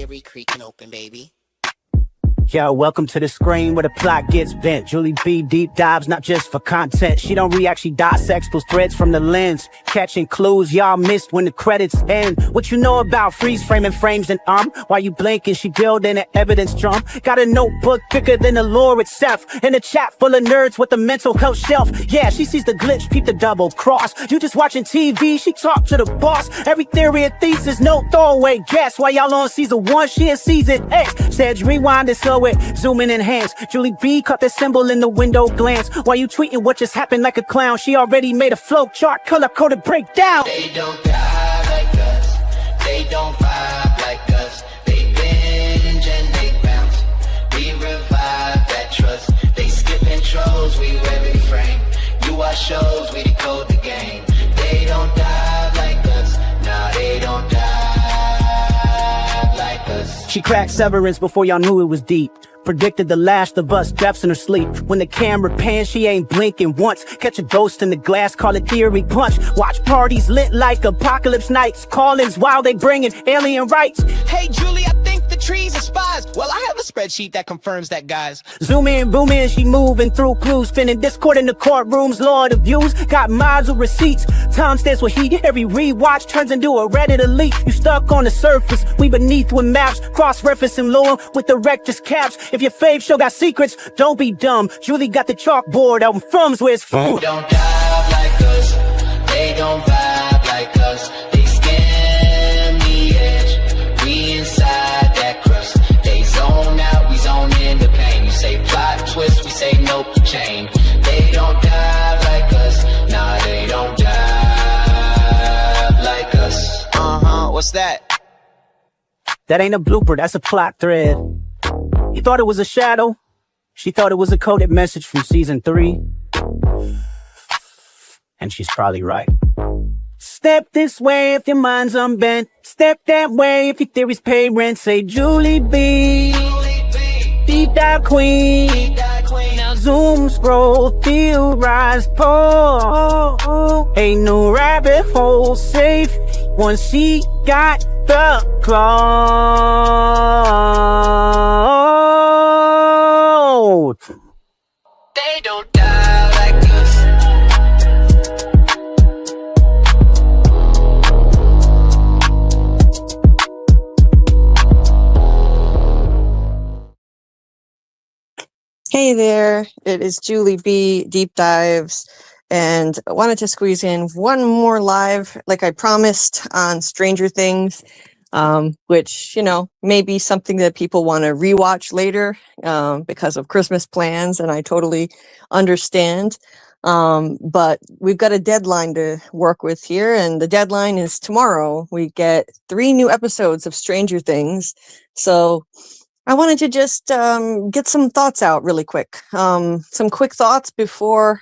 theory creaking open, baby. Yo, welcome to the screen where the plot gets bent. Julie B deep dives, not just for content. She don't react, she dissects those threads from the lens, catching clues y'all missed when the credits end. What you know about freeze framing frames and while you blinking, she building an evidence drum. Got a notebook bigger than the lore itself, and a chat full of nerds with a mental health shelf. Yeah, she sees the glitch, peep the double cross. You just watching TV, she talk to the boss. Every theory and thesis, no throwaway guess. While y'all on season 1, she in season X. Said rewind and slow it, zoom in enhance. Julie B caught the symbol in the window glance. While you tweeting what just happened like a clown, she already made a flow chart, color-coded breakdown. They don't die like us, they don't vibe like us. They binge and they bounce, we revive that trust. They skip intros, we every frame. You watch shows, we decode the game. They don't die like us, nah, they don't die like us. She cracked Severance before y'all knew it was deep. Predicted the Last of Us deaths in her sleep. When the camera pans, she ain't blinking once. Catch a ghost in the glass, call it theory punch. Watch parties lit like apocalypse nights. Call-ins while they bringing alien rights. Hey Julie, I think the trees are spies. Well, I have a spreadsheet that confirms that, guys. Zoom in, boom in, she moving through clues. Spinning Discord in the courtrooms, Lord of views. Got mods with receipts. Time stands with heat. Every rewatch turns into a Reddit elite. You stuck on the surface, we beneath with maps. Cross-referencing lore with the rector's caps. If your fave show got secrets, don't be dumb. Julie got the chalkboard out in Frum's where it's from. They don't dive like us, they don't vibe like us. They skim the edge, we inside that crust. They zone out, we zone in the pain. You say plot twist, we say nope, chain. They don't dive like us, nah, they don't dive like us. What's that? That ain't a blooper, that's a plot thread. You thought it was a shadow? She thought it was a coded message from season 3. And she's probably right. Step this way if your mind's unbent. Step that way if your theories pay rent. Say Julie B, deep dive queen. Now zoom, scroll, theorize, pull. Ain't no rabbit hole safe once she got the cloud. They don't die like us. Hey there, it is Julie B Deep Dives, and I wanted to squeeze in one more live, like I promised, on Stranger Things, which, you know, may be something that people want to rewatch later because of Christmas plans, and I totally understand. But we've got a deadline to work with here, and the deadline is tomorrow. We get 3 new episodes of Stranger Things, so I wanted to just get some thoughts out really quick. Some quick thoughts before,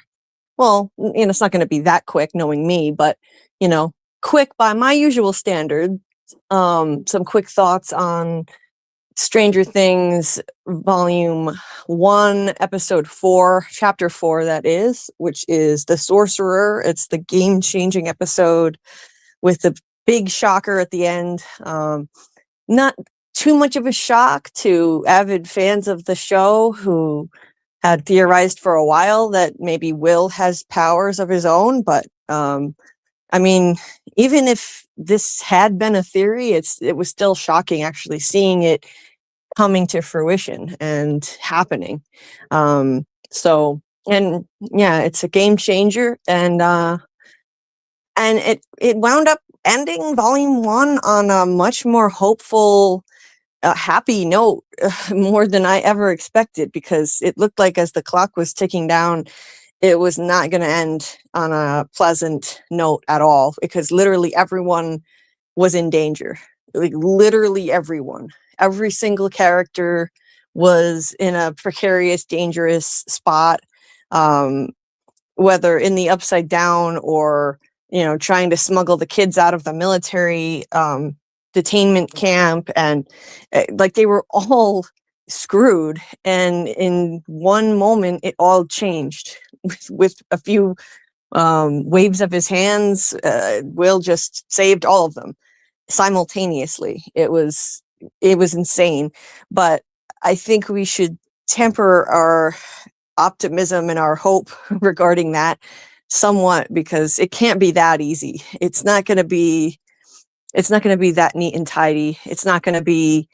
well, you know, it's not going to be that quick knowing me, but, you know, quick by my usual standard. Some quick thoughts on Stranger Things Volume 1, Episode 4, Chapter 4, that is, which is The Sorcerer. It's the game-changing episode with the big shocker at the end. Not too much of a shock to avid fans of the show who had theorized for a while that maybe Will has powers of his own. But I mean, even if this had been a theory, it was still shocking actually seeing it coming to fruition and happening. So, and yeah, it's a game changer, and it wound up ending Volume 1 on a much more hopeful, happy note, more than I ever expected, because it looked like as the clock was ticking down, it was not going to end on a pleasant note at all, because literally everyone was in danger. Like literally everyone, every single character was in a precarious, dangerous spot, whether in the Upside Down or, you know, trying to smuggle the kids out of the military detainment camp, and like they were all screwed. And in one moment, it all changed with a few waves of his hands. Will just saved all of them simultaneously. It was it was insane. But I think we should temper our optimism and our hope regarding that somewhat, because it can't be that easy. It's not going to be that neat and tidy. It's not going to be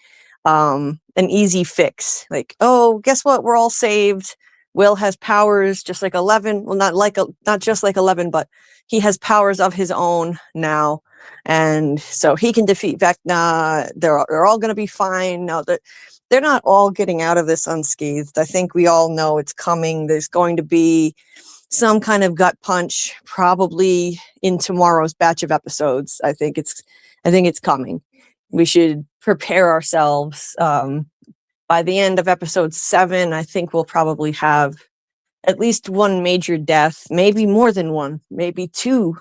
an easy fix. Like, oh, guess what? We're all saved. Will has powers just like 11. Well, not just like 11, but he has powers of his own now. And so he can defeat Vecna. They're all going to be fine. No, they're not all getting out of this unscathed. I think we all know it's coming. There's going to be some kind of gut punch, probably in tomorrow's batch of episodes. I think it's coming. We should prepare ourselves. By the end of episode 7, I think we'll probably have at least one major death, maybe more than one, maybe 2.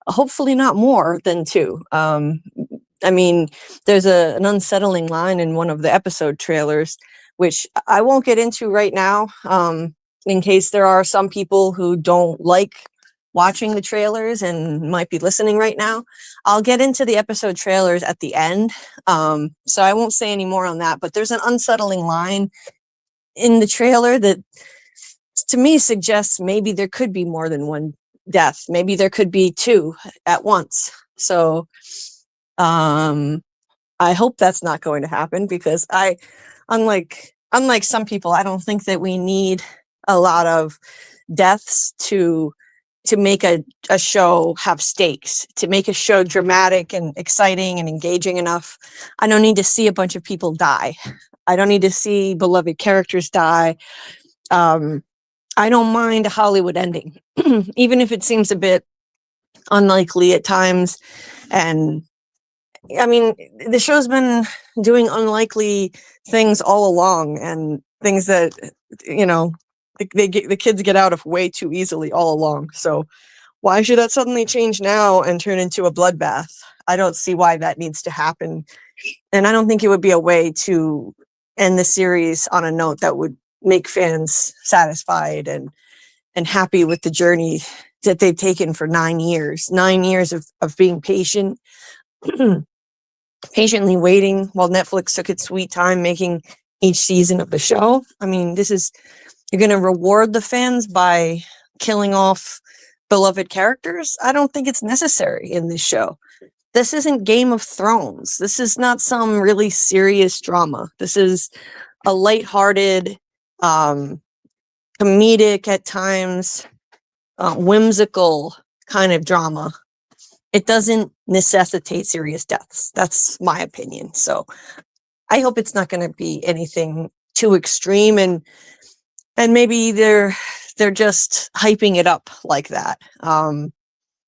Hopefully not more than 2. I mean, there's an unsettling line in one of the episode trailers, which I won't get into right now, in case there are some people who don't like watching the trailers and might be listening right now. I'll get into the episode trailers at the end, so I won't say any more on that, but there's an unsettling line in the trailer that to me suggests maybe there could be more than one death. Maybe there could be 2 at once. So I hope that's not going to happen, because unlike some people, I don't think that we need a lot of deaths to make a show have stakes, to make a show dramatic and exciting and engaging enough. I don't need to see a bunch of people die. I don't need to see beloved characters die. I don't mind a Hollywood ending, even if it seems a bit unlikely at times. And I mean, the show's been doing unlikely things all along, and things that, the kids get out of way too easily all along. So why should that suddenly change now and turn into a bloodbath? I don't see why that needs to happen. And I don't think it would be a way to end the series on a note that would make fans satisfied and happy with the journey that they've taken for 9 years. 9 years of being patient, patiently waiting while Netflix took its sweet time making each season of the show. I mean, you're going to reward the fans by killing off beloved characters? I don't think it's necessary in this show. This isn't Game of Thrones. This is not some really serious drama. This is a lighthearted, comedic at times, whimsical kind of drama. It doesn't necessitate serious deaths. That's my opinion. So I hope it's not going to be anything too extreme, and maybe they're just hyping it up like that,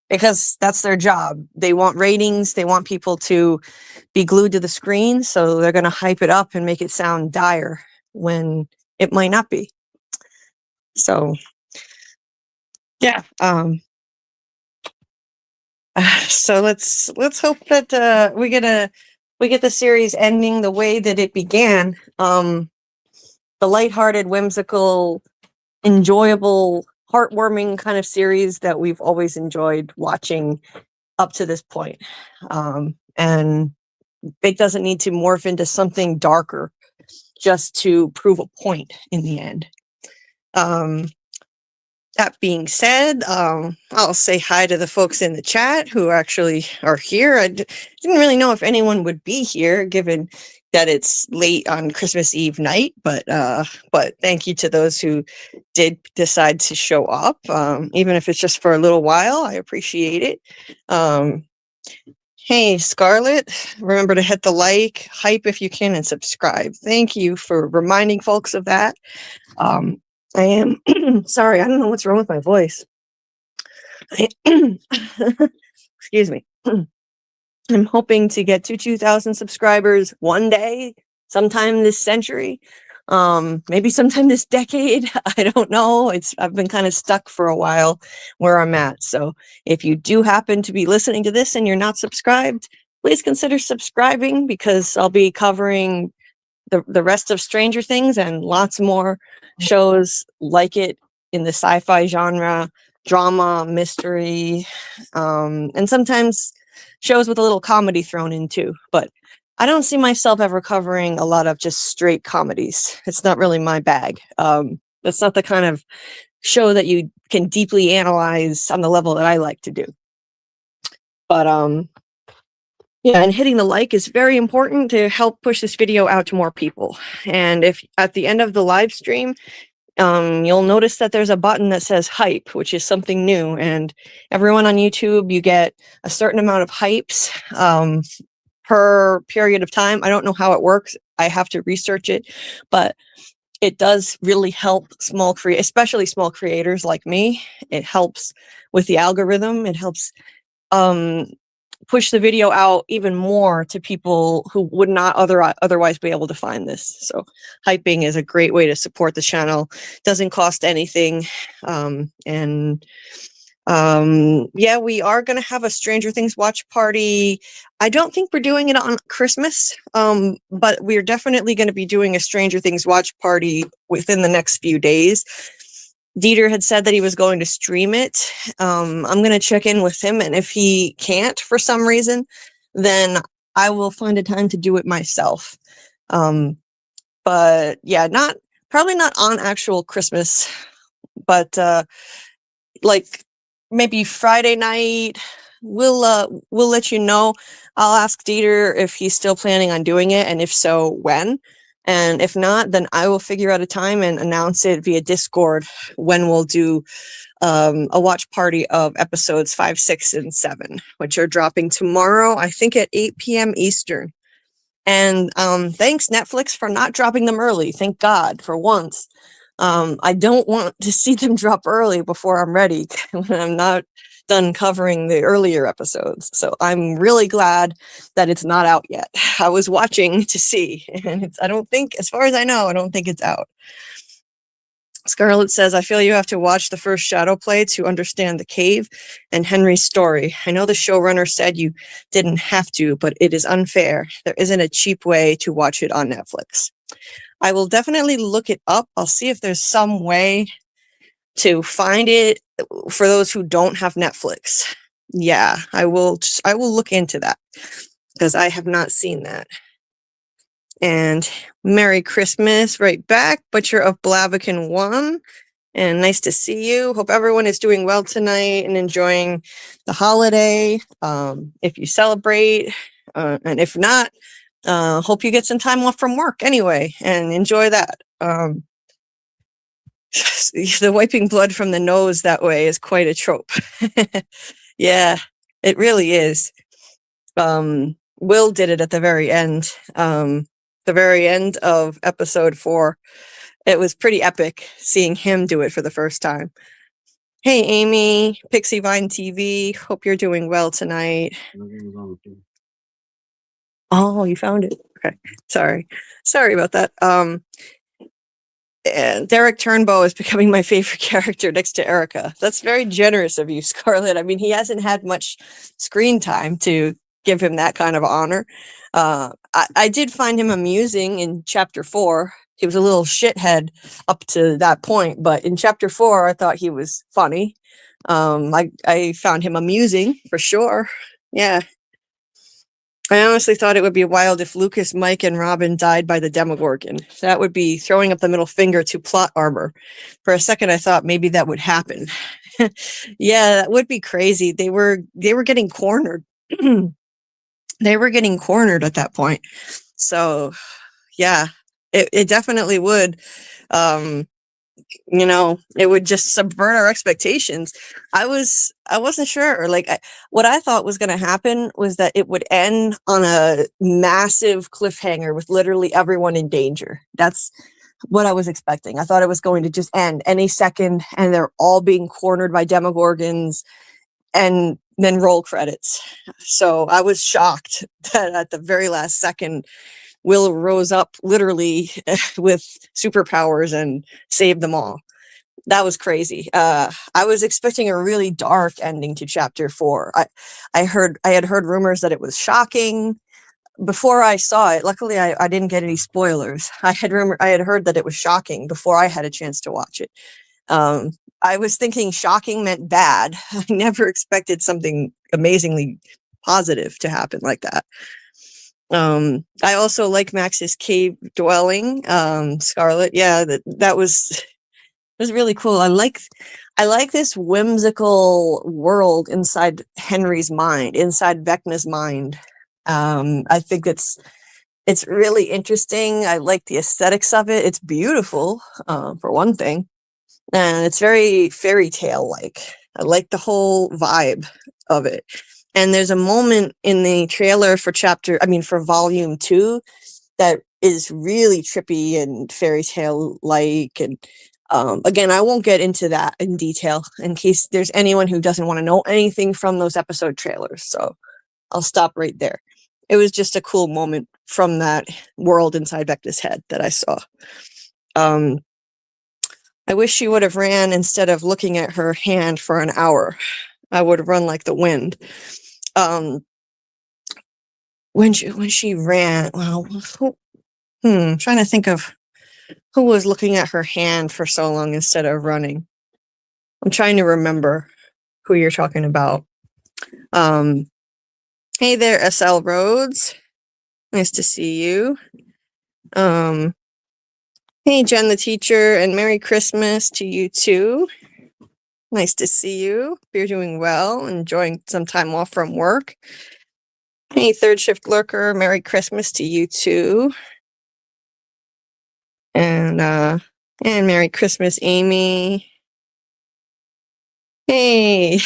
because that's their job. They want ratings. They want people to be glued to the screen. So they're going to hype it up and make it sound dire when it might not be. So yeah. So let's hope that we get the series ending the way that it began. The lighthearted, whimsical, enjoyable, heartwarming kind of series that we've always enjoyed watching up to this point. And it doesn't need to morph into something darker just to prove a point in the end. That being said, I'll say hi to the folks in the chat who actually are here. I didn't really know if anyone would be here, given that it's late on Christmas Eve night, but thank you to those who did decide to show up, even if it's just for a little while. I appreciate it. Hey, Scarlett, remember to hit the like, hype if you can, and subscribe. Thank you for reminding folks of that. I am sorry, I don't know what's wrong with my voice. Excuse me. I'm hoping to get to 2,000 subscribers one day, sometime this century, maybe sometime this decade. I don't know. I've been kind of stuck for a while where I'm at. So if you do happen to be listening to this and you're not subscribed, please consider subscribing, because I'll be covering the rest of Stranger Things and lots more shows like it in the sci-fi genre, drama, mystery, and sometimes shows with a little comedy thrown in too. But I don't see myself ever covering a lot of just straight comedies. It's not really my bag. That's not the kind of show that you can deeply analyze on the level that I like to do. But yeah, and hitting the like is very important to help push this video out to more people. And if at the end of the live stream, you'll notice that there's a button that says hype, which is something new. And everyone on YouTube, you get a certain amount of hypes per period of time. I don't know how it works. I have to research it, but it does really help especially small creators like me. It helps with the algorithm. It helps push the video out even more to people who would not otherwise be able to find this. So hyping is a great way to support the channel. Doesn't cost anything. Yeah, we are going to have a Stranger Things watch party. I don't think we're doing it on Christmas, but we're definitely going to be doing a Stranger Things watch party within the next few days. Dieter had said that he was going to stream it. I'm going to check in with him, and if he can't for some reason, then I will find a time to do it myself. But yeah, probably not on actual Christmas, but like maybe Friday night. We'll let you know. I'll ask Dieter if he's still planning on doing it, and if so, when. And if not, then I will figure out a time and announce it via Discord when we'll do a watch party of episodes 5, 6, and 7, which are dropping tomorrow, I think at 8 p.m. Eastern. And thanks, Netflix, for not dropping them early. Thank God, for once. I don't want to see them drop early before I'm ready when I'm not done covering the earlier episodes. So I'm really glad that it's not out yet. I was watching to see, and I don't think, as far as I know, I don't think it's out. Scarlett says, I feel you have to watch the first Shadow play to understand the cave and Henry's story. I know the showrunner said you didn't have to, but it is unfair. There isn't a cheap way to watch it on Netflix. I will definitely look it up. I'll see if there's some way to find it for those who don't have Netflix. Yeah, I will look into that because I have not seen that. And Merry Christmas right back, Butcher of Blaviken 1. And nice to see you. Hope everyone is doing well tonight and enjoying the holiday. If you celebrate, and if not, hope you get some time off from work anyway and enjoy that. The wiping blood from the nose that way is quite a trope. Yeah, it really is. Will did it at the very end. The very end of episode 4. It was pretty epic seeing him do it for the first time. Hey, Amy, Pixie Vine TV. Hope you're doing well tonight. Oh, you found it. Okay. Sorry about that. And Derek Turnbow is becoming my favorite character next to Erica. That's very generous of you, Scarlett. I mean, he hasn't had much screen time to give him that kind of honor. I did find him amusing in chapter 4. He was a little shithead up to that point, but in chapter 4, I thought he was funny. I found him amusing for sure. Yeah. I honestly thought it would be wild if Lucas, Mike, and Robin died by the Demogorgon. That would be throwing up the middle finger to plot armor. For a second, I thought maybe that would happen. Yeah, that would be crazy. They were getting cornered. They were getting cornered at that point. So, yeah, it definitely would. It would just subvert our expectations. I wasn't sure. What I thought was going to happen was that it would end on a massive cliffhanger with literally everyone in danger. That's what I was expecting. I thought it was going to just end any second and they're all being cornered by Demogorgons and then roll credits. So I was shocked that at the very last second, Will rose up literally with superpowers and saved them all. That was crazy. I was expecting a really dark ending to chapter 4. I had heard rumors that it was shocking before I saw it. Luckily, I didn't get any spoilers. I had heard that it was shocking before I had a chance to watch it. I was thinking shocking meant bad. I never expected something amazingly positive to happen like that. I also like Max's cave dwelling. Scarlet, yeah, that was really cool. I like this whimsical world inside Henry's mind, inside Vecna's mind. I think it's really interesting. I like the aesthetics of it. It's beautiful, for one thing, and it's very fairy tale like. I like the whole vibe of it. And there's a moment in the trailer for for volume 2 that is really trippy and fairy tale like. And again, I won't get into that in detail in case there's anyone who doesn't want to know anything from those episode trailers. So I'll stop right there. It was just a cool moment from that world inside Vecna's head that I saw. I wish she would have ran instead of looking at her hand for an hour. I would have run like the wind. When she ran, well, trying to think of who was looking at her hand for so long instead of running. I'm trying to remember who you're talking about. Hey there, SL Rhodes. Nice to see you. Hey, Jen the teacher, and Merry Christmas to you too. Nice to see you. You're doing well, enjoying some time off from work. Hey, third shift lurker, Merry Christmas to you too. And Merry Christmas, Amy. Hey,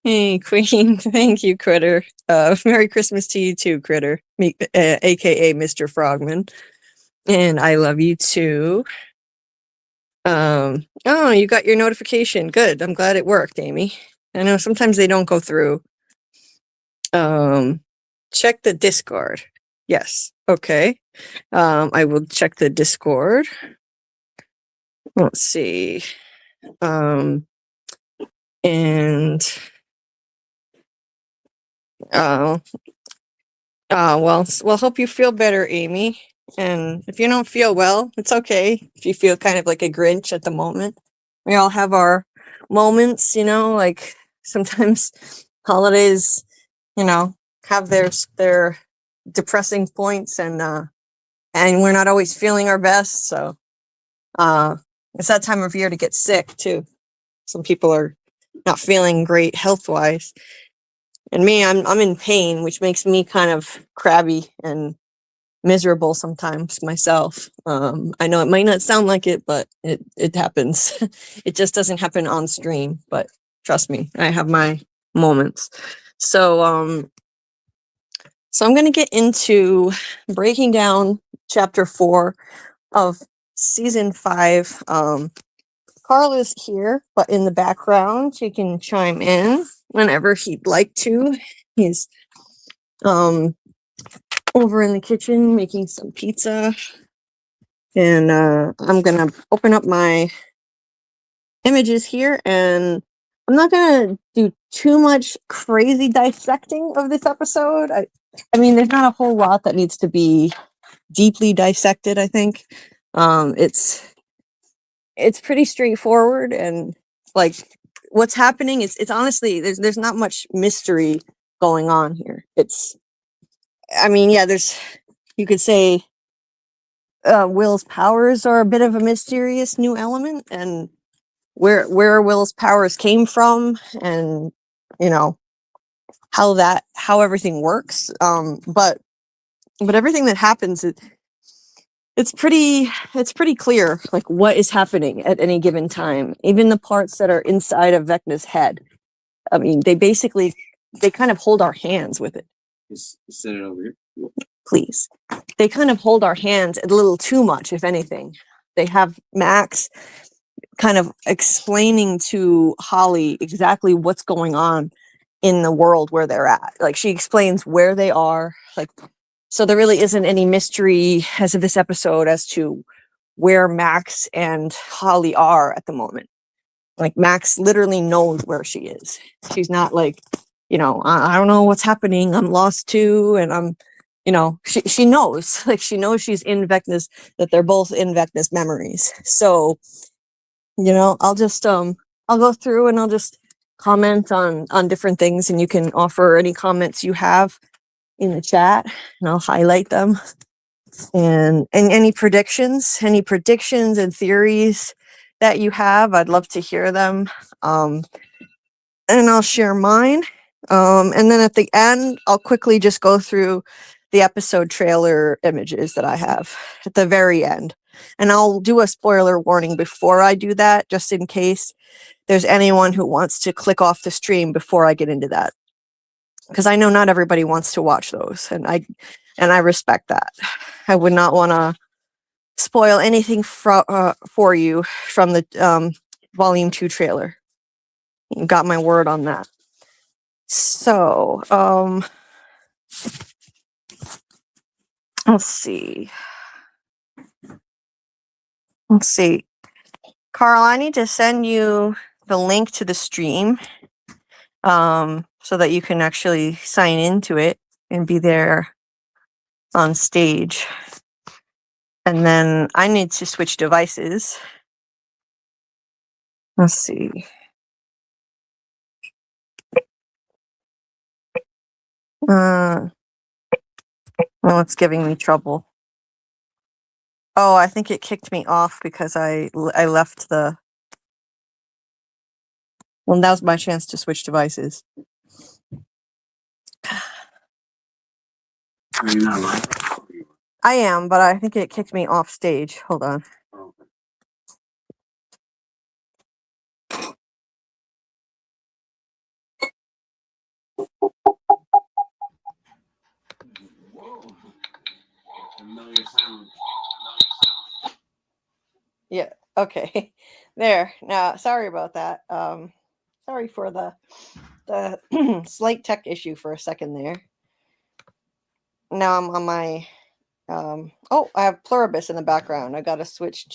hey, Queen. Thank you, Critter. Merry Christmas to you too, Critter, aka Mr. Frogman. And I love you too. Oh, you got your notification. Good. I'm glad it worked, Amy. I know sometimes they don't go through. Check the Discord. Yes. Okay. I will check the Discord. Let's see. Well, hope you feel better, Amy. And if you don't feel well, it's okay. If you feel kind of like a Grinch at the moment, we all have our moments, like sometimes holidays, have their depressing points, and we're not always feeling our best. So it's that time of year to get sick too. Some people are not feeling great health-wise. And me, I'm in pain, which makes me kind of crabby and miserable sometimes myself. I know it might not sound like it, but it happens. It just doesn't happen on stream, but trust me, I have my moments. So I'm going to get into breaking down chapter 4 of season 5. Karl is here, but in the background, he can chime in whenever he'd like to. He's over in the kitchen making some pizza, and I'm gonna open up my images here, and I'm not gonna do too much crazy dissecting of this episode. I mean, there's not a whole lot that needs to be deeply dissected. I think it's pretty straightforward, and like what's happening is it's honestly there's not much mystery going on here. You could say Will's powers are a bit of a mysterious new element, and where Will's powers came from, and how everything works. But everything that happens, it's pretty clear, like what is happening at any given time. Even the parts that are inside of Vecna's head. I mean, they kind of hold our hands with it. Set it over here. Please. They kind of hold our hands a little too much, if anything. They have Max kind of explaining to Holly exactly what's going on in the world where they're at. Like, she explains where they are. Like, so there really isn't any mystery as of this episode as to where Max and Holly are at the moment. Like, Max literally knows where she is. She's not like, I don't know what's happening. I'm lost too. And I'm, she knows, like, she knows she's in Vecna's, that they're both in Vecna's memories. So, I'll just, I'll go through and I'll just comment on different things, and you can offer any comments you have. in the chat, and I'll highlight them. And any predictions and theories that you have, I'd love to hear them. And I'll share mine. And then at the end, I'll quickly just go through the episode trailer images that I have at the very end. And I'll do a spoiler warning before I do that, just in case there's anyone who wants to click off the stream before I get into that. Because I know not everybody wants to watch those, and I respect that. I would not want to spoil anything for you from the volume 2 trailer. You got my word on that. So, let's see. Karl, I need to send you the link to the stream so that you can actually sign into it and be there on stage. And then I need to switch devices. Let's see. Well, it's giving me trouble. Oh, I think it kicked me off because I left the... Well, now's my chance to switch devices. Are you not live? I am, but I think it kicked me off stage. Hold on. Oh, whoa. Familiar sound. Yeah. Okay. There. Now, sorry about that. Sorry for the slight tech issue for a second there. Now I'm on my oh, I have Pluribus in the background. I gotta switch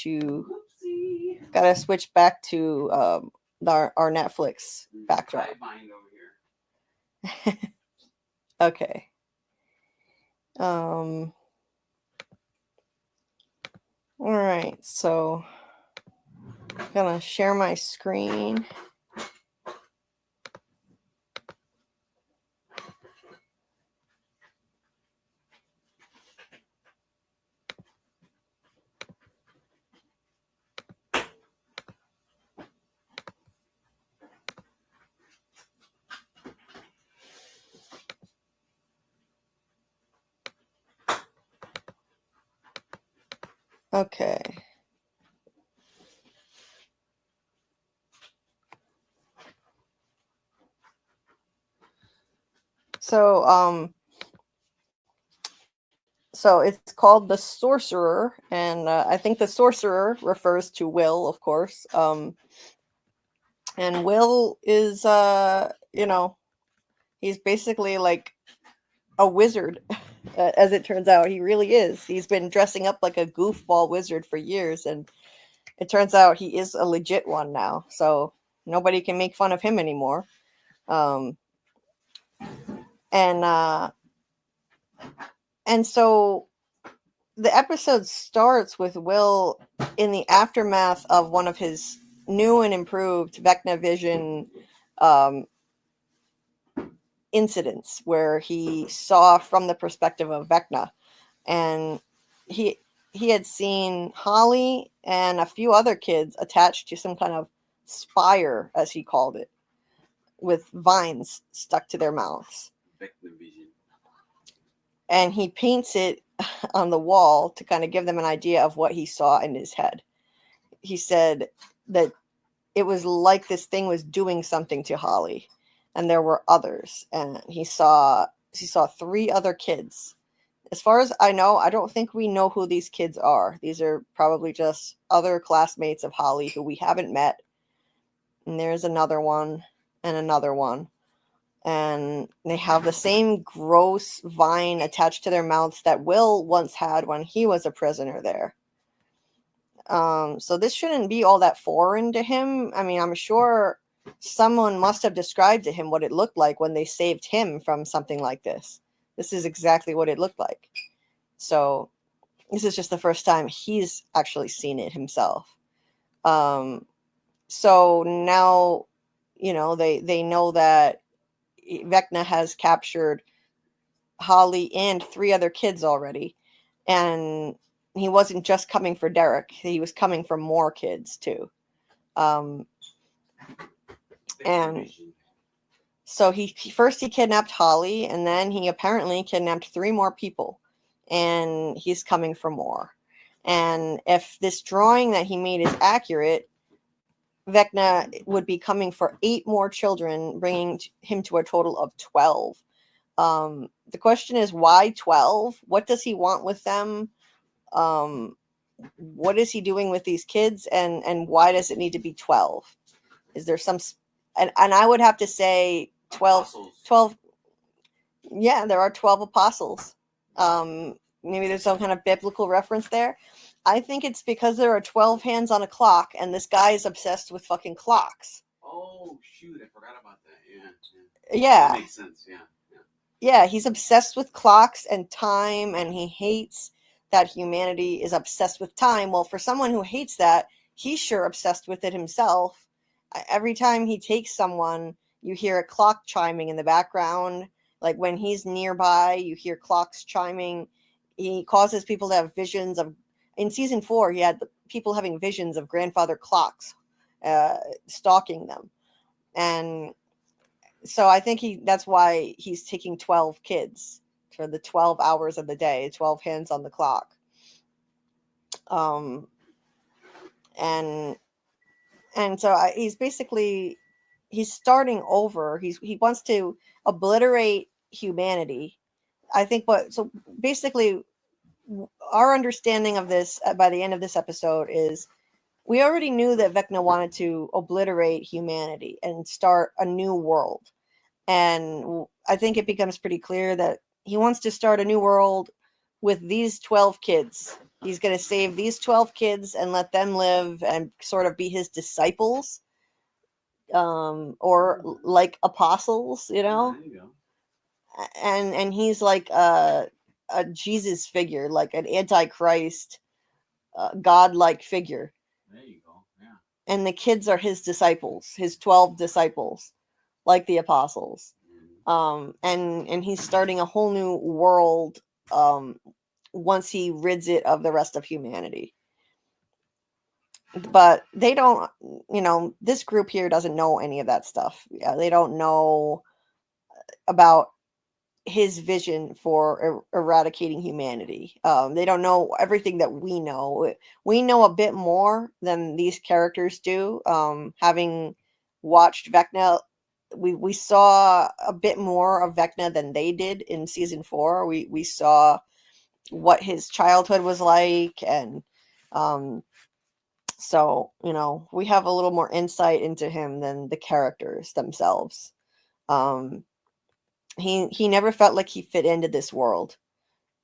back to our Netflix backdrop. Okay. All right, so I'm gonna share my screen. Okay. So it's called the Sorcerer, and I think the Sorcerer refers to Will, of course. And Will is he's basically like a wizard, as it turns out. He really is. He's been dressing up like a goofball wizard for years, and it turns out he is a legit one now. So nobody can make fun of him anymore. And so the episode starts with Will in the aftermath of one of his new and improved Vecna Vision incidents, where he saw from the perspective of Vecna, and he had seen Holly and a few other kids attached to some kind of spire, as he called it, with vines stuck to their mouths. And he paints it on the wall to kind of give them an idea of what he saw in his head. He said that it was like this thing was doing something to Holly, and there were others, and he saw 3 other kids. As far as I know, I don't think we know who these kids are. These are probably just other classmates of Holly who we haven't met. And there's another one and another one. And they have the same gross vine attached to their mouths that Will once had when he was a prisoner there. So this shouldn't be all that foreign to him. I mean, I'm sure someone must have described to him what it looked like when they saved him from something like this. This is exactly what it looked like. So this is just the first time he's actually seen it himself. So now, they know that Vecna has captured Holly and 3 other kids already. And he wasn't just coming for Derek. He was coming for more kids too. And so he kidnapped Holly, and then he apparently kidnapped 3 more people, and he's coming for more. And if this drawing that he made is accurate, Vecna would be coming for 8 more children, bringing him to a total of 12. The question is, why 12? What does he want with them? What is he doing with these kids, and why does it need to be 12? Is there some and I would have to say 12 Apostles. 12. Yeah, there are 12 apostles. Maybe there's some kind of biblical reference there. I think it's because there are 12 hands on a clock, and this guy is obsessed with fucking clocks. Oh shoot, I forgot about that. Yeah. That makes sense. Yeah, he's obsessed with clocks and time, and he hates that humanity is obsessed with time. Well, for someone who hates that, he's sure obsessed with it himself. Every time he takes someone, you hear a clock chiming in the background. Like when he's nearby, you hear clocks chiming. He causes people to have visions of. In season 4, he had people having visions of grandfather clocks stalking them, and so I think that's why he's taking 12 kids for the 12 hours of the day, 12 hands on the clock. And so he's starting over. He wants to obliterate humanity. I think so basically our understanding of this by the end of this episode is we already knew that Vecna wanted to obliterate humanity and start a new world. And I think it becomes pretty clear that he wants to start a new world with these 12 kids. He's going to save these 12 kids and let them live and sort of be his disciples, or like apostles, There you go. And he's like a Jesus figure, like an antichrist, God-like figure. There you go. Yeah. And the kids are his disciples, his 12 disciples, like the apostles. And he's starting a whole new world once he rids it of the rest of humanity. But they don't, this group here doesn't know any of that stuff. Yeah, they don't know about his vision for eradicating humanity. They don't know everything that we know. We know a bit more than these characters do. Having watched Vecna, we saw a bit more of Vecna than they did in season 4. We saw what his childhood was like, and so we have a little more insight into him than the characters themselves. He never felt like he fit into this world.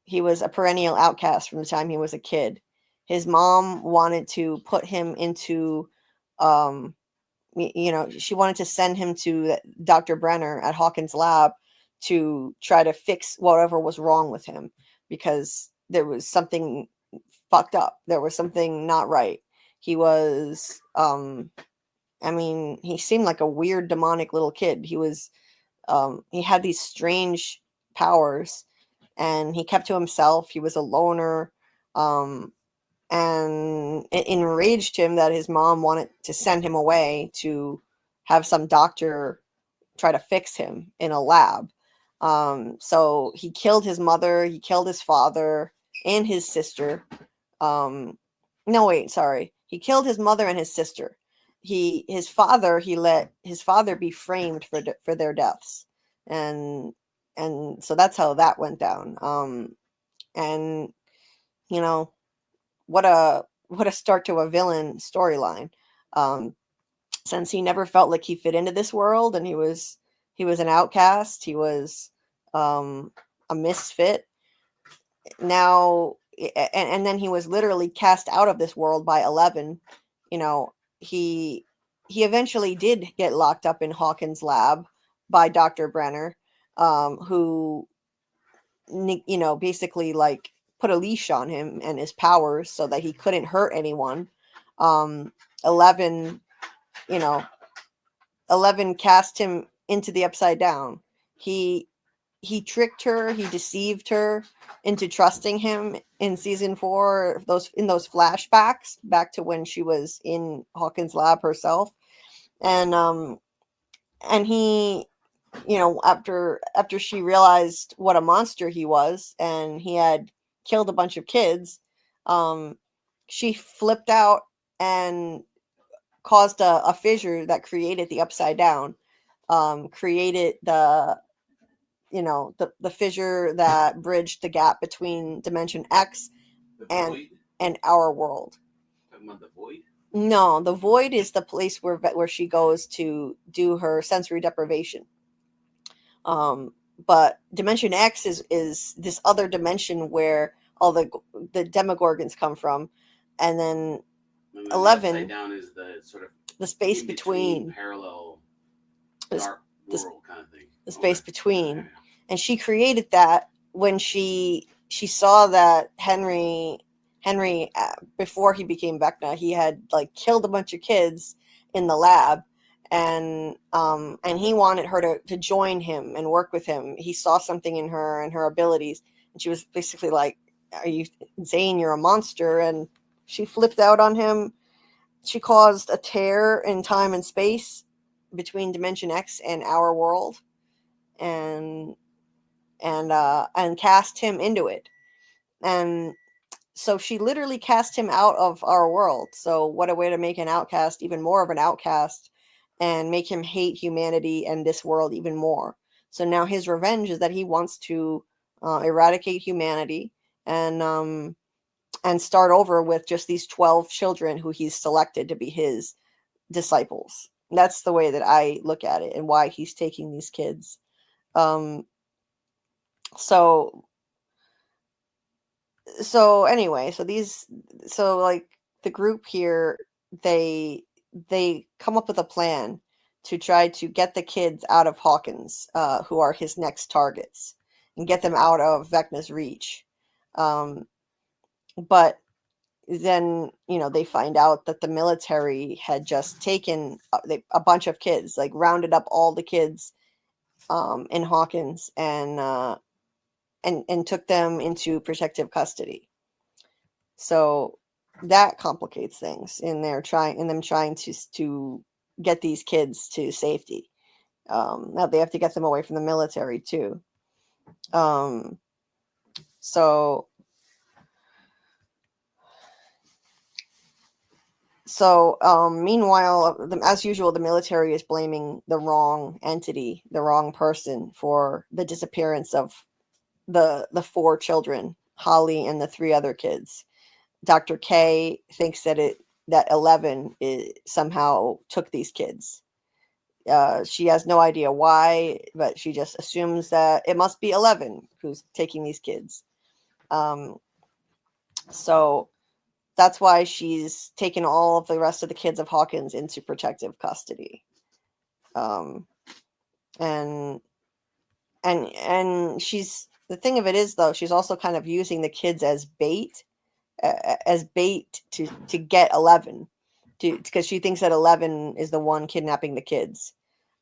He was a perennial outcast from the time he was a kid. His mom wanted to put him into she wanted to send him to Dr. Brenner at Hawkins' lab to try to fix whatever was wrong with him, because there was something fucked up. There was something not right. He was, he seemed like a weird demonic little kid. He was, he had these strange powers, and he kept to himself. He was a loner. And it enraged him that his mom wanted to send him away to have some doctor try to fix him in a lab. So he killed his mother, he killed his father and his sister. He killed his mother and his sister. He let his father be framed for their deaths. And so that's how that went down. And what a start to a villain storyline. Since he never felt like he fit into this world, and he was an outcast, he was a misfit. Now, and then he was literally cast out of this world by 11. He eventually did get locked up in Hawkins' lab by Dr. Brenner, who basically like put a leash on him and his powers so that he couldn't hurt anyone. 11 cast him into the upside down. He he tricked her, he deceived her into trusting him in season 4, those flashbacks back to when she was in Hawkins' lab herself. And he, after she realized what a monster he was and he had killed a bunch of kids, she flipped out and caused a fissure that created the Upside Down, created the fissure that bridged the gap between Dimension X and our world. Talking about the void? No, the void is the place where she goes to do her sensory deprivation. But Dimension X is this other dimension where all the Demogorgons come from, and then 11 the Upside Down is the sort of the space between parallel dark world kind of thing. The space between. And she created that when she saw that Henry before he became Vecna, he had like killed a bunch of kids in the lab, and he wanted her to join him and work with him. He saw something in her and her abilities, and she was basically like, "Are you insane? You're a monster!" And she flipped out on him. She caused a tear in time and space between Dimension X and our world, and cast him into it. And so she literally cast him out of our world. So what a way to make an outcast even more of an outcast and make him hate humanity and this world even more. So now his revenge is that he wants to eradicate humanity and start over with just these 12 children who he's selected to be his disciples. That's the way that I look at it and why he's taking these kids. So anyway, so like the group here, they come up with a plan to try to get the kids out of Hawkins, who are his next targets, and get them out of Vecna's reach. But then, they find out that the military had just taken a bunch of kids, like rounded up all the kids in Hawkins and took them into protective custody. So that complicates things in them trying to get these kids to safety. Now they have to get them away from the military too. Meanwhile, as usual, the military is blaming the wrong entity, the wrong person, for the disappearance of the 4 children, Holly and the 3 other kids. Dr. K thinks that 11 somehow took these kids. She has no idea why, but she just assumes that it must be 11 who's taking these kids. So that's why she's taken all of the rest of the kids of Hawkins into protective custody. And she's, the thing of it is, though, she's also kind of using the kids as bait to get 11, because she thinks that 11 is the one kidnapping the kids.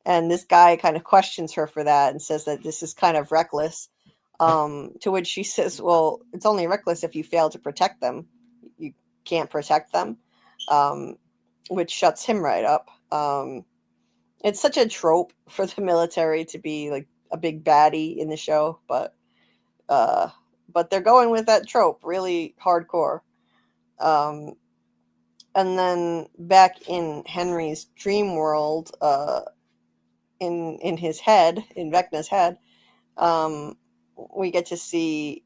And this guy kind of questions her for that and says that this is kind of reckless. To which she says, well, it's only reckless if you fail to protect them. You can't protect them, which shuts him right up. It's such a trope for the military to be like a big baddie in the show, but they're going with that trope really hardcore. And then back in Henry's dream world, in his head, in Vecna's head, we get to see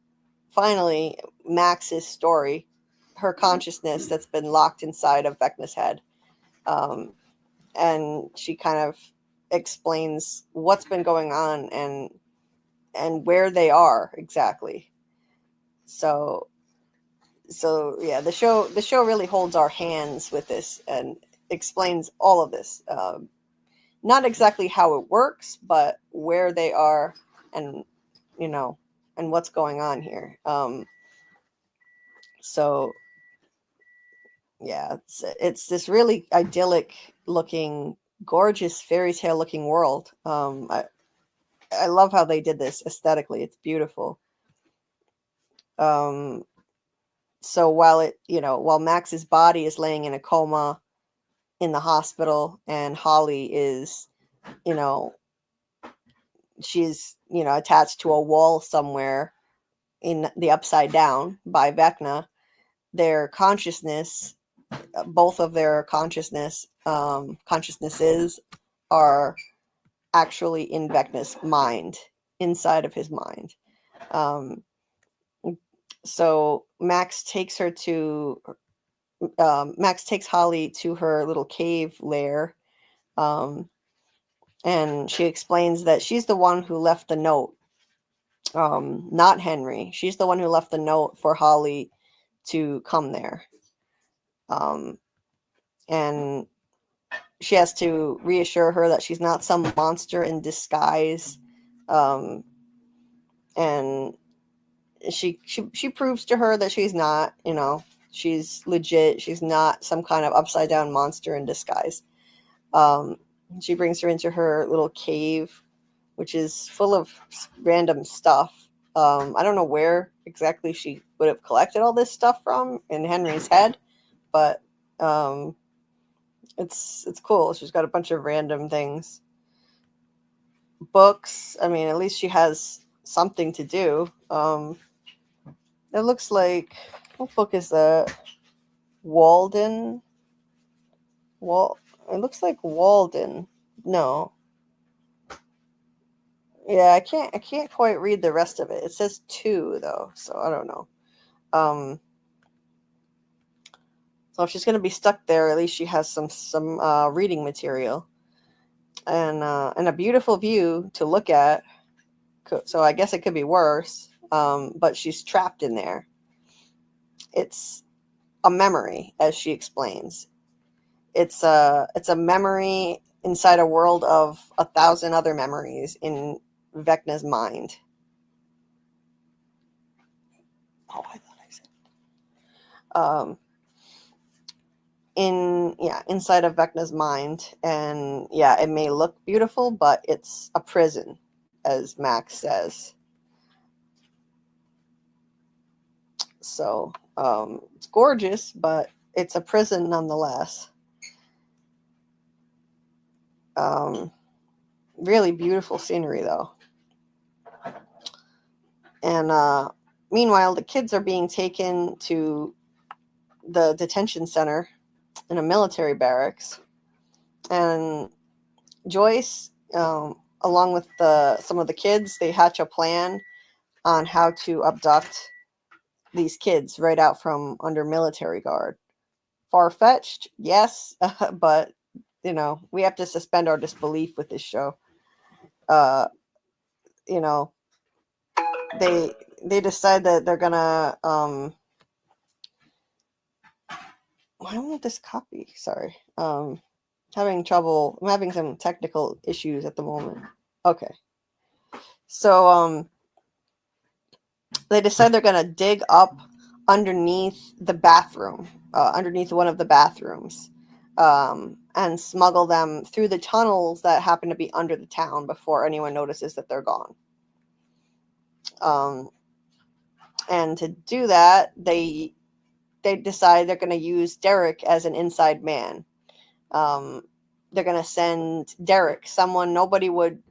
finally Max's story, her consciousness that's been locked inside of Vecna's head. And she kind of explains what's been going on and where they are exactly. So yeah, the show really holds our hands with this and explains all of this. Not exactly how it works, but where they are and and what's going on here. So yeah, it's this really idyllic looking, gorgeous fairy tale looking world. I love how they did this aesthetically. It's beautiful. So while Max's body is laying in a coma in the hospital, and Holly is, she's, attached to a wall somewhere in the Upside Down by Vecna, their consciousness, both of their consciousnesses are actually in Vecna's mind, inside of his mind. So Max takes Holly to her little cave lair, and she explains that she's the one who left the note, not Henry. She's the one who left the note for Holly to come there. And she has to reassure her that she's not some monster in disguise. And she proves to her that she's not, she's legit. She's not some kind of upside down monster in disguise. She brings her into her little cave, which is full of random stuff. I don't know where exactly she would have collected all this stuff from in Henry's head, but it's cool. She's got a bunch of random things. Books. I mean, at least she has something to do. It looks like, what book is that? Walden? It looks like Walden. No. Yeah, I can't quite read the rest of it. It says 2 though, so I don't know. So if she's gonna be stuck there, at least she has some reading material, and a beautiful view to look at. So I guess it could be worse. But she's trapped in there. It's a memory, as she explains. It's a memory inside a world of 1,000 other memories in Vecna's mind. Oh, I thought I said. Inside of Vecna's mind, and it may look beautiful, but it's a prison, as Max says. So it's gorgeous, but it's a prison nonetheless. Really beautiful scenery, though. And meanwhile, the kids are being taken to the detention center in a military barracks. And Joyce, along with some of the kids, they hatch a plan on how to abduct these kids right out from under military guard. Far-fetched, yes, but we have to suspend our disbelief with this show. They decide that they're gonna why won't this copy? Sorry. Having trouble. I'm having some technical issues at the moment. Okay. So they decide they're gonna dig up underneath the bathroom, underneath one of the bathrooms, and smuggle them through the tunnels that happen to be under the town before anyone notices that they're gone. And to do that, they decide they're going to use Derek as an inside man. They're going to send Derek, someone nobody would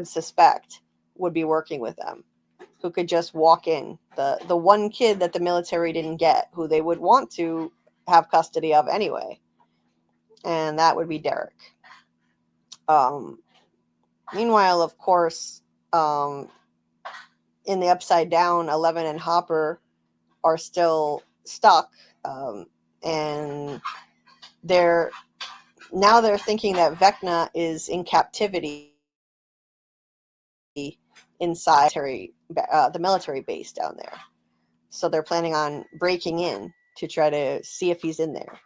suspect would be working with them, who could just walk in. The one kid that the military didn't get, who they would want to have custody of anyway. And that would be Derek. Meanwhile, of course, in the Upside Down, Eleven and Hopper are still stuck, and they're thinking that Vecna is in captivity inside the military base down there. So they're planning on breaking in to try to see if he's in there.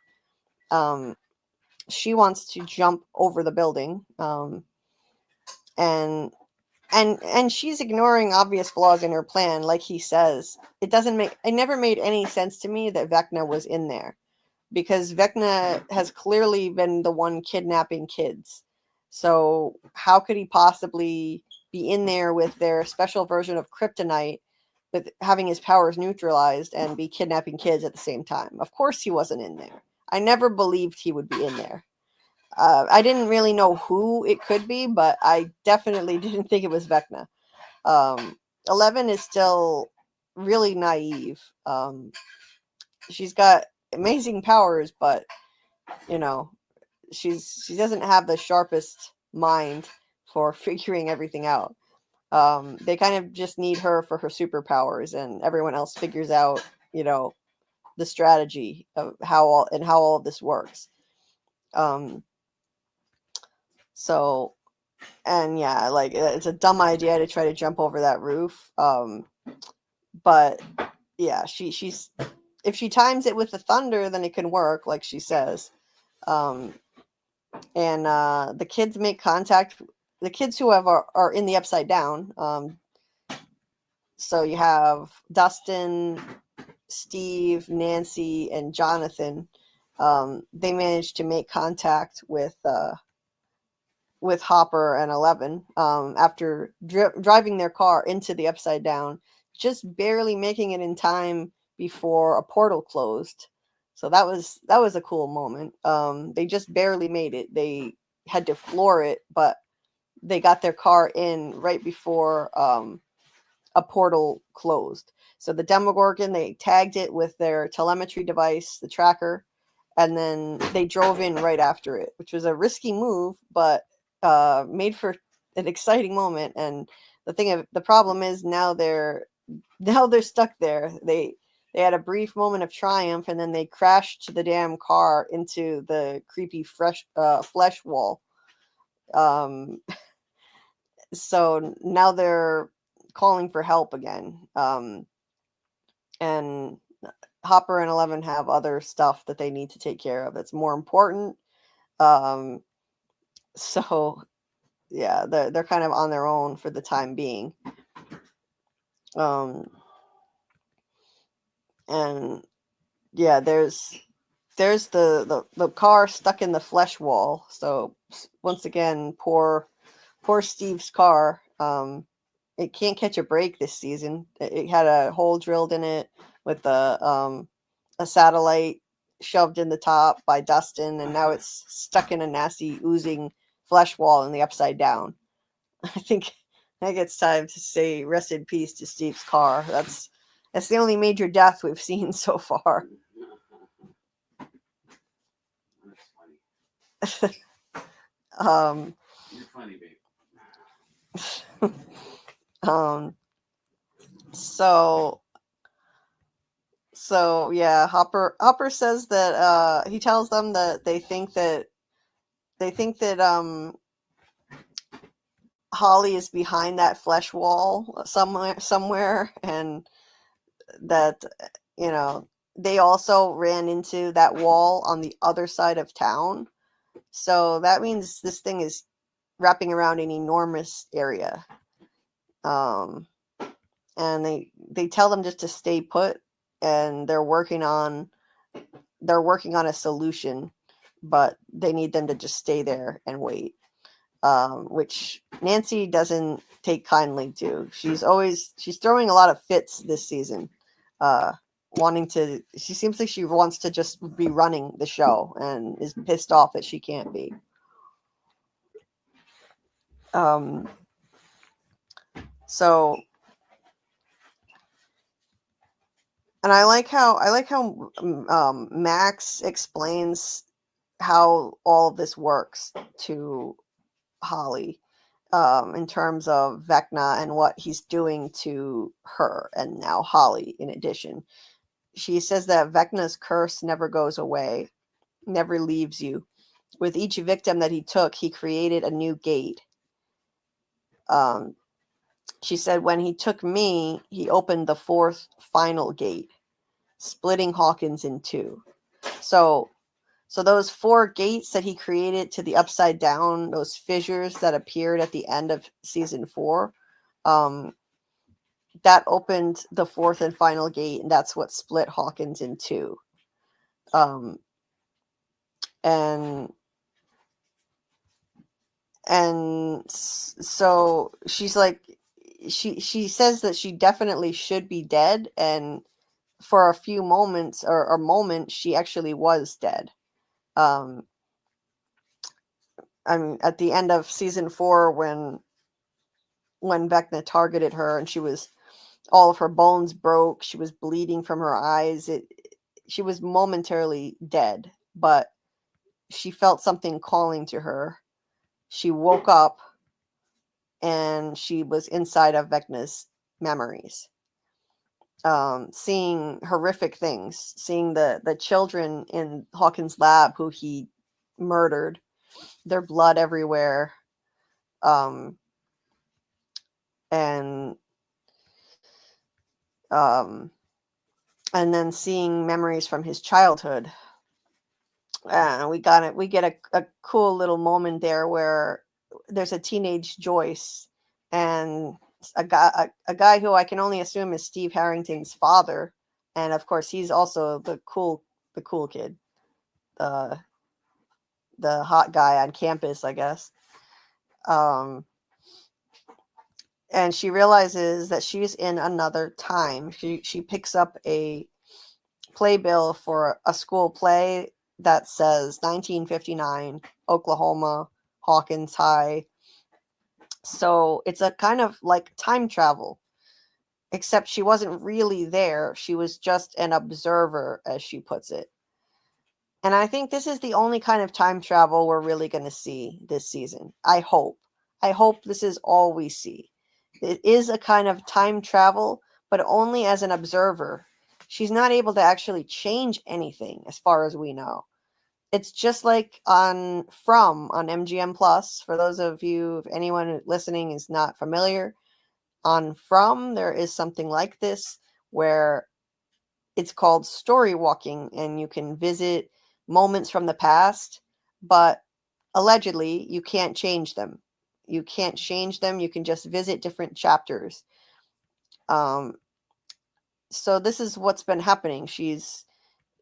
She wants to jump over the building, and she's ignoring obvious flaws in her plan. Like he says, it never made any sense to me that Vecna was in there, because Vecna has clearly been the one kidnapping kids. So how could he possibly be in there with their special version of kryptonite, with having his powers neutralized, and be kidnapping kids at the same time. Of course he wasn't in there. I never believed he would be in there. I didn't really know who it could be, but I definitely didn't think it was Vecna. 11 is still really naive. She's got amazing powers, but you know, she doesn't have the sharpest mind for figuring everything out. They kind of just need her for her superpowers, and everyone else figures out, you know, the strategy of how all of this works. So, and yeah, like, it's a dumb idea to try to jump over that roof. But yeah, she's if she times it with the thunder, then it can work, like she says. And the kids make contact. The kids who are in the Upside Down. So you have Dustin, Steve, Nancy, and Jonathan. They managed to make contact with Hopper and 11 after driving their car into the Upside Down, just barely making it in time before a portal closed. So that was a cool moment. They just barely made it. They had to floor it, but they got their car in right before a portal closed. So the Demogorgon, they tagged it with their telemetry device, the tracker, and then they drove in right after it, which was a risky move, but made for an exciting moment. And the problem is now they're stuck there. They had a brief moment of triumph, and then they crashed the damn car into the creepy flesh wall. So now they're calling for help again. And Hopper and 11 have other stuff that they need to take care of that's more important. So yeah, they're kind of on their own for the time being. And yeah, there's the car stuck in the flesh wall. So once again, poor Steve's car. It can't catch a break this season. It had a hole drilled in it with a satellite shoved in the top by Dustin, and now it's stuck in a nasty oozing flesh wall in the Upside Down. I think it's time to say rest in peace to Steve's car. That's the only major death we've seen so far. You're funny, babe. So yeah, Hopper says that he tells them that they think that Holly is behind that flesh wall somewhere, and that, you know, they also ran into that wall on the other side of town. So that means this thing is wrapping around an enormous area. And they tell them just to stay put, and they're working on a solution, but they need them to just stay there and wait. Which Nancy doesn't take kindly to. She's throwing a lot of fits this season. She seems like she wants to just be running the show and is pissed off that she can't be. So, and I like how Max explains how all of this works to Holly, in terms of Vecna and what he's doing to her, and now Holly in addition. She says that Vecna's curse never goes away, never leaves you. With each victim that he took, he created a new gate. She said when he took me, he opened the fourth final gate, splitting Hawkins in two. So those four gates that he created to the Upside Down, those fissures that appeared at the end of season 4, that opened the fourth and final gate, and that's what split Hawkins in two. And And so she's like, she says that she definitely should be dead, and for a few moments or a moment she actually was dead. I mean, at the end of season 4, when Vecna targeted her and she was, all of her bones broke, she was bleeding from her eyes, she was momentarily dead, but she felt something calling to her. She woke up and she was inside of Vecna's memories, seeing horrific things, seeing the children in Hawkins' lab who he murdered, their blood everywhere, and then seeing memories from his childhood. We get a cool little moment there where there's a teenage Joyce and a guy who I can only assume is Steve Harrington's father, and of course he's also the cool kid, the hot guy on campus, I guess. And she realizes that she's in another time. She picks up a playbill for a school play that says 1959, Oklahoma, Hawkins High. So it's a kind of like time travel, except she wasn't really there. She was just an observer, as she puts it. And I think this is the only kind of time travel we're really going to see this season. I hope this is all we see. It is a kind of time travel, but only as an observer. She's not able to actually change anything as far as we know. It's just like on MGM Plus. For those of you, if anyone listening is not familiar, on From, there is something like this where it's called story walking, and you can visit moments from the past, but allegedly you can't change them. You can't change them. You can just visit different chapters. So this is what's been happening.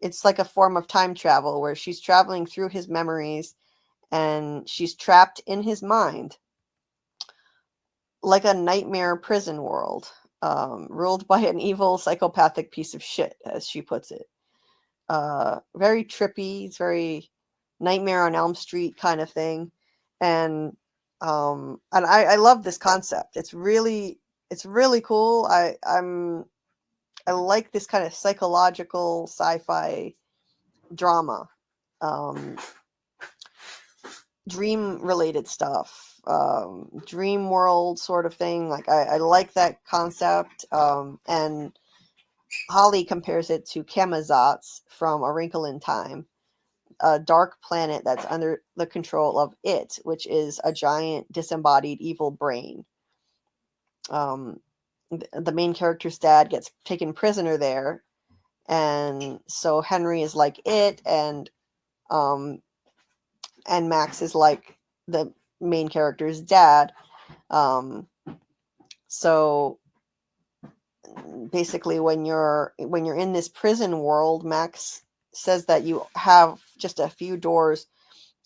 It's like a form of time travel where she's traveling through his memories and she's trapped in his mind, like a nightmare prison world, ruled by an evil psychopathic piece of shit, as she puts it. Very trippy. It's very Nightmare on Elm Street kind of thing. And I love this concept. It's really cool. I like this kind of psychological sci-fi drama, dream related stuff, dream world sort of thing. Like I like that concept. And Holly compares it to Camazotz from A Wrinkle in Time, a dark planet that's under the control of it, which is a giant disembodied evil brain. The main character's dad gets taken prisoner there, and so Henry is like it, and Max is like the main character's dad. So basically, when you're in this prison world, Max says that you have just a few doors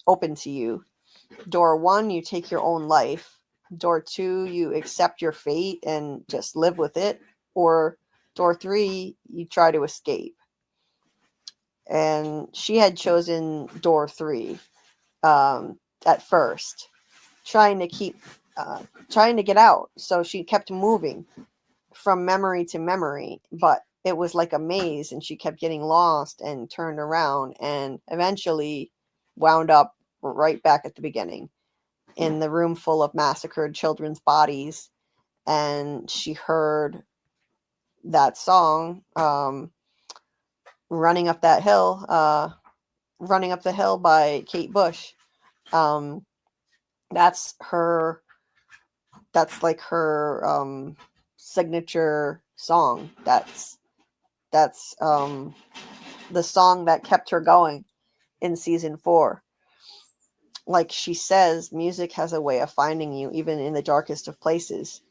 open to you. Door 1, you take your own life. Door 2, you accept your fate and just live with it. Or door 3, you try to escape. And she had chosen door 3 at first, trying to get out. So she kept moving from memory to memory, but it was like a maze, and she kept getting lost and turned around, and eventually wound up right back at the beginning in the room full of massacred children's bodies. And she heard that song, running up the hill by Kate Bush. That's like her signature song. That's the song that kept her going in season 4. Like she says, music has a way of finding you even in the darkest of places.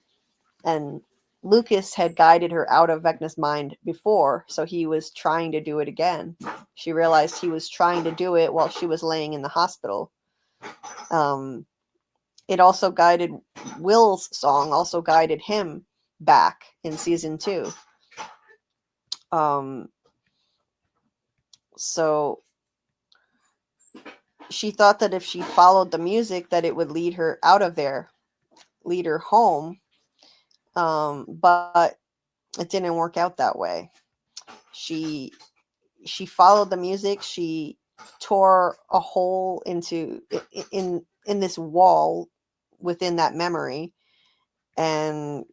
And Lucas had guided her out of Vecna's mind before, so he was trying to do it again. She realized he was trying to do it while she was laying in the hospital. it also guided Will's song, also guided him back in season 2. So she thought that if she followed the music, that it would lead her out of there, lead her home. But it didn't work out that way. She followed the music. She tore a hole in this wall within that memory, and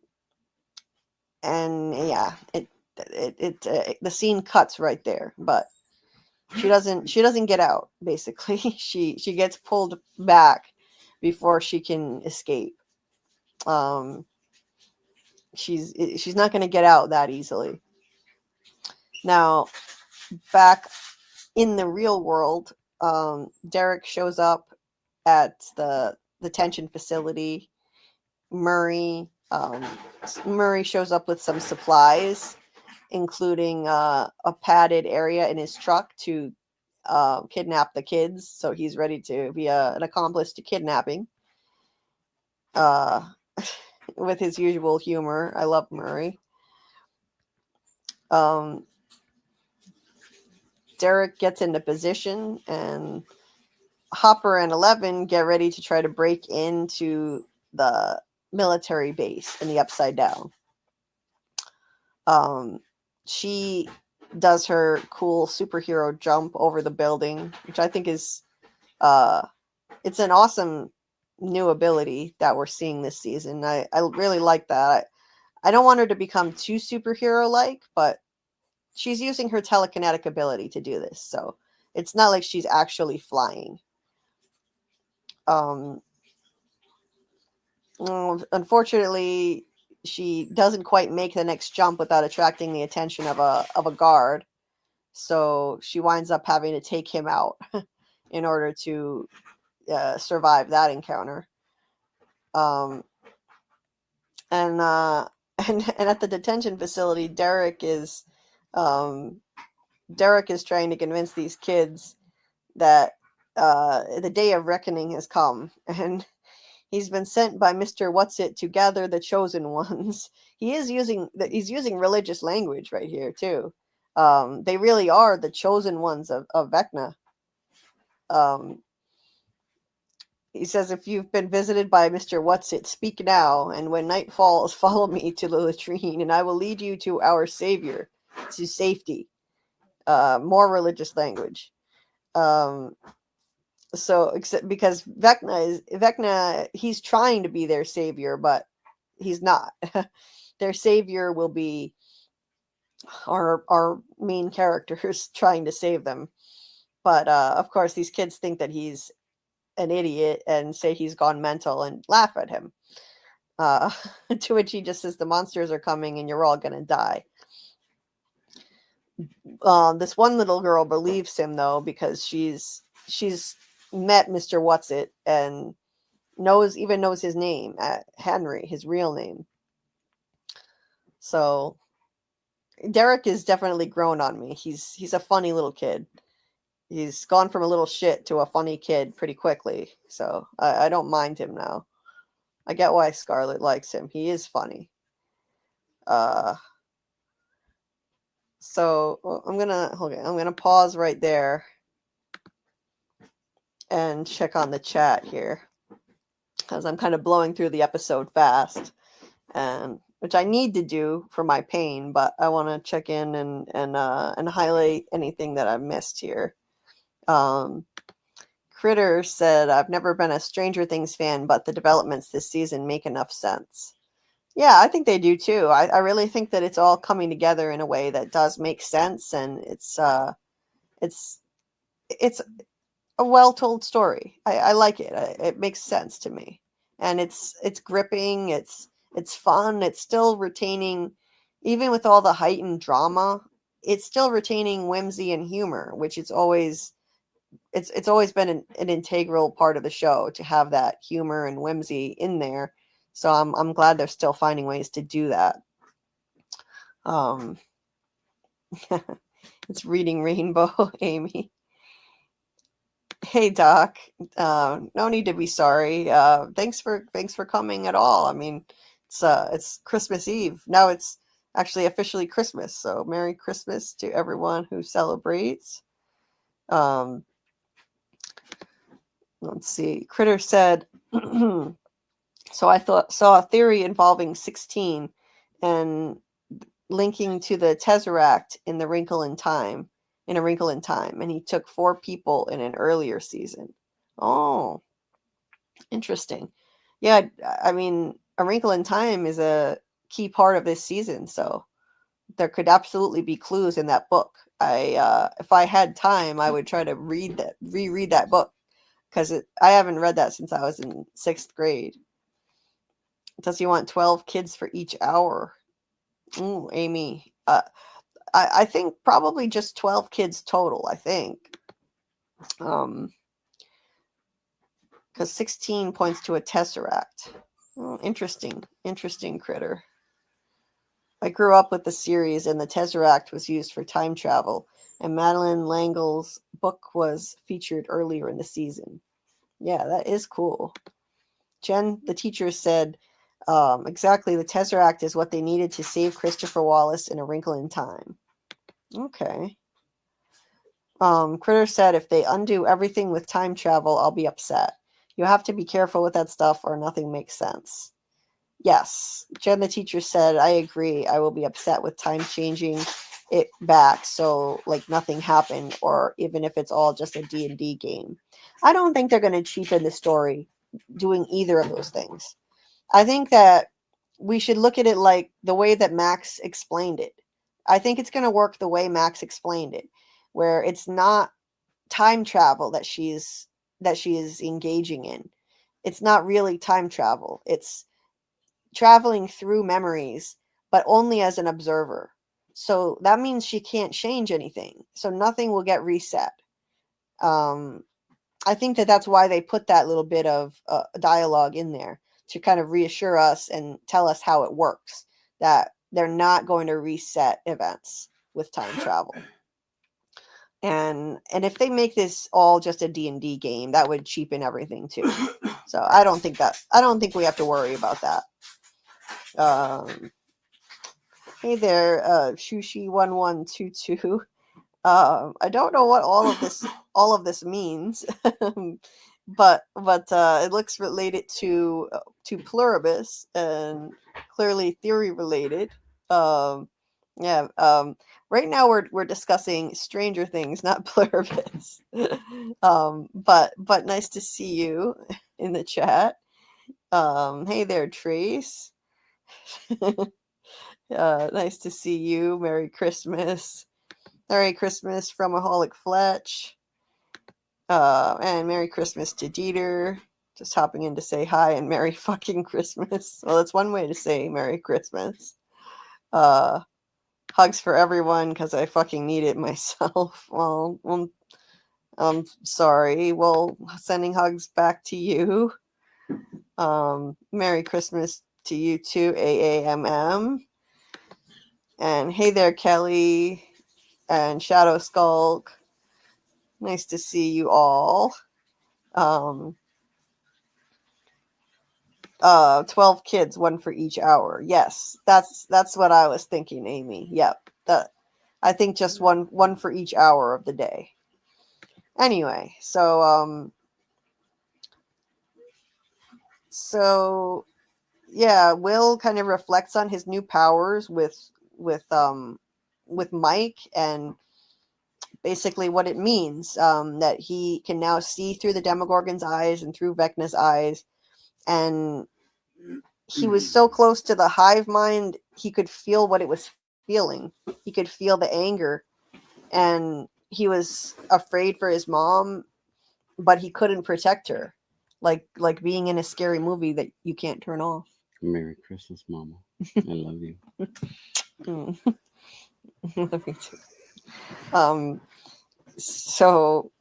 yeah, the scene cuts right there. But she doesn't get out. Basically, she gets pulled back before she can escape. She's not going to get out that easily. Now, back in the real world, Derek shows up at the detention facility. Murray shows up with some supplies, including a padded area in his truck to kidnap the kids. So he's ready to be an accomplice to kidnapping. With his usual humor. I love Murray. Derek gets into position, and Hopper and 11 get ready to try to break into the military base in the Upside Down. She does her cool superhero jump over the building, which I think is it's an awesome new ability that we're seeing this season. I really like that. I don't want her to become too superhero-like, but she's using her telekinetic ability to do this, so it's not like she's actually flying. Unfortunately, she doesn't quite make the next jump without attracting the attention of a guard, so she winds up having to take him out in order to survive that encounter. And at the detention facility, Derek is trying to convince these kids that the day of reckoning has come, and he's been sent by Mr. Whatsit to gather the chosen ones. He's using religious language right here too. They really are the chosen ones of Vecna. He says, if you've been visited by Mr. Whatsit, speak now, and when night falls, follow me to the latrine, and I will lead you to our Savior, to safety. More religious language. So, except because Vecna, he's trying to be their savior, but he's not. Their savior will be our main characters trying to save them. But of course, these kids think that he's an idiot and say he's gone mental and laugh at him. To which he just says, the monsters are coming and you're all going to die. This one little girl believes him, though, because she's met Mr. Whatsit and knows his name, Henry, his real name. So Derek is definitely grown on me. He's a funny little kid. He's gone from a little shit to a funny kid pretty quickly. So I don't mind him now. I get why Scarlett likes him. He is funny. So I'm gonna pause right there and check on the chat here, because I'm kind of blowing through the episode fast, and which I need to do for my pain, but I want to check in and highlight anything that I've missed here. Critter said, I've never been a Stranger Things fan, but the developments this season make enough sense. Yeah, I think they do too. I really think that it's all coming together in a way that does make sense, and it's a well-told story. I like it. It makes sense to me, and it's gripping. It's fun. It's still retaining, even with all the heightened drama, it's still retaining whimsy and humor, which it's always been an integral part of the show, to have that humor and whimsy in there. So I'm glad they're still finding ways to do that. It's reading Rainbow, Amy. Hey Doc, no need to be sorry. Thanks for coming at all. I mean, it's Christmas Eve. Now it's actually officially Christmas. So Merry Christmas to everyone who celebrates. Let's see. Critter said, so I saw a theory involving 16 and linking to the Tesseract in A Wrinkle in Time, and he took 4 people in an earlier season. Oh, interesting. Yeah, I mean, A Wrinkle in Time is a key part of this season, so there could absolutely be clues in that book. If I had time, I would try to reread that book, because I haven't read that since I was in 6th grade. Does he want 12 kids for each hour? Ooh, Amy. I think probably just 12 kids total, I think. Because 16 points to a tesseract. Oh, interesting critter. I grew up with the series, and the tesseract was used for time travel, and Madeline Langle's book was featured earlier in the season. Yeah, that is cool. Jen, the teacher, said, exactly, the tesseract is what they needed to save Christopher Wallace in A Wrinkle in Time. Okay. Critter said, if they undo everything with time travel, I'll be upset. You have to be careful with that stuff or nothing makes sense. Yes. Jen, the teacher, said, I agree. I will be upset with time changing it back so like nothing happened, or even if it's all just a D&D game. I don't think they're going to cheapen the story doing either of those things. I think that we should look at it like the way that Max explained it. I think it's going to work the way Max explained it, where it's not time travel that she is engaging in. It's not really time travel. It's traveling through memories, but only as an observer. So that means she can't change anything. So nothing will get reset. I think that that's why they put that little bit of dialogue in there, to kind of reassure us and tell us how it works, that they're not going to reset events with time travel. And if they make this all just a D&D game, that would cheapen everything too. So I don't think we have to worry about that. Hey there, Shushi1122. I don't know what all of this means, but it looks related to Pluribus, and clearly theory related. Right now we're discussing Stranger Things, not Pluribus. But nice to see you in the chat. Hey there, Trace. Nice to see you. Merry Christmas. Merry Christmas from Aholic Fletch. And Merry Christmas to Dieter. Just hopping in to say hi and Merry fucking Christmas. Well, that's one way to say Merry Christmas. Hugs for everyone, because I fucking need it myself. Well, I'm sorry. Well, sending hugs back to you. Merry Christmas to you too, AAMM. And hey there, Kelly and Shadow Skulk. Nice to see you all. 12 kids, 1 for each hour. Yes, that's what I was thinking, Amy. Yep. I think just one for each hour of the day. Anyway, so yeah, Will kind of reflects on his new powers with Mike, and basically what it means, that he can now see through the Demogorgon's eyes and through Vecna's eyes, and he was so close to the hive mind, he could feel what it was feeling. He could feel the anger, and he was afraid for his mom, but he couldn't protect her, like being in a scary movie that you can't turn off. Merry Christmas, Mama. I love you. Love you too. So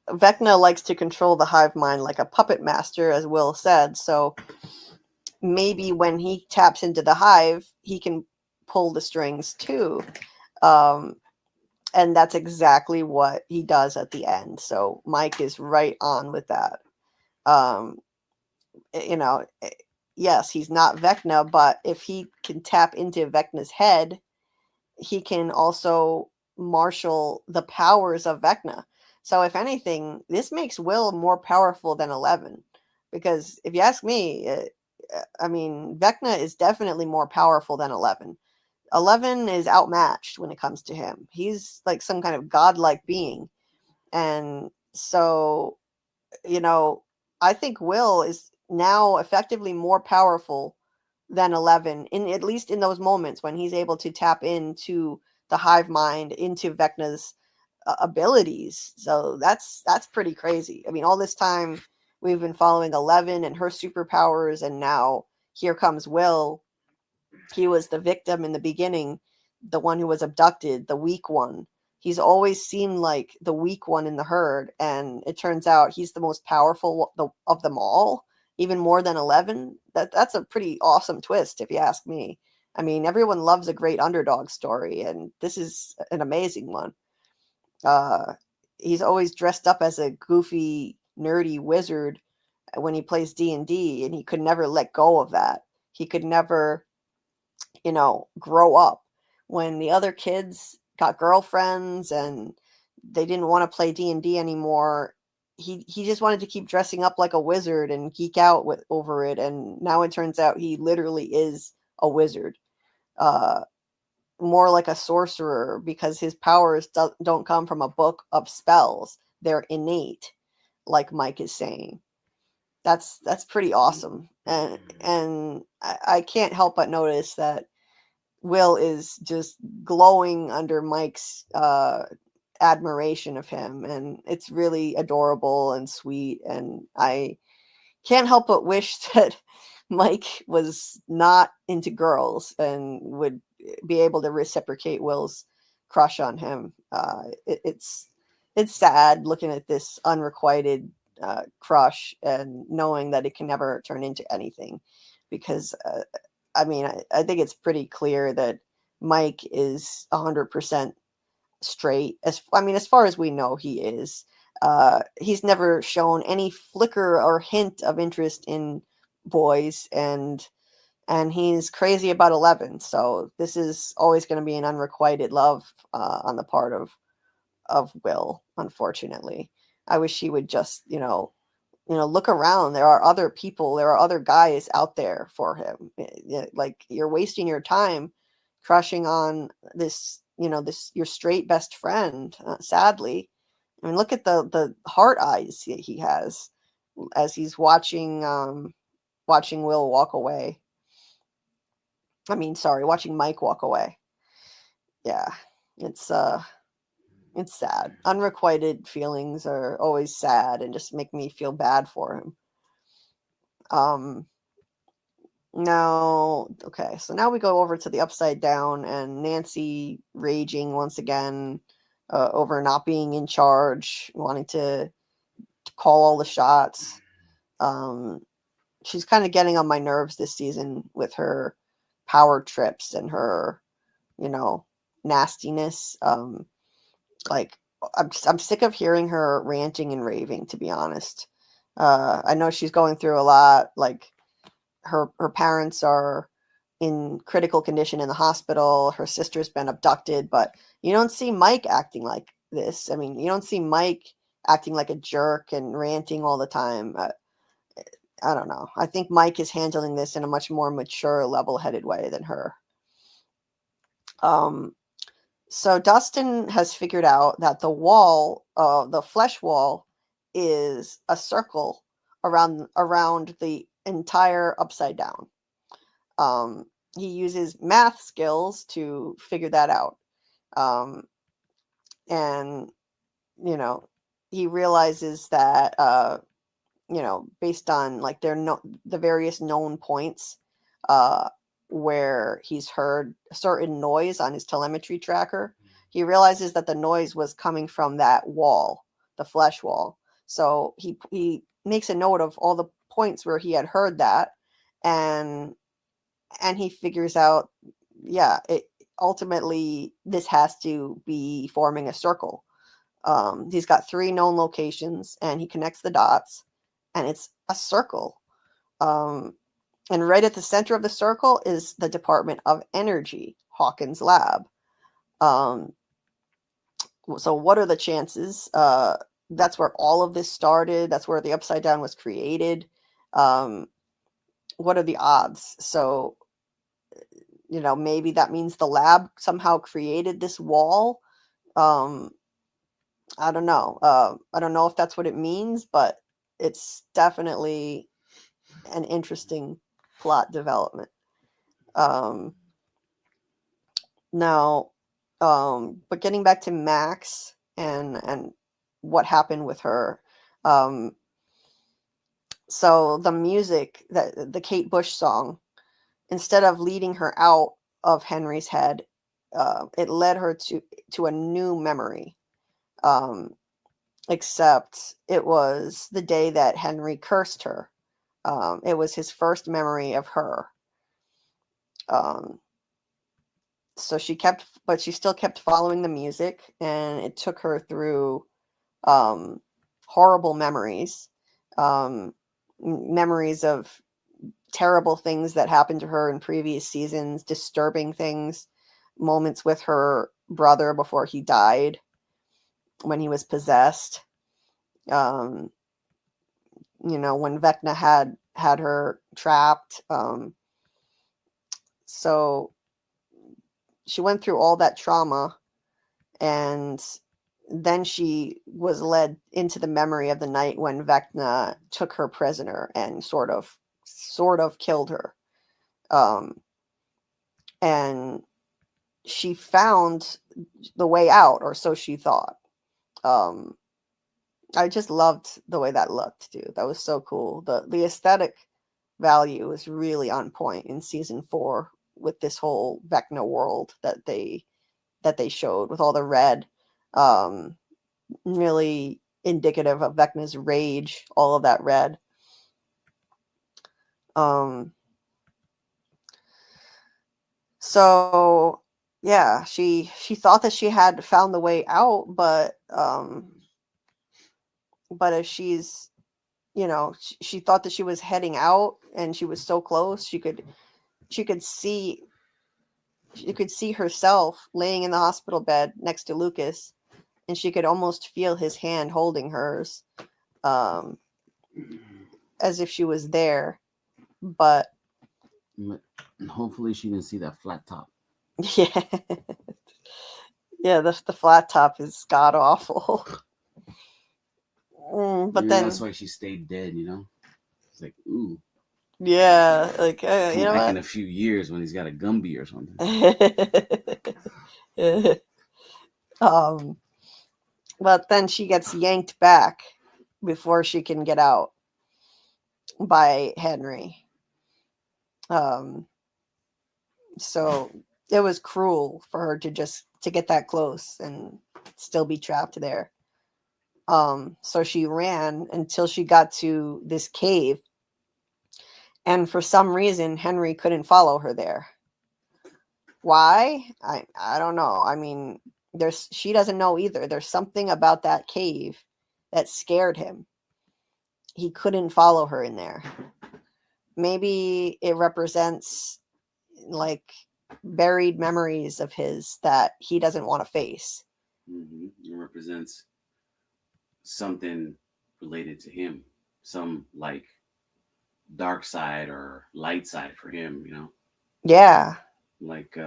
Vecna likes to control the hive mind like a puppet master, as Will said. So maybe when he taps into the hive, he can pull the strings too. And And that's exactly what he does at the end. So Mike is right on with that. You know, yes, he's not Vecna, but if he can tap into Vecna's head, he can also marshal the powers of Vecna. So if anything, this makes Will more powerful than 11. Because if you ask me, I mean, Vecna is definitely more powerful than 11. 11 is outmatched when it comes to him. He's like some kind of godlike being. And so, you know, I think Will is now effectively more powerful than 11, in at least in those moments when he's able to tap into the hive mind, into Vecna's abilities. So that's pretty crazy. I mean, all this time we've been following 11 and her superpowers, and now here comes Will. He was the victim in the beginning, the one who was abducted, the weak one. He's always seemed like the weak one in the herd, and it turns out he's the most powerful of them all, even more than 11. That's a pretty awesome twist, if you ask me. I mean, everyone loves a great underdog story, and this is an amazing one. He's always dressed up as a goofy, nerdy wizard when he plays D&D, and he could never let go of that. He could never, you know, grow up. When the other kids got girlfriends and they didn't want to play D&D anymore, he just wanted to keep dressing up like a wizard and geek out over it. And now it turns out he literally is a wizard, more like a sorcerer, because his powers don't come from a book of spells. They're innate, like Mike is saying. That's pretty awesome. And I can't help but notice that Will is just glowing under Mike's admiration of him, and it's really adorable and sweet. And I can't help but wish that Mike was not into girls and would be able to reciprocate Will's crush on him. It's sad looking at this unrequited crush and knowing that it can never turn into anything, because I mean, I think it's pretty clear that Mike is 100% straight. As far as we know, he is. He's never shown any flicker or hint of interest in boys, and he's crazy about 11. So this is always going to be an unrequited love on the part of Will. Unfortunately, I wish he would just, look around. There are other people, there are other guys out there for him. Like, you're wasting your time crushing on this, your straight best friend. Sadly, I mean, look at the heart eyes he has as he's watching Will walk away. Watching Mike walk away. Yeah, it's sad. Unrequited feelings are always sad and just make me feel bad for him. So now we go over to the Upside Down, and Nancy raging once again over not being in charge, wanting to call all the shots. She's kind of getting on my nerves this season with her power trips and her, nastiness. I'm sick of hearing her ranting and raving, to be honest. I know she's going through a lot. Like, her parents are in critical condition in the hospital. Her sister's been abducted, but you don't see Mike acting like this. I mean, you don't see Mike acting like a jerk and ranting all the time. I don't know. I think Mike is handling this in a much more mature, level-headed way than her. So Dustin has figured out that the wall, the flesh wall, is a circle around the entire Upside Down. He uses math skills to figure that out. And, he realizes that, based on like the various known points, where he's heard a certain noise on his telemetry tracker, he realizes that the noise was coming from that wall, the flesh wall. So he makes a note of all the points where he had heard that, and he figures out, ultimately this has to be forming a circle. He's got 3 known locations, and he connects the dots, and it's a circle. And right at the center of the circle is the Department of Energy, Hawkins' lab. So what are the chances? That's where all of this started. That's where the Upside Down was created. What are the odds? So, maybe that means the lab somehow created this wall. I don't know. I don't know if that's what it means, but it's definitely an interesting plot development. Now, but getting back to Max and what happened with her. So the music, the Kate Bush song, instead of leading her out of Henry's head, it led her to a new memory. Except it was the day that Henry cursed her. It was his first memory of her. So she still kept following the music, and it took her through horrible memories, memories of terrible things that happened to her in previous seasons, disturbing things, moments with her brother before he died, when he was possessed. When Vecna had her trapped. So she went through all that trauma, and then she was led into the memory of the night when Vecna took her prisoner and sort of killed her. And she found the way out, or so she thought. I just loved the way that looked, dude. That was so cool. The aesthetic value is really on point in season 4 with this whole Vecna world that they showed with all the red, really indicative of Vecna's rage, all of that red. So yeah, she thought that she had found the way out, but if she's, she thought that she was heading out, and she was so close, she could see herself laying in the hospital bed next to Lucas, and she could almost feel his hand holding hers, as if she was there. But hopefully she didn't see that flat top. yeah, the flat top is god awful. But maybe then that's why she stayed dead. It's like, ooh. Yeah, like Come back in a few years when he's got a Gumby or something. But then she gets yanked back before she can get out by Henry. So it was cruel for her to get that close and still be trapped there. So she ran until she got to this cave. And for some reason, Henry couldn't follow her there. Why? I don't know. I mean, she doesn't know either. There's something about that cave that scared him. He couldn't follow her in there. Maybe it represents like buried memories of his that he doesn't want to face. Mm-hmm. It represents something related to him, some like dark side or light side for him, Yeah. Like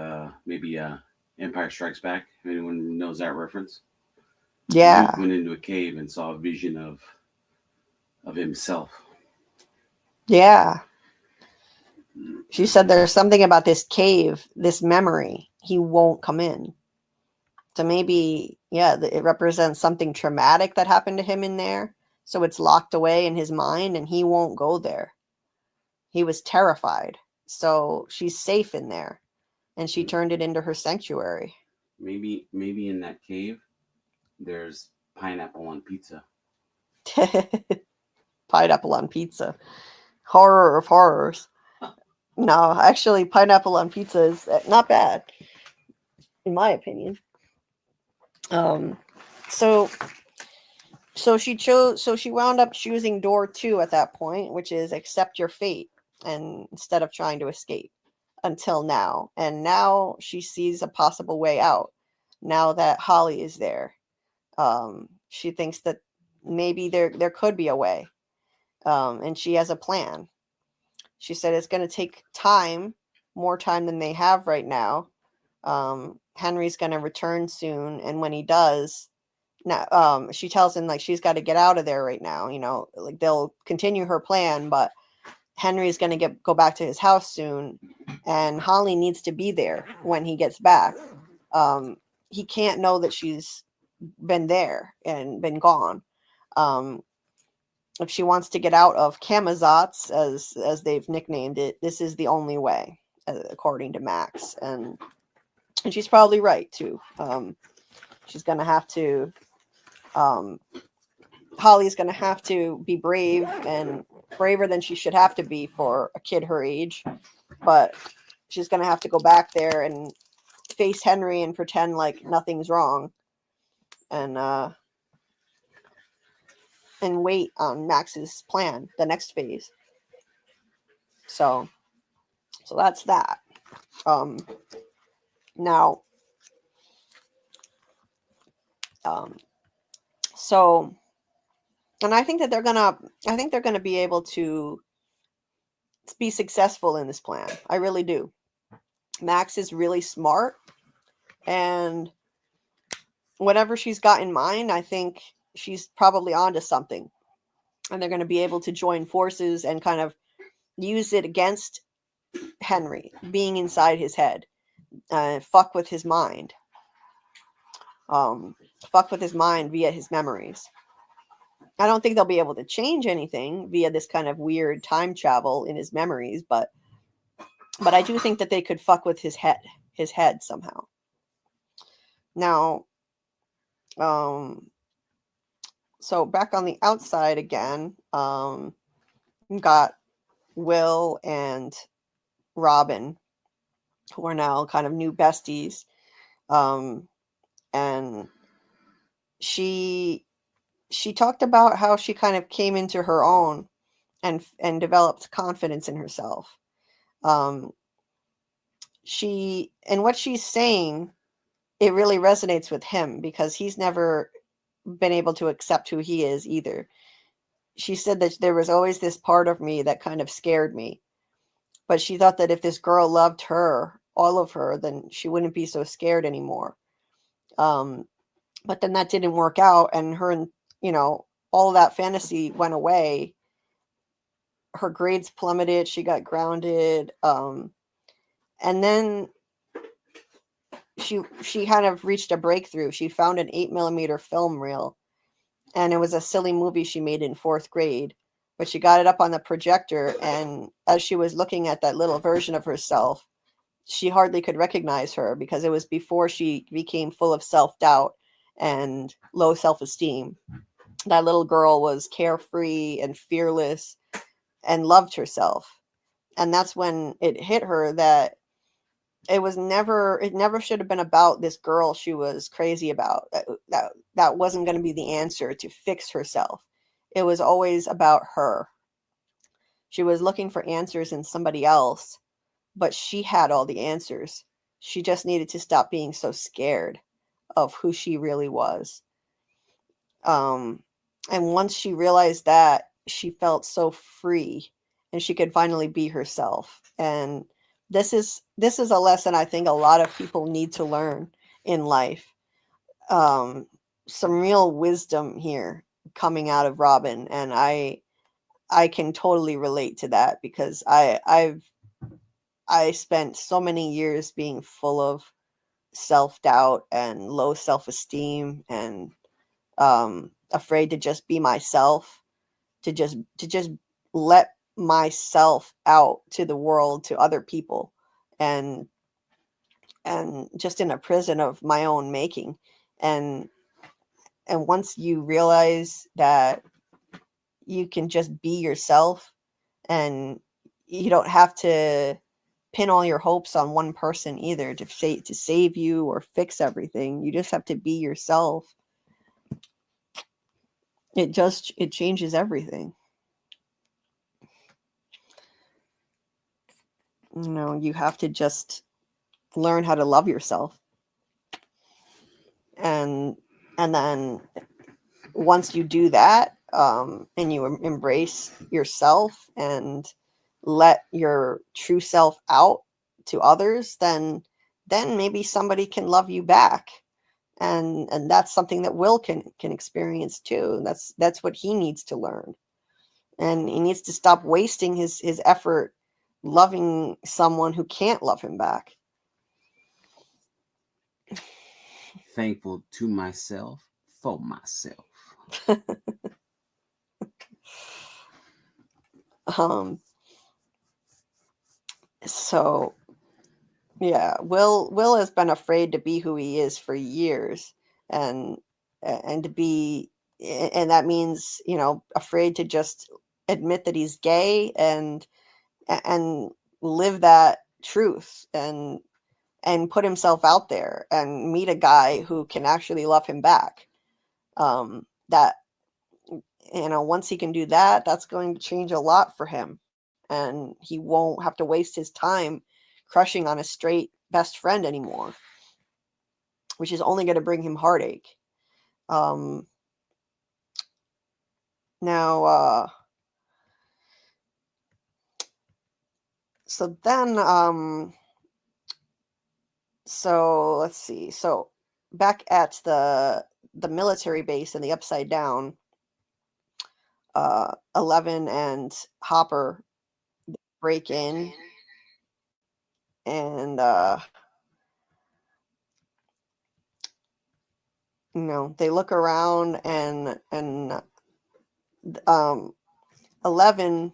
maybe Empire Strikes Back. Anyone knows that reference? Yeah. He went into a cave and saw a vision of himself. Yeah. She said there's something about this cave, this memory, he won't come in. So maybe, it represents something traumatic that happened to him in there. So it's locked away in his mind and he won't go there. He was terrified. So she's safe in there. And she turned it into her sanctuary. Maybe in that cave, there's pineapple on pizza. Pineapple on pizza. Horror of horrors. No, actually, pineapple on pizza is not bad. in my opinion. So she wound up choosing door 2 at that point, which is accept your fate, and instead of trying to escape until now. And now she sees a possible way out now that Holly is there. She thinks that maybe there could be a way. And she has a plan. She said it's going to take time, more time than they have right now. Henry's going to return soon, and when he does, now she tells him like she's got to get out of there right now. Like they'll continue her plan, but Henry's going to go back to his house soon, and Holly needs to be there when he gets back. He can't know that she's been there and been gone. If she wants to get out of Camazotz, as they've nicknamed it, this is the only way, according to Max, and she's probably right too. She's gonna have to. Holly's gonna have to be brave, and braver than she should have to be for a kid her age, but she's gonna have to go back there and face Henry and pretend like nothing's wrong, and wait on Max's plan, the next phase. So that's that. Now, so, and I think that they're gonna be able to be successful in this plan. I really do. Max is really smart, and whatever she's got in mind, I think she's probably onto something, and they're going to be able to join forces and kind of use it against Henry being inside his head, fuck with his mind via his memories. I don't think they'll be able to change anything via this kind of weird time travel in his memories, but I do think that they could fuck with his head somehow. Now, so back on the outside again, got Will and Robin, who are now kind of new besties. And she talked about how she kind of came into her own and developed confidence in herself. And what she's saying, it really resonates with him because he's never been able to accept who he is either. She said that there was always this part of me that kind of scared me, but she thought that if this girl loved her, all of her, then she wouldn't be so scared anymore. But then that didn't work out, and her, all that fantasy went away. Her grades plummeted. She got grounded. And then she kind of reached a breakthrough. She found an 8mm film reel, and it was a silly movie she made in 4th grade, but she got it up on the projector, and as she was looking at that little version of herself, she hardly could recognize her because it was before she became full of self-doubt and low self-esteem. That little girl was carefree and fearless and loved herself. And that's when it hit her that it never should have been about this girl she was crazy about. That wasn't going to be the answer to fix herself. It was always about her. She was looking for answers in somebody else, but she had all the answers. She just needed to stop being so scared of who she really was. And once she realized that, she felt so free, and she could finally be herself. And this is a lesson I think a lot of people need to learn in life. Some real wisdom here coming out of Robin, and I can totally relate to that because I spent so many years being full of self-doubt and low self-esteem and afraid to just be myself, to just let myself out to the world, to other people, and just in a prison of my own making. And once you realize that you can just be yourself and you don't have to pin all your hopes on one person either to save you or fix everything. You just have to be yourself. It changes everything. You have to just learn how to love yourself. And then once you do that, and you embrace yourself and let your true self out to others, then maybe somebody can love you back. And that's something that Will can experience too. That's what he needs to learn. And he needs to stop wasting his effort loving someone who can't love him back. Thankful to myself for myself. So yeah, Will has been afraid to be who he is for years, and to be, and that means, afraid to just admit that he's gay and live that truth and put himself out there and meet a guy who can actually love him back. That, once he can do that, that's going to change a lot for him. And he won't have to waste his time crushing on a straight best friend anymore, which is only going to bring him heartache. Now, so then, so let's see. So back at the military base in the Upside Down, 11 and Hopper break in, and they look around, and 11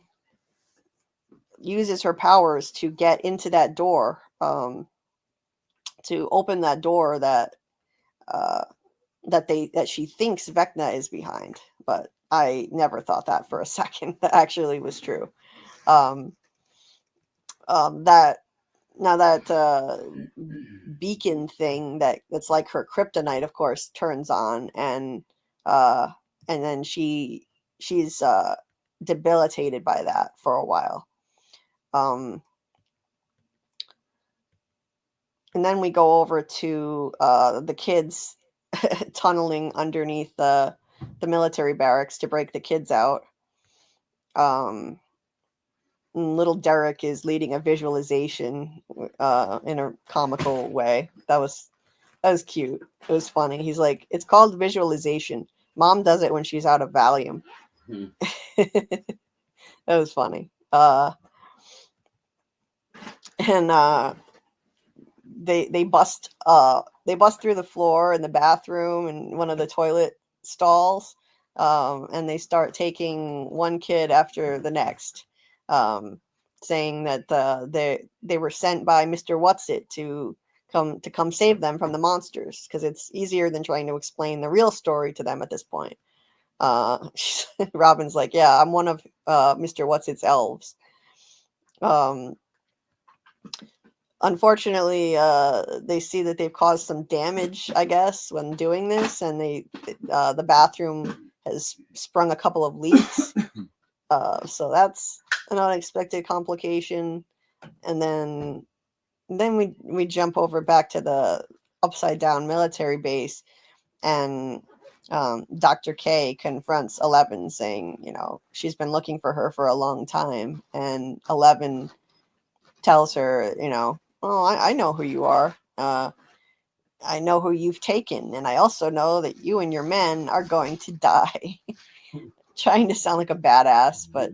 uses her powers to get into that door, to open that door that she thinks Vecna is behind. But I never thought that for a second. That actually was true. That beacon thing that's like her kryptonite, of course, turns on, and then she's debilitated by that for a while. And then we go over to the kids tunneling underneath the military barracks to break the kids out. Little Derek is leading a visualization in a comical way. That was cute. It was funny. He's like, it's called visualization. Mom does it when she's out of Valium. That was funny. And they bust through the floor in the bathroom and one of the toilet stalls, and they start taking one kid after the next, saying that they were sent by Mr. Whatsit to come save them from the monsters, because it's easier than trying to explain the real story to them at this point. Robin's like, yeah, I'm one of Mr. Whatsit's elves. Unfortunately, they see that they've caused some damage, I guess, when doing this, and the bathroom has sprung a couple of leaks. So that's an unexpected complication. And then we jump over back to the Upside Down military base, and Dr. K confronts 11, saying, she's been looking for her for a long time. And 11 tells her, oh, I know who you are. I know who you've taken. And I also know that you and your men are going to die. Trying to sound like a badass, but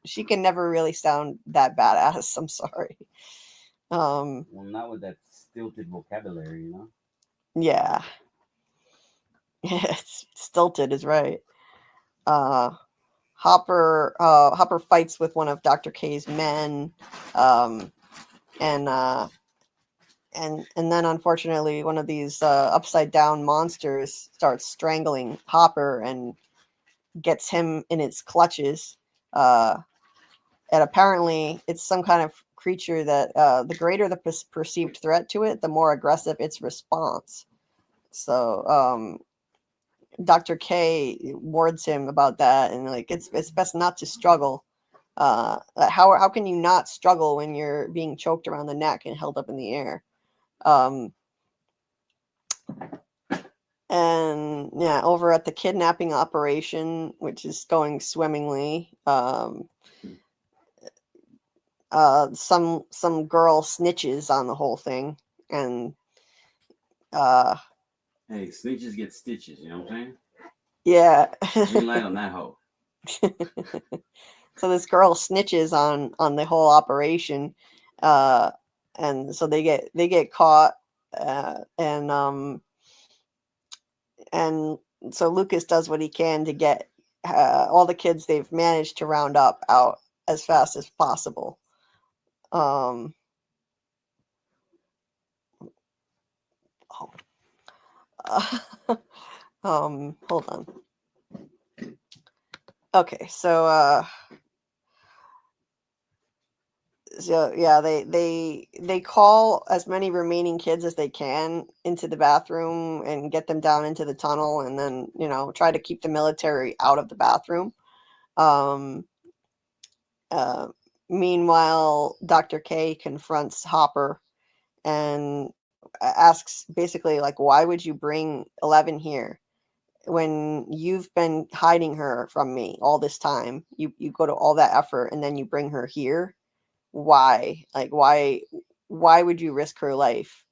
she can never really sound that badass. I'm sorry. Well, not with that stilted vocabulary, Yeah. It's stilted is right. Hopper fights with one of Dr. K's men, and then unfortunately one of these Upside Down monsters starts strangling Hopper and gets him in its clutches. And apparently it's some kind of creature that the greater the perceived threat to it, the more aggressive its response. So Dr. K warns him about that, and like it's best not to struggle. How can you not struggle when you're being choked around the neck and held up in the air? And yeah, over at the kidnapping operation, which is going swimmingly, some girl snitches on the whole thing, and hey, snitches get stitches. You know what I'm saying? Yeah. Green light on that hoe. So this girl snitches on the whole operation, and so they get caught, and so Lucas does what he can to get all the kids they've managed to round up out as fast as possible. Hold on. Okay, so yeah, they call as many remaining kids as they can into the bathroom and get them down into the tunnel, and then try to keep the military out of the bathroom. Meanwhile, Dr. K confronts Hopper and asks basically like, why would you bring 11 here when you've been hiding her from me all this time? You go to all that effort and then you bring her here. Why? Like, why would you risk her life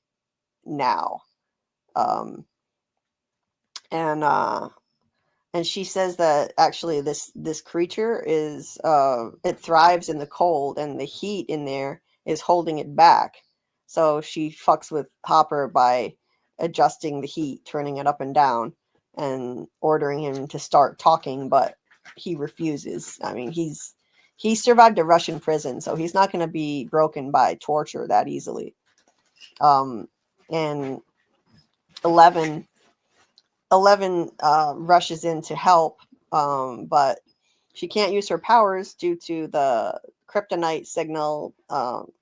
now? And she says that actually this creature is it thrives in the cold, and the heat in there is holding it back. So she fucks with Hopper by adjusting the heat, turning it up and down, and ordering him to start talking, but he refuses. I mean, he survived a Russian prison, so he's not going to be broken by torture that easily. And 11 rushes in to help, but she can't use her powers due to the kryptonite signal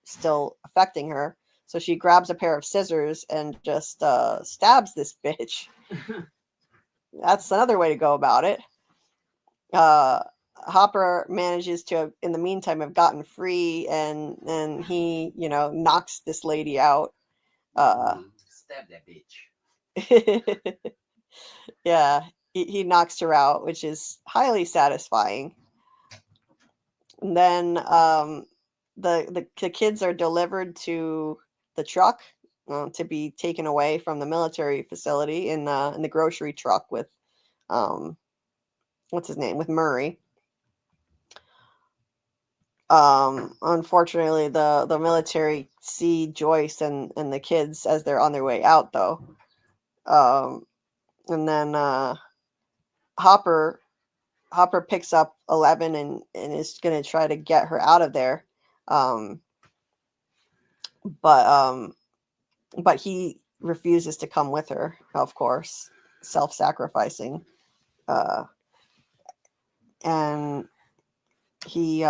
still affecting her. So she grabs a pair of scissors and just stabs this bitch. That's another way to go about it. Hopper manages to, in the meantime, have gotten free, and he, knocks this lady out. Stab that bitch. Yeah, he knocks her out, which is highly satisfying. And then the kids are delivered to the truck to be taken away from the military facility in the grocery truck with what's his name, with Murray. Unfortunately, the military see Joyce and the kids as they're on their way out, though. And then Hopper picks up 11 and is going to try to get her out of there. But he refuses to come with her, of course, self-sacrificing. And he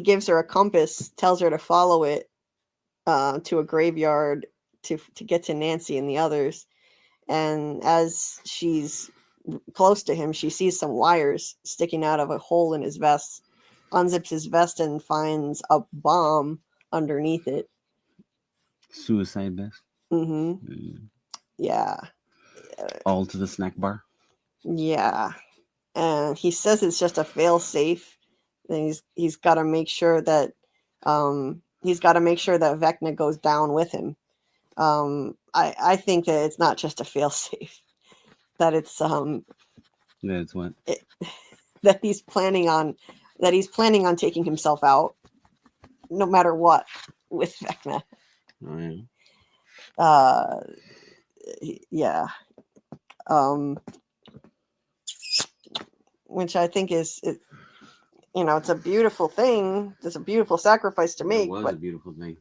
gives her a compass, tells her to follow it to a graveyard to get to Nancy and the others. And as she's close to him, she sees some wires sticking out of a hole in his vest, unzips his vest, and finds a bomb underneath it. Suicide vest. Mm-hmm. Yeah. All to the snack bar. Yeah. And he says it's just a fail safe. And he's got to make sure that Vecna goes down with him. I think that it's not just a fail safe. That it's That's what. That he's planning on taking himself out, no matter what, with Vecna. Oh, yeah. Which I think is, it's a beautiful thing. It's a beautiful sacrifice to make. It was a beautiful thing.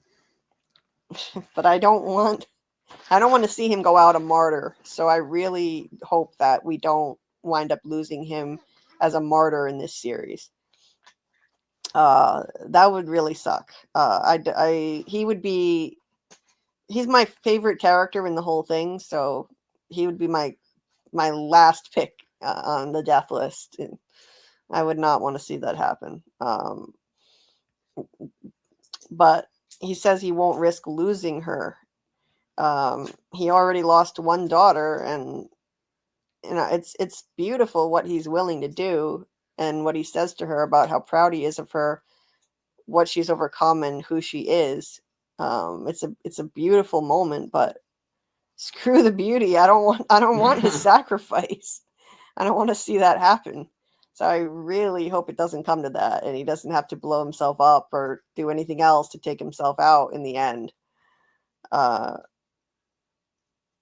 But I don't want to see him go out a martyr. So I really hope that we don't wind up losing him as a martyr in this series. That would really suck. He's my favorite character in the whole thing, so he would be my last pick on the death list. And I would not want to see that happen. But he says he won't risk losing her. He already lost one daughter, and it's beautiful what he's willing to do and what he says to her about how proud he is of her, what she's overcome, and who she is. It's a beautiful moment, but screw the beauty. I don't want his sacrifice. I don't want to see that happen. So I really hope it doesn't come to that, and he doesn't have to blow himself up or do anything else to take himself out in the end.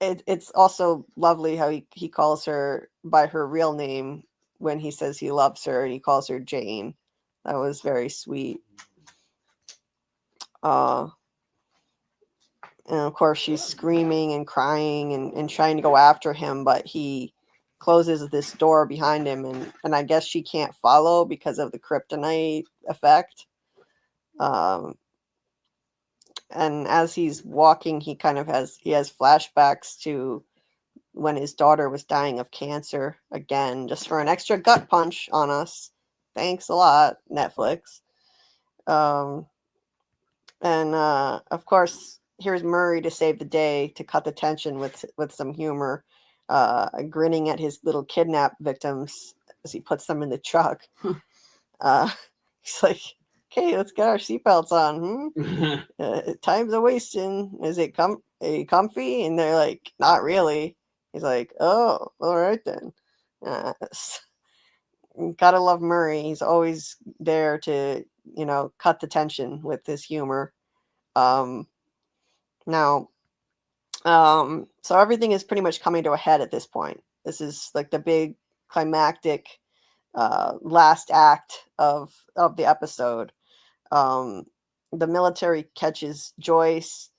It's also lovely how he calls her by her real name when he says he loves her, and he calls her Jane. That was very sweet. And of course she's screaming and crying and trying to go after him, but he closes this door behind him, and I guess she can't follow because of the kryptonite effect. And as he's walking, he has flashbacks to when his daughter was dying of cancer, again, just for an extra gut punch on us. Thanks a lot, Netflix. And of course, here's Murray to save the day, to cut the tension with some humor, grinning at his little kidnap victims as he puts them in the truck. He's like, "Okay, let's get our seatbelts on. Time's a wasting. Is it comfy?" And they're like, "Not really." He's like, "Oh, all right then." Gotta love Murray. He's always there to, cut the tension with his humor. Now, so everything is pretty much coming to a head at this point. This is like the big climactic last act of the episode. The military catches Joyce,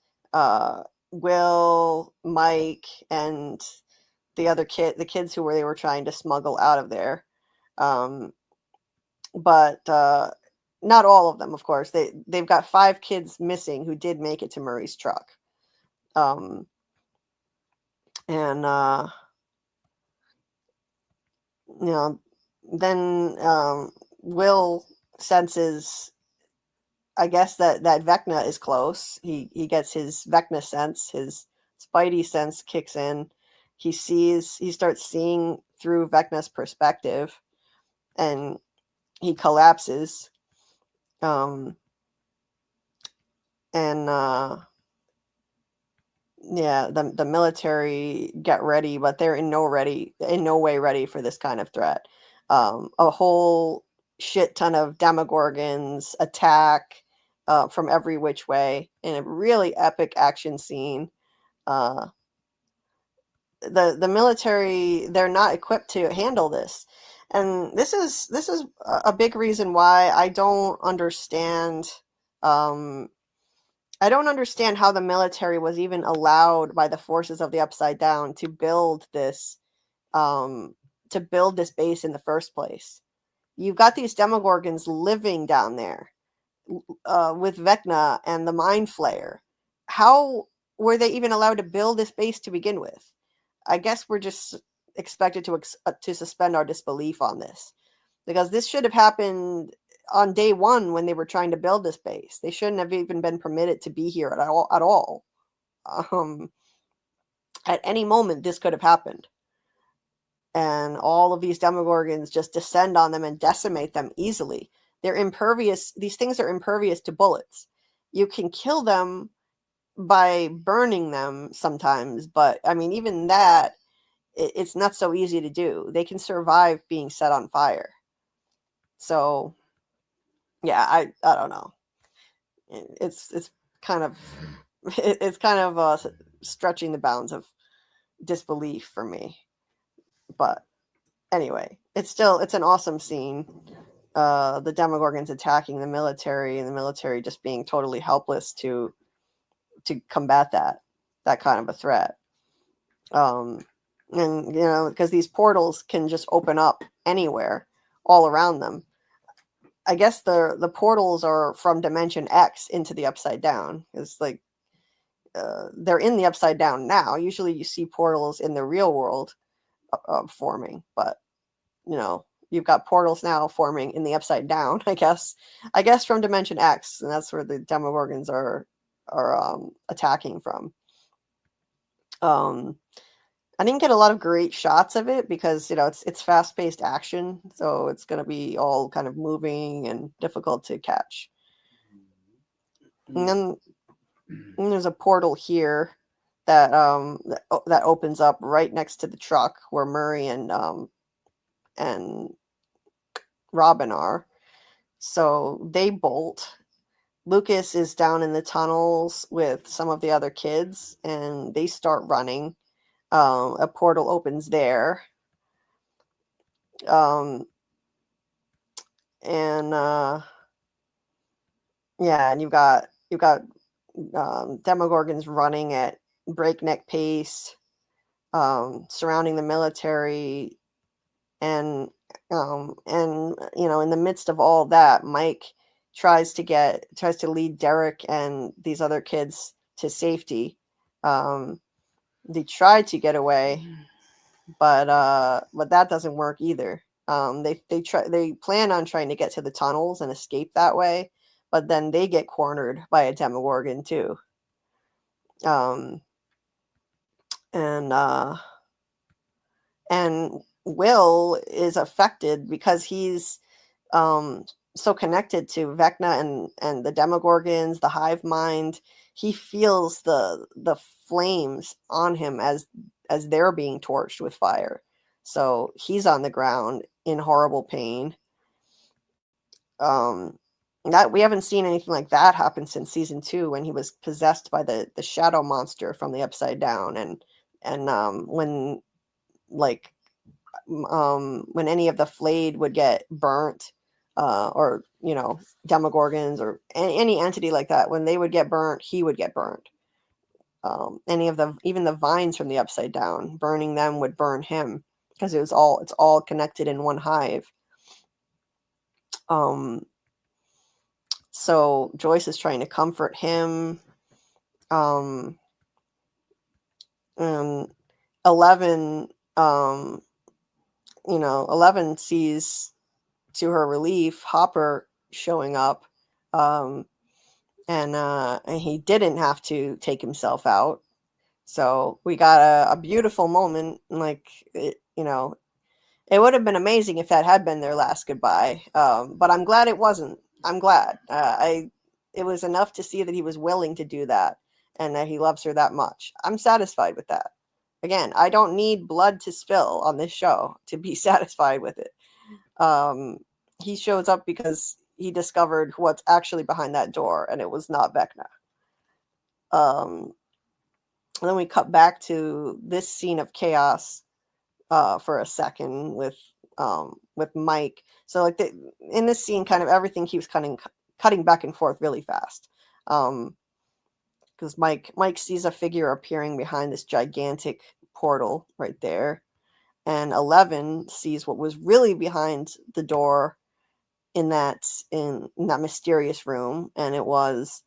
Will, Mike, and the kids who they were trying to smuggle out of there. But not all of them, of course. They've got 5 kids missing who did make it to Murray's truck. And then Will senses, I guess, that Vecna is close. He gets his Vecna sense, his Spidey sense kicks in. He starts seeing through Vecna's perspective, and he collapses. The military get ready, but they're in no way ready for this kind of threat. A whole shit ton of Demogorgons attack from every which way in a really epic action scene. The military, they're not equipped to handle this. And this is a big reason why I don't understand how the military was even allowed by the forces of the Upside Down to build this base in the first place. You've got these Demogorgons living down there with Vecna and the Mind Flayer. How were they even allowed to build this base to begin with? I guess we're just expected to suspend our disbelief on this, because this should have happened on day one when they were trying to build this base. They shouldn't have even been permitted to be here at all. At any moment, this could have happened. And all of these Demogorgons just descend on them and decimate them easily. They're impervious. These things are impervious to bullets. You can kill them by burning them sometimes, but I mean, even that, it's not so easy to do. They can survive being set on fire. So, yeah, I don't know. It's kind of stretching the bounds of disbelief for me. But anyway, it's an awesome scene. The Demogorgons attacking the military, and the military just being totally helpless to combat that kind of a threat. And because these portals can just open up anywhere all around them. I guess the portals are from Dimension X into the Upside Down. It's like they're in the Upside Down now. Usually you see portals in the real world forming, but you've got portals now forming in the Upside Down. I guess from Dimension X, and that's where the Demogorgons are attacking from. I didn't get a lot of great shots of it because it's fast-paced action, so it's going to be all kind of moving and difficult to catch. And then there's a portal here that that opens up right next to the truck where Murray and Robin are. So they bolt. Lucas is down in the tunnels with some of the other kids, and they start running. A portal opens there. And you've got Demogorgons running at breakneck pace, surrounding the military, and in the midst of all that, Mike tries to lead Derek and these other kids to safety. They try to get away, but that doesn't work either. They plan on trying to get to the tunnels and escape that way, but then they get cornered by a Demogorgon too. And Will is affected because he's so connected to Vecna and the Demogorgons, the hive mind. He feels the flames on him as they're being torched with fire. So he's on the ground in horrible pain. That we haven't seen anything like that happen since season 2 when he was possessed by the shadow monster from the Upside Down, and when any of the flayed would get burnt, or Demogorgons or any entity like that, when they would get burnt, he would get burnt. Even the vines from the Upside Down, burning them would burn him because it's all connected in one hive. So Joyce is trying to comfort him. 11 11 sees, to her relief, Hopper showing up, and he didn't have to take himself out. So we got a beautiful moment. It would have been amazing if that had been their last goodbye, but I'm glad it wasn't. I'm glad. It was enough to see that he was willing to do that and that he loves her that much. I'm satisfied with that. Again, I don't need blood to spill on this show to be satisfied with it. He shows up because he discovered what's actually behind that door, and it was not Vecna. And then we cut back to this scene of chaos for a second with Mike. So in this scene, kind of everything keeps cutting back and forth really fast. Because Mike sees a figure appearing behind this gigantic portal right there, and 11 sees what was really behind the door in that mysterious room, and it was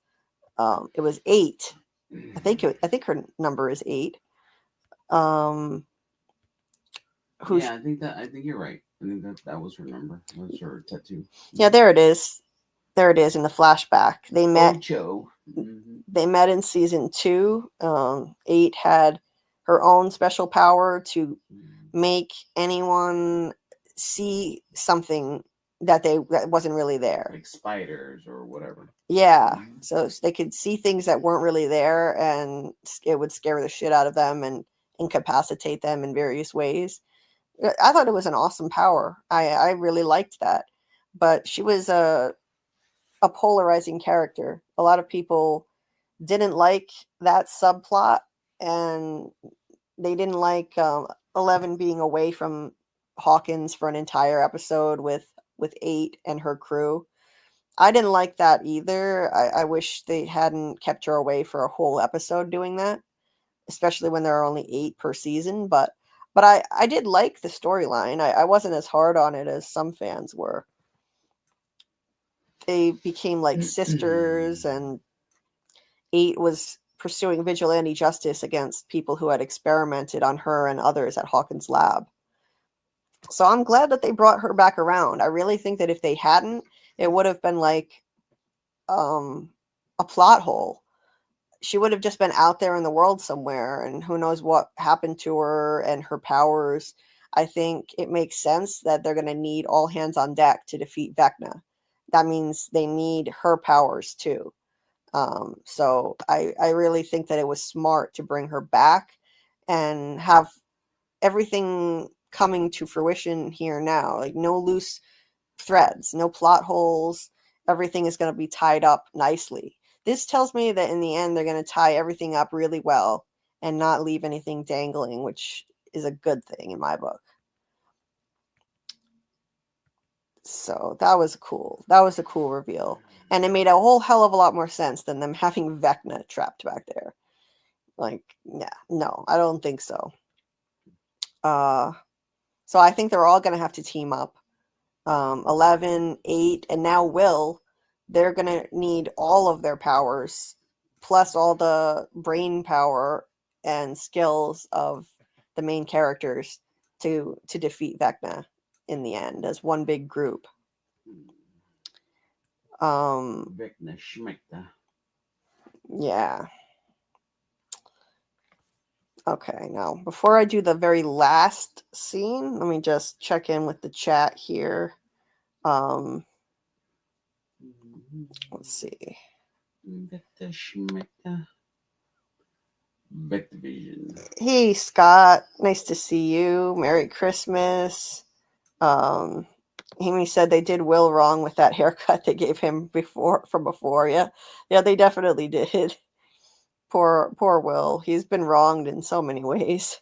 8. I think her number is 8. I think you're right. I think that was her number. That was her tattoo. Yeah, there it is. There it is in the flashback. They met. Ocho. They met in season 2. 8 had her own special power to make anyone see something that wasn't really there, like spiders or whatever. Yeah, so they could see things that weren't really there, and it would scare the shit out of them and incapacitate them in various ways. I thought it was an awesome power. I really liked that, but she was a polarizing character. A lot of people didn't like that subplot, and they didn't like 11 being away from Hawkins for an entire episode with 8 and her crew. I didn't like that either. I wish they hadn't kept her away for a whole episode doing that, especially when there are only 8 per season. But I did like the storyline. I wasn't as hard on it as some fans were. they became like sisters, and 8 was pursuing vigilante justice against people who had experimented on her and others at Hawkins' lab. So I'm glad that they brought her back around. I really think that if they hadn't, it would have been like a plot hole. She would have just been out there in the world somewhere, and who knows what happened to her and her powers. I think it makes sense that they're going to need all hands on deck to defeat Vecna. That means they need her powers too. So I really think that it was smart to bring her back and have everything coming to fruition here now. Like no loose threads, no plot holes. Everything is going to be tied up nicely. This tells me that in the end, they're going to tie everything up really well and not leave anything dangling, which is a good thing in my book. So that was cool. That was a cool reveal. And it made a whole hell of a lot more sense than them having Vecna trapped back there. Like, yeah, no, I don't think so. So I think they're all going to have to team up. 11, 8, and now Will, they're going to need all of their powers, plus all the brain power and skills of the main characters to defeat Vecna in the end as one big group. Vecna Schmecta. Yeah. Okay, now before I do the very last scene, let me just check in with the chat here. Let's see. Vecna Schmecta. Vectivision. Hey Scott, nice to see you. Merry Christmas. Amy said they did Will wrong with that haircut they gave him before. Yeah, they definitely did. Poor Will. He's been wronged in so many ways.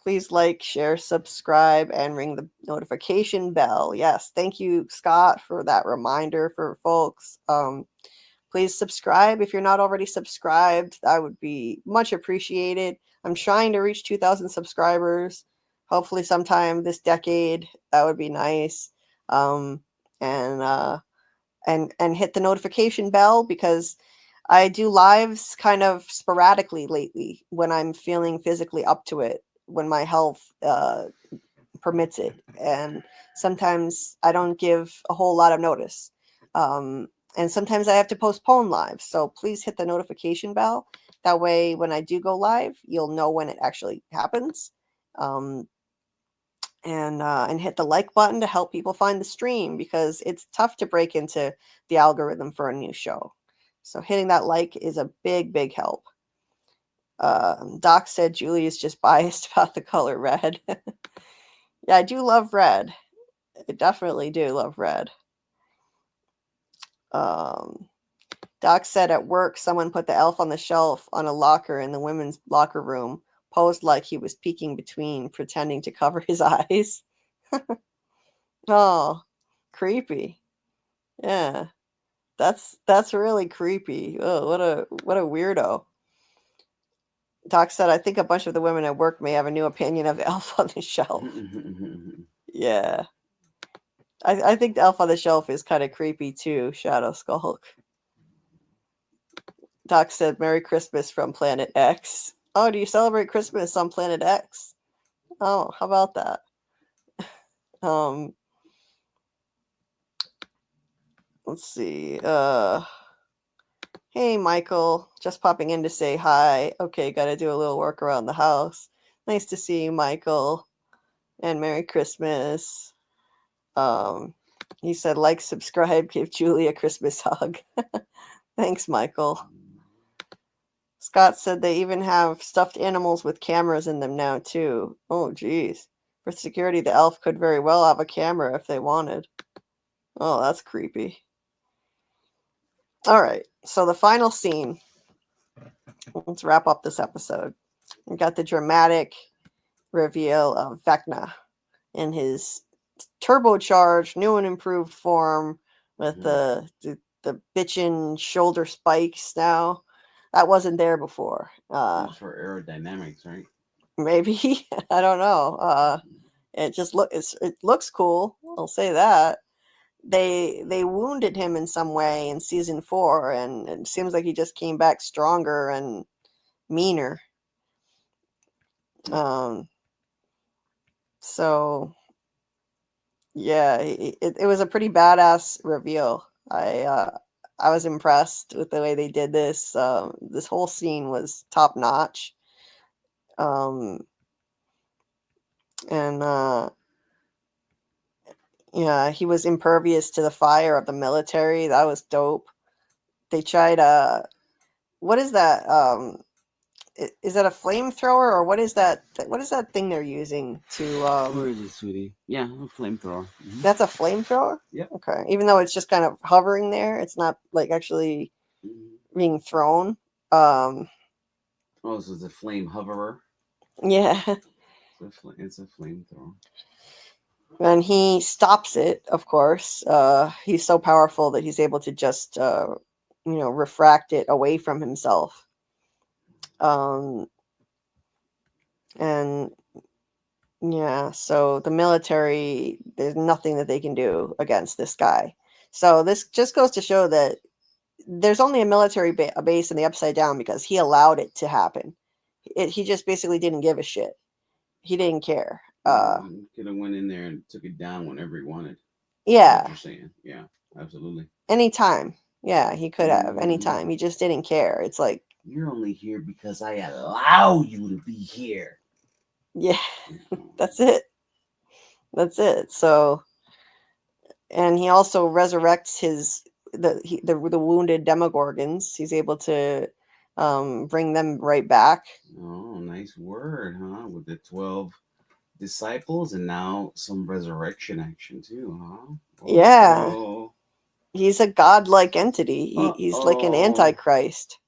Please like, share, subscribe, and ring the notification bell. Yes, thank you, Scott, for that reminder for folks. Please subscribe if you're not already subscribed. That would be much appreciated. I'm trying to reach 2,000 subscribers. Hopefully sometime this decade. That would be nice. And hit the notification bell, because I do lives kind of sporadically lately when I'm feeling physically up to it, when my health permits it. And sometimes I don't give a whole lot of notice. And sometimes I have to postpone lives. So please hit the notification bell. That way, when I do go live, you'll know when it actually happens. And hit the like button to help people find the stream, because it's tough to break into the algorithm for a new show. So hitting that like is a big, big help. Doc said Julie is just biased about the color red. Yeah, I do love red. I definitely do love red. Doc said at work, someone put the elf on the shelf on a locker in the women's locker room, posed like he was peeking between, pretending to cover his eyes. Oh, creepy. Yeah, that's really creepy. Oh, what a weirdo. Doc said, I think a bunch of the women at work may have a new opinion of the elf on the shelf. Yeah. I think the elf on the shelf is kind of creepy too, Shadow Skulk. Doc said, Merry Christmas from Planet X. Oh, do you celebrate Christmas on Planet X? Oh, how about that? Let's see. Hey, Michael. Just popping in to say hi. Okay, gotta do a little work around the house. Nice to see you, Michael. And Merry Christmas. He said, like, subscribe, give Julie a Christmas hug. Thanks, Michael. Scott said they even have stuffed animals with cameras in them now, too. Oh, geez. For security, the elf could very well have a camera if they wanted. Oh, that's creepy. All right, so the final scene. Let's wrap up this episode. We got the dramatic reveal of Vecna in his turbocharged, new and improved form with the bitchin' shoulder spikes now. That wasn't there before. That's for aerodynamics, right? Maybe. I don't know. It just it looks cool. I'll say that. they wounded him in some way in season 4, and it seems like he just came back stronger and meaner. So yeah, it was a pretty badass reveal. I was impressed with the way they did this. This whole scene was top notch. And yeah, he was impervious to the fire of the military. That was dope. They tried what is that? Is that a flamethrower, or what is that? What is that thing they're using to? Where is it, sweetie? Yeah, a flamethrower. Mm-hmm. That's a flamethrower? Yeah. Okay. Even though it's just kind of hovering there, it's not like actually being thrown. Oh, so it's a flame hoverer. Yeah. It's a flamethrower. And he stops it, of course. He's so powerful that he's able to just, refract it away from himself. And yeah, so the military, there's nothing that they can do against this guy. So this just goes to show that there's only a military base in the Upside Down because he allowed it to happen. He just basically didn't give a shit. He didn't care. Could have went in there and took it down whenever he wanted. Yeah. What you're saying. Yeah, absolutely. Anytime. Yeah, he could have. Anytime. He just didn't care. It's like, you're only here because I allow you to be here. Yeah, that's it. That's it. So, and he also resurrects the wounded Demogorgons. He's able to bring them right back. Oh, nice word, huh? With the 12 disciples and now some resurrection action too, huh? Yeah. He's a godlike entity. He's like an antichrist.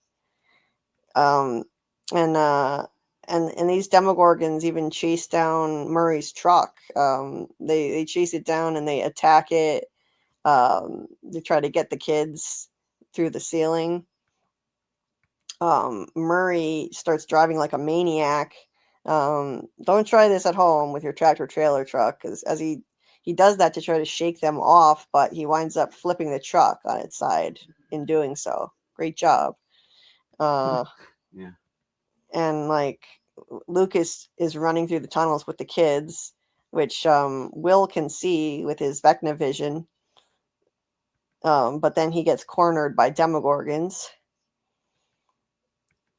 And these Demogorgons even chase down Murray's truck. They chase it down and they attack it. They try to get the kids through the ceiling. Murray starts driving like a maniac. Don't try this at home with your tractor trailer truck, because as he does that to try to shake them off, but he winds up flipping the truck on its side in doing so. Great job. Yeah. And like Lucas is running through the tunnels with the kids, which Will can see with his Vecna vision. But then he gets cornered by Demogorgons.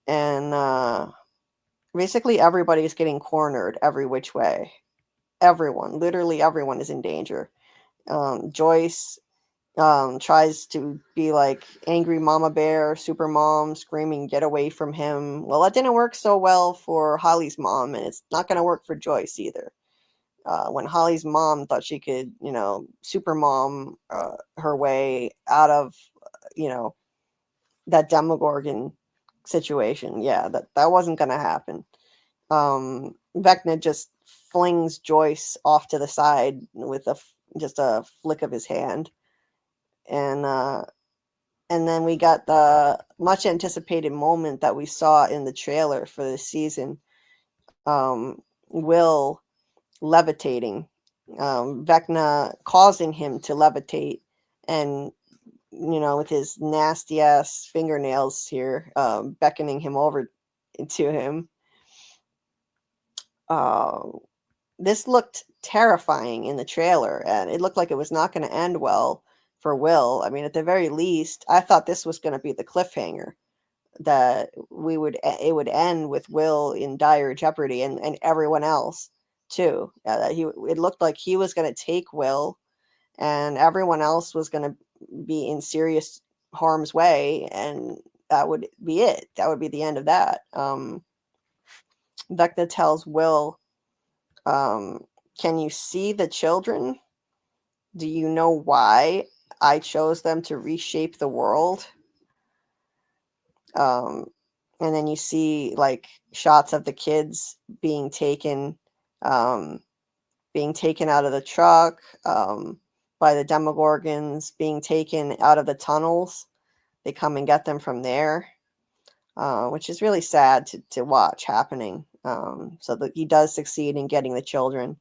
And basically everybody is getting cornered every which way. Everyone, literally everyone is in danger. Joyce tries to be like angry mama bear, super mom, screaming, get away from him. Well, that didn't work so well for Holly's mom, and it's not going to work for Joyce either. When Holly's mom thought she could, super mom her way out of, that Demogorgon situation. Yeah, that wasn't going to happen. Vecna just flings Joyce off to the side with just a flick of his hand. And then we got the much anticipated moment that we saw in the trailer for this season. Will levitating, Vecna causing him to levitate, and with his nasty ass fingernails here, beckoning him over to him. This looked terrifying in the trailer, and it looked like it was not going to end well for Will. I mean, at the very least, I thought this was going to be the cliffhanger, that it would end with Will in dire jeopardy, and everyone else too. It looked like he was going to take Will, and everyone else was going to be in serious harm's way, and that would be it. That would be the end of that. Vecna tells Will, can you see the children? Do you know why I chose them to reshape the world? And then you see like shots of the kids being taken out of the truck, by the Demogorgons, being taken out of the tunnels. They come and get them from there, which is really sad to watch happening. So that he does succeed in getting the children.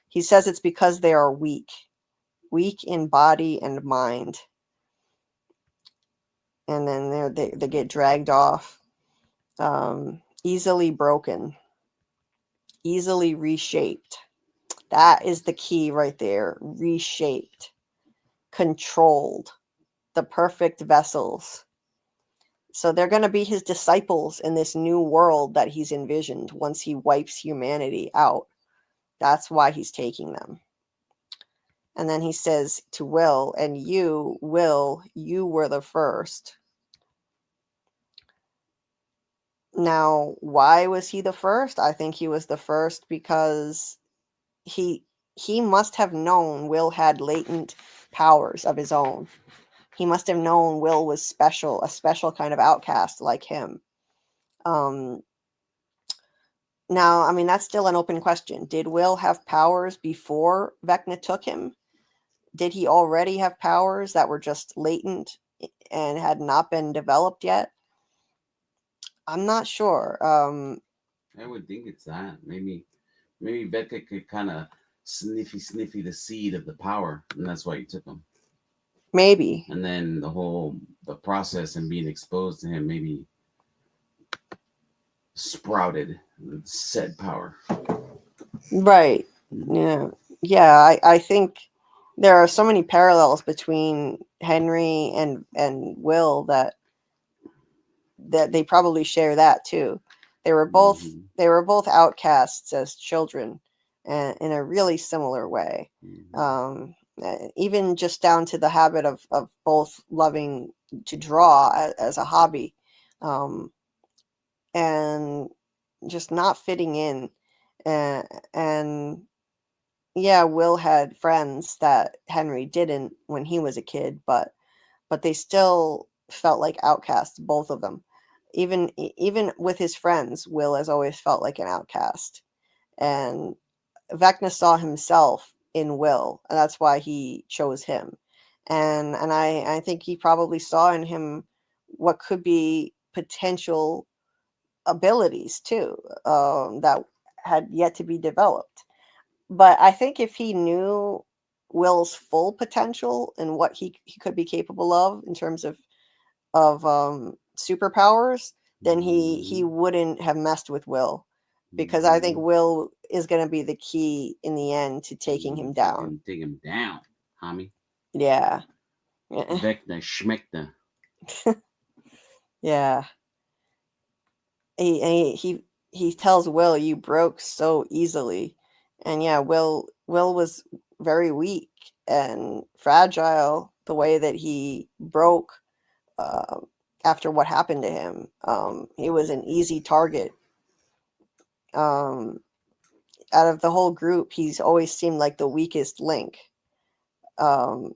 He says it's because they are weak. weak in body and mind. And then they get dragged off. Easily broken, easily reshaped. That is the key right there. Reshaped, controlled, the perfect vessels. So they're going to be his disciples in this new world that he's envisioned once he wipes humanity out. That's why he's taking them. And then he says to Will, and you, Will, you were the first. Now, why was he the first? I think he was the first because he must have known Will had latent powers of his own. He must have known Will was special, a special kind of outcast like him. Now, I mean, that's still an open question. Did Will have powers before Vecna took him? Did he already have powers that were just latent and had not been developed yet? I'm not sure. I would think it's that. Maybe Vecna could kind of sniffy the seed of the power, and that's why he took him. Maybe. And then the process and being exposed to him maybe sprouted said power. Right. Yeah. I think there are so many parallels between Henry and Will that they probably share that too. They were both outcasts as children, in a really similar way. Even just down to the habit of both loving to draw as a hobby, and just not fitting in. And yeah, Will had friends that Henry didn't when he was a kid, but they still felt like outcasts, both of them. Even with his friends, Will has always felt like an outcast. And Vecna saw himself in Will, and that's why he chose him. And I think he probably saw in him what could be potential abilities too, that had yet to be developed. But I think if he knew Will's full potential and what he could be capable of in terms of superpowers, then he wouldn't have messed with Will, because I think Will is going to be the key in the end to taking him down. Take him down, homie. Yeah. Vecna schmeckna. Yeah. He tells Will, you broke so easily. And yeah, Will was very weak and fragile the way that he broke after what happened to him. He was an easy target. Out of the whole group, he's always seemed like the weakest link. But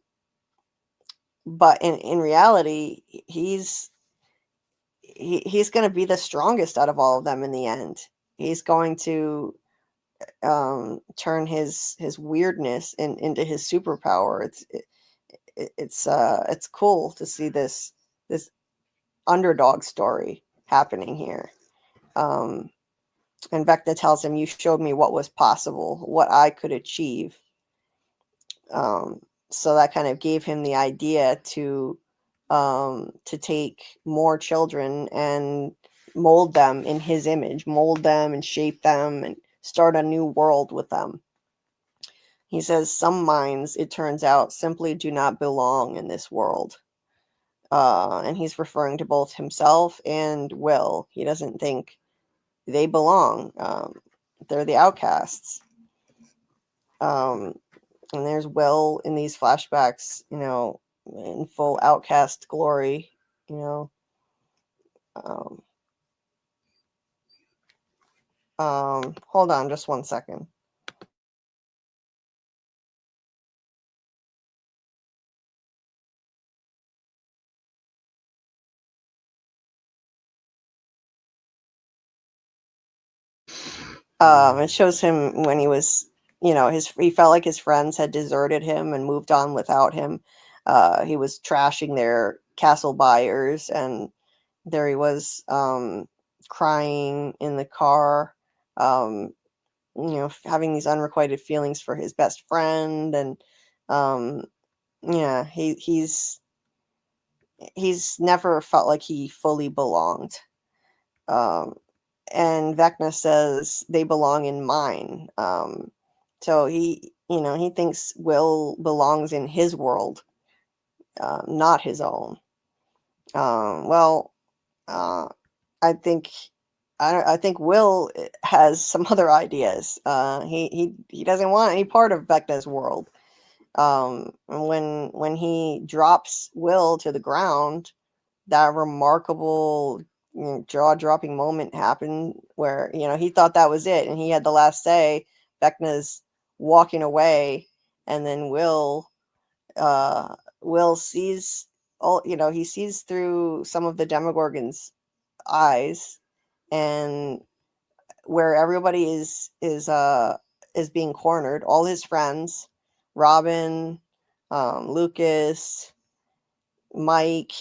in reality, he's going to be the strongest out of all of them in the end. He's going to turn his weirdness into his superpower. It's cool to see this underdog story happening here. And Vecna tells him, you showed me what was possible, what I could achieve. So that kind of gave him the idea to take more children and mold them in his image, mold them and shape them and start a new world with them. He says some minds, it turns out, simply do not belong in this world. And he's referring to both himself and Will. He doesn't think they belong. They're the outcasts. And there's Will in these flashbacks, in full outcast glory, hold on just one second. It shows him when he was, he felt like his friends had deserted him and moved on without him. He was trashing their castle buyers, and there he was, crying in the car, having these unrequited feelings for his best friend, and Yeah, he's never felt like he fully belonged. And Vecna says they belong in mine. So he thinks Will belongs in his world, not his own. Well, I think I think Will has some other ideas. He doesn't want any part of Vecna's world. When he drops Will to the ground, that remarkable jaw-dropping moment happened where he thought that was it and he had the last say. Vecna's walking away, and then Will sees he sees through some of the Demogorgon's eyes, and where everybody is being cornered, all his friends, Robin, Lucas, Mike,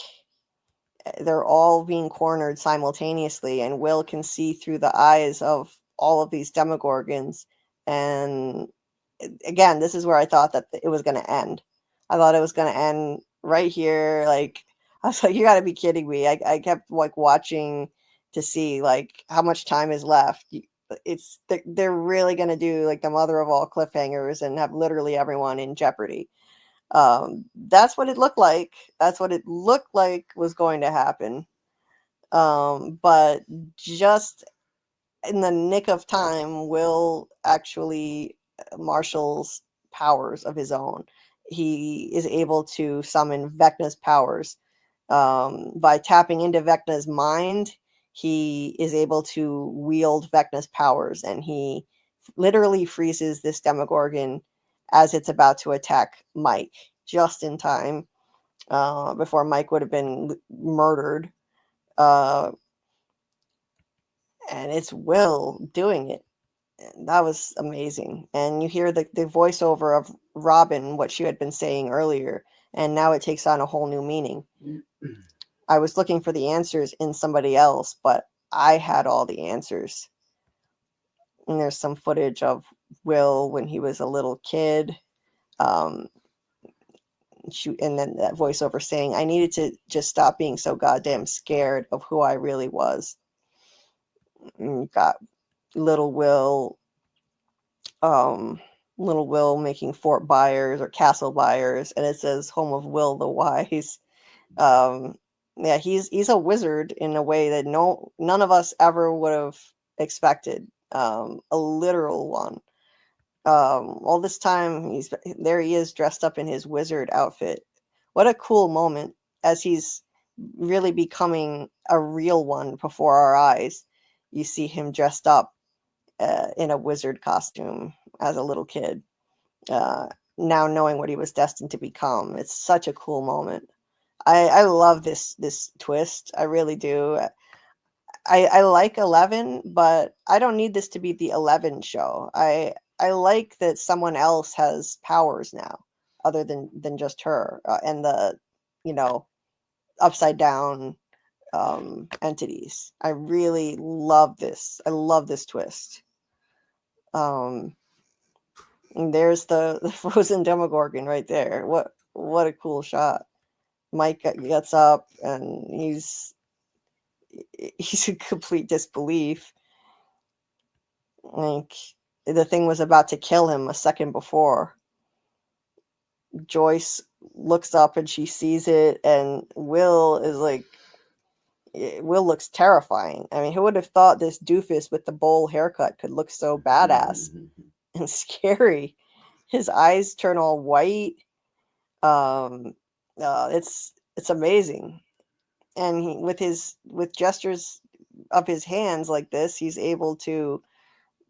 they're all being cornered simultaneously, and Will can see through the eyes of all of these Demogorgons. And again, this is where I thought that it was going to end. I thought it was going to end right here. Like, I was like, you got to be kidding me. I kept like watching to see like how much time is left. They're really going to do like the mother of all cliffhangers and have literally everyone in jeopardy. That's what it looked like. That's what it looked like was going to happen. But just in the nick of time, Will actually marshals powers of his own. He is able to summon Vecna's powers. By tapping into Vecna's mind, he is able to wield Vecna's powers, and he literally freezes this Demogorgon as it's about to attack Mike, just in time, before Mike would have been murdered. And it's Will doing it. And that was amazing. And you hear the voiceover of Robin, what she had been saying earlier, and now it takes on a whole new meaning. I was looking for the answers in somebody else, but I had all the answers. And there's some footage of Will when he was a little kid. And then that voiceover saying, I needed to just stop being so goddamn scared of who I really was. And you got little Will making Fort Byers or Castle Byers, and it says home of Will the Wise. Yeah, he's a wizard in a way that none of us ever would have expected. A literal one. All this time he is dressed up in his wizard outfit. What a cool moment, as he's really becoming a real one before our eyes. You see him dressed up in a wizard costume as a little kid, now knowing what he was destined to become. It's such a cool moment. I love this twist. I really do. I like 11, but I don't need this to be the 11 show. I like that someone else has powers now, other than just her, and the upside down entities. I really love this. I love this twist. And there's the frozen Demogorgon right there. What a cool shot. Mike gets up and he's in complete disbelief. Like, the thing was about to kill him a second before. Joyce looks up and she sees it, and Will looks terrifying. I mean, who would have thought this doofus with the bowl haircut could look so badass and scary? His eyes turn all white. It's amazing. And he, with gestures of his hands like this, he's able to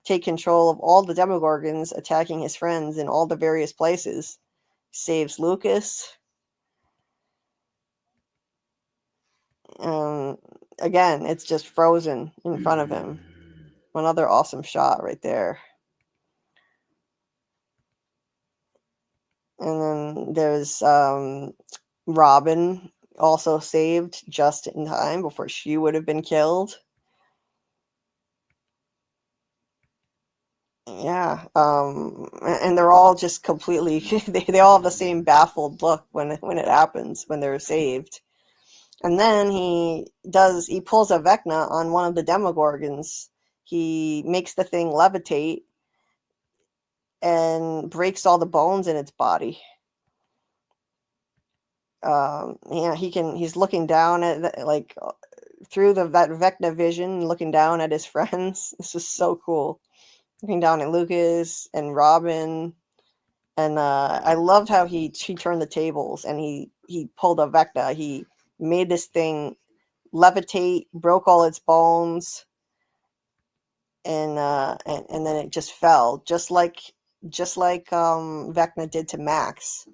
take control of all the Demogorgons attacking his friends in all the various places. Saves Lucas. Again, it's just frozen in front of him. Another awesome shot right there. And then there's Robin, also saved just in time before she would have been killed. Yeah. And they're all just completely, they all have the same baffled look when it happens, when they're saved. And then he pulls a Vecna on one of the Demogorgons. He makes the thing levitate and breaks all the bones in its body. Yeah, he's looking down at, like, through that Vecna vision, looking down at his friends. This is so cool. Looking down at Lucas and Robin. And I loved how he turned the tables, and he pulled a Vecna. He made this thing levitate, broke all its bones, and then it just fell, just like Vecna did to Max.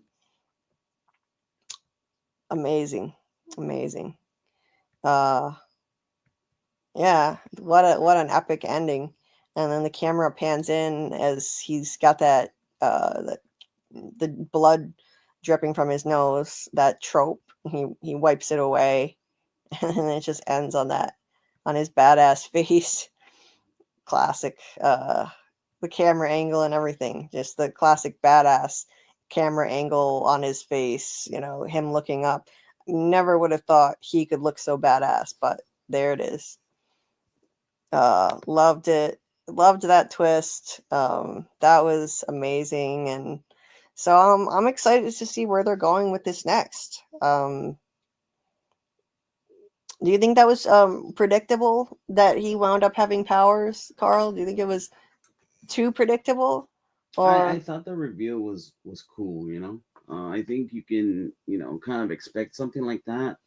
Amazing. Yeah, what an epic ending. And then the camera pans in as he's got that the blood dripping from his nose, that trope. He wipes it away, and then it just ends on his badass face. Classic. The camera angle and everything, just the classic badass camera angle on his face, him looking up. Never would have thought he could look so badass, but there it is. Loved it. Loved that twist. That was amazing. And so I'm excited to see where they're going with this next. Do you think that was predictable that he wound up having powers, Karl? Do you think it was too predictable? Or I thought the reveal was cool, I think you can, kind of expect something like that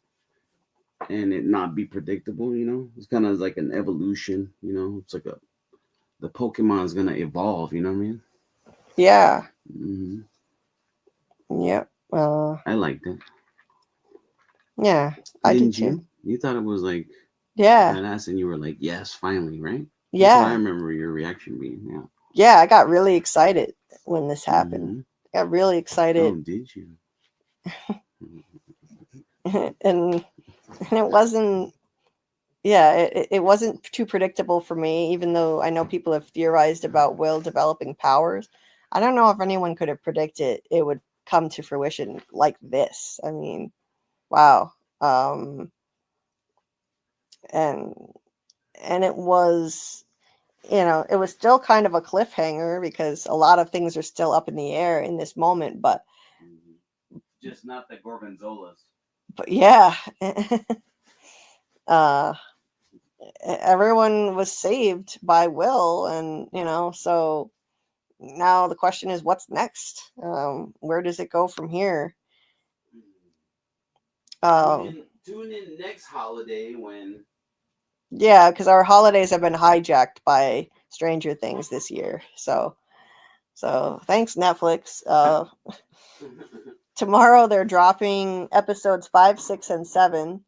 and it not be predictable, It's kind of like an evolution, It's like the Pokemon is gonna evolve, you know what I mean? Yeah. Mm-hmm. Yep. I liked it. Yeah, I did too. You? You thought it was like badass, and you were like, yes, finally, right? Yeah. That's what I remember your reaction being. Yeah. Yeah, I got really excited when this happened. I got really excited. Oh, did you? and it wasn't. Yeah, it wasn't too predictable for me, even though I know people have theorized about Will developing powers. I don't know if anyone could have predicted it would come to fruition like this. I mean, wow. And it was, it was still kind of a cliffhanger because a lot of things are still up in the air in this moment, but just not the Gorgonzolas. But yeah. Everyone was saved by Will, and so now the question is, what's next? Where does it go from here? Tune in next holiday when. Yeah, because our holidays have been hijacked by Stranger Things this year. So thanks, Netflix. Tomorrow they're dropping episodes 5, 6, and 7.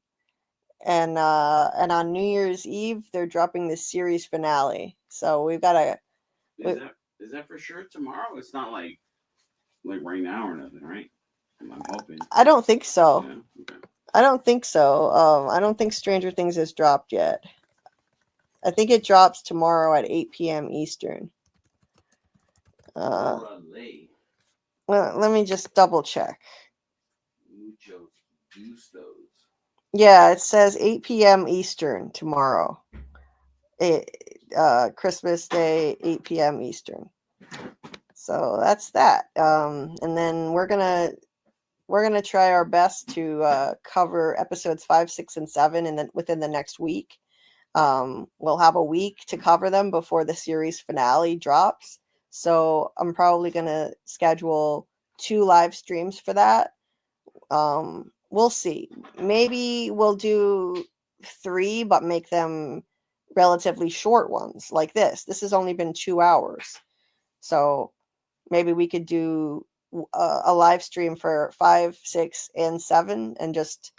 And on New Year's Eve they're dropping the series finale. So we've got a. Is that for sure tomorrow? It's not like right now or nothing, right? I'm hoping. I don't think so. Yeah, okay. I don't think so. I don't think Stranger Things has dropped yet. I think it drops tomorrow at 8 p.m. Eastern. Well, let me just double check. Yeah, it says 8 p.m. Eastern tomorrow. Christmas Day, 8 p.m. Eastern. So that's that. And then we're gonna try our best to cover episodes 5, 6, and 7, and then within the next week. We'll have a week to cover them before the series finale drops. So I'm probably gonna schedule 2 live streams for that. We'll see. Maybe we'll do 3, but make them relatively short ones like this. This has only been 2 hours. So maybe we could do a live stream for 5, 6, and 7 and just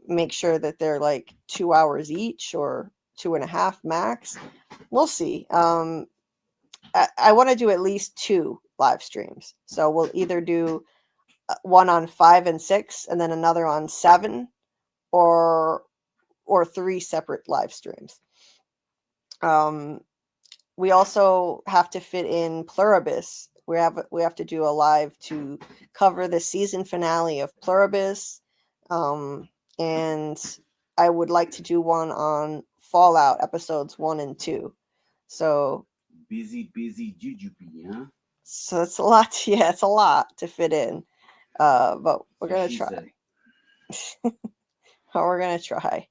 make sure that they're like 2 hours each or 2.5 max. We'll see. I want to do at least 2 live streams. So we'll either do one on 5 and 6 and then another on 7 or 3 separate live streams. we also have to fit in Pluribus. We have to do a live to cover the season finale of Pluribus, and I would like to do one on Fallout episodes 1 and 2. So busy jujubee, huh? so it's a lot. Yeah, it's a lot to fit in. But we're So gonna she try. said. We're gonna try.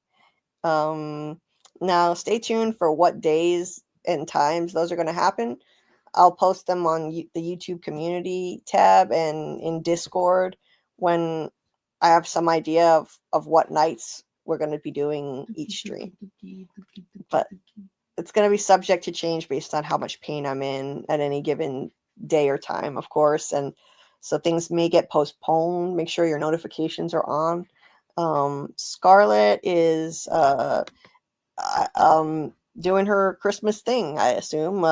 Now stay tuned for what days and times those are going to happen. I'll post them on the YouTube community tab and in Discord when I have some idea of what nights we're going to be doing each stream. But it's going to be subject to change based on how much pain I'm in at any given day or time, of course. And so things may get postponed. Make sure your notifications are on. Scarlett is doing her Christmas thing, I assume.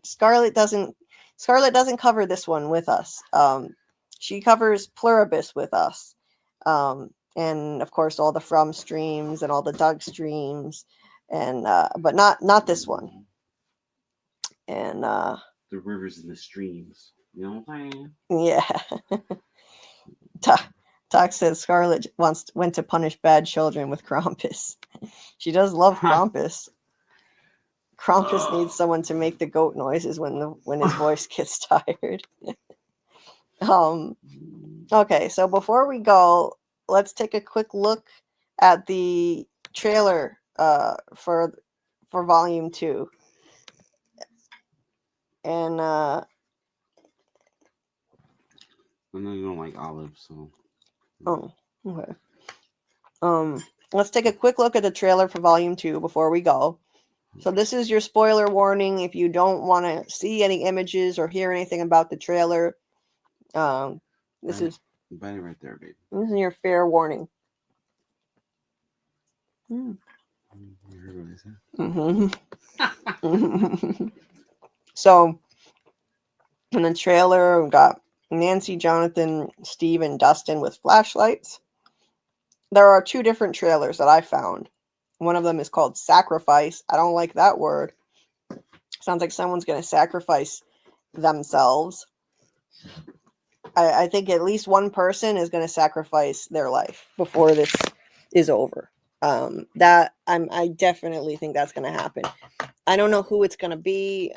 Scarlett doesn't cover this one with us. She covers Pluribus with us. And of course all the From streams and all the Doug streams, and but not this one. And the rivers and the streams. You know what I'm saying? Yeah. Doc says Scarlett went to punish bad children with Krampus. She does love Krampus. Krampus needs someone to make the goat noises when his voice gets tired. Okay, so before we go, let's take a quick look at the trailer for Volume 2. And I know you don't like olives, so. oh, okay. Let's take a quick look at the trailer for Volume 2 before we go. So this is your spoiler warning. If you don't want to see any images or hear anything about the trailer, this is right there, babe. This is your fair warning. You heard what I said? So, in the trailer, we've got Nancy, Jonathan, Steve, and Dustin with flashlights. There are 2 different trailers that I found. One of them is called Sacrifice. I don't like that word. Sounds like someone's going to sacrifice themselves. I think at least one person is going to sacrifice their life before this is over. I definitely think that's going to happen. I don't know who it's going to be.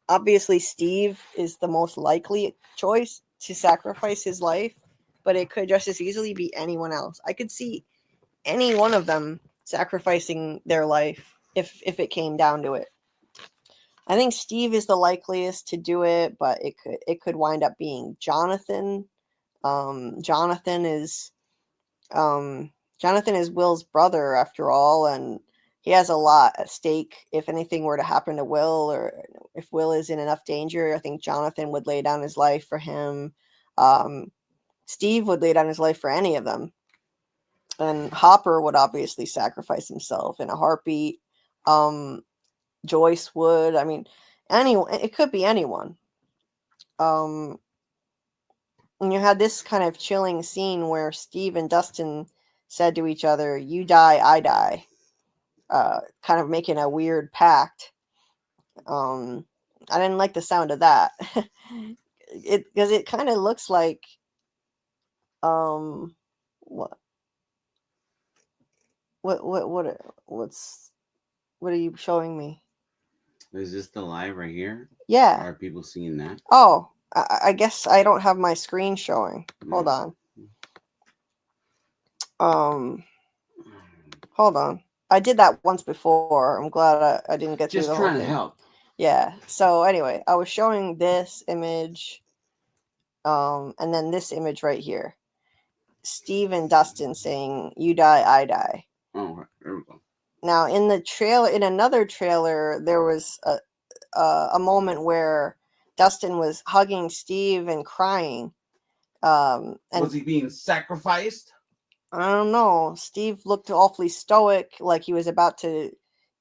Obviously, Steve is the most likely choice to sacrifice his life, but it could just as easily be anyone else. I could see any one of them sacrificing their life if it came down to it. I think Steve is the likeliest to do it, but it could wind up being Jonathan. Jonathan is Will's brother after all, and he has a lot at stake. If anything were to happen to Will, or if Will is in enough danger, I think Jonathan would lay down his life for him. Steve would lay down his life for any of them. And Hopper would obviously sacrifice himself in a heartbeat. Joyce would. I mean, anyone. It could be anyone. And you had this kind of chilling scene where Steve and Dustin said to each other, "You die, I die," kind of making a weird pact. I didn't like the sound of that. Because it kind of looks like what are you showing me? Is this the live right here? Yeah. Are people seeing that? Oh, I guess I don't have my screen showing. Hold on. Hold on. I did that once before. I'm glad I didn't get through the whole thing. Just trying to help. Yeah. So anyway, I was showing this image, and then this image right here. Steve and Dustin saying, "You die, I die." Oh, okay. There we go. Now, in another trailer, there was a moment where Dustin was hugging Steve and crying. And was he being sacrificed? I don't know. Steve looked awfully stoic, like he was about to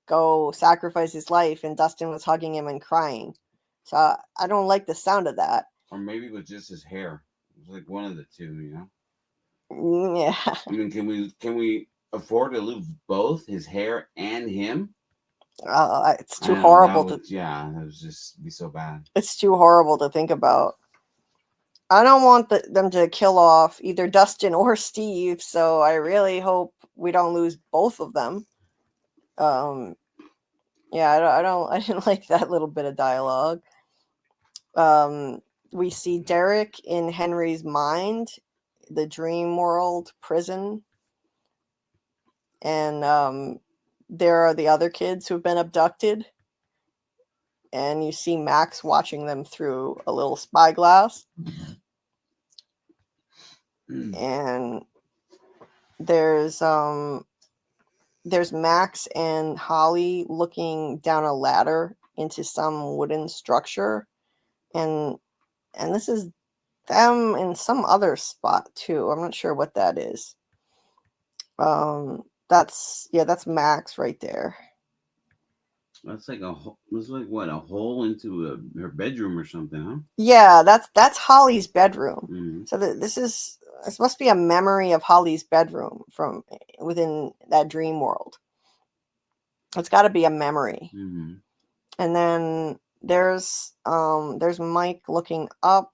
go sacrifice his life, and Dustin was hugging him and crying. So I don't like the sound of that. Or maybe it was just his hair. It was like one of the two, you know? Yeah. I mean, can we afford to lose both his hair and him? It's too I know, horrible that would just be so bad. It's too horrible to think about. I don't want them to kill off either Dustin or Steve, so I really hope we don't lose both of them. Yeah, I didn't like that little bit of dialogue. We see Derek in Henry's mind, the dream world prison, and there are the other kids who've been abducted, and you see Max watching them through a little spyglass. And there's Max and Holly looking down a ladder into some wooden structure, and this is them in some other spot too. I'm not sure what that is. That's Max right there. That's like it's like what, a hole into her bedroom or something, huh? Yeah, that's Holly's bedroom. Mm-hmm. So this must be a memory of Holly's bedroom from within that dream world. It's got to be a memory. Mm-hmm. And then there's Mike looking up.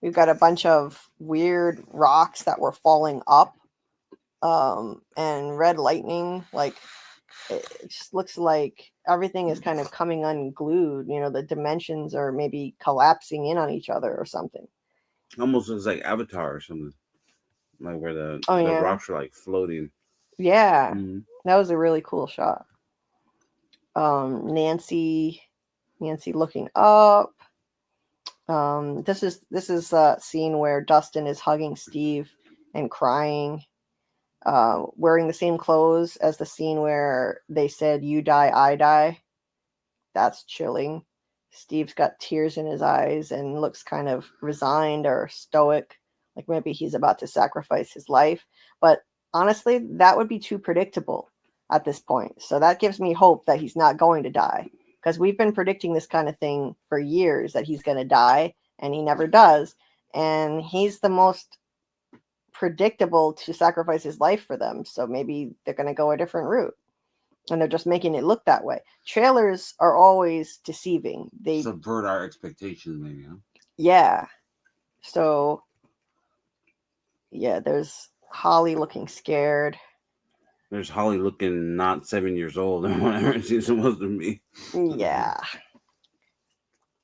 We've got a bunch of weird rocks that were falling up, and red lightning. Like it just looks like everything is kind of coming unglued. You know, the dimensions are maybe collapsing in on each other or something. Almost looks like Avatar or something, like where the yeah. rocks are like floating. Yeah, Mm-hmm. That was a really cool shot. Nancy looking up. This is a scene where Dustin is hugging Steve and crying, wearing the same clothes as the scene where they said, "You die, I die." That's chilling. Steve's got tears in his eyes and looks kind of resigned or stoic, like maybe he's about to sacrifice his life. But honestly, that would be too predictable at this point. So that gives me hope that he's not going to die, because we've been predicting this kind of thing for years, that he's going to die, and he never does. And he's the most predictable to sacrifice his life for them. So maybe they're going to go a different route, and they're just making it look that way. Trailers are always deceiving. They subvert our expectations, maybe, huh? Yeah. So yeah, there's Holly looking scared. There's Holly looking not 7 years old or whatever she's supposed to be. Yeah.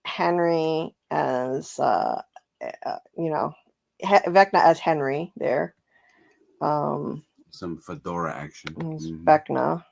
Henry as Vecna as Henry there. Some fedora action. Mm-hmm. Vecna.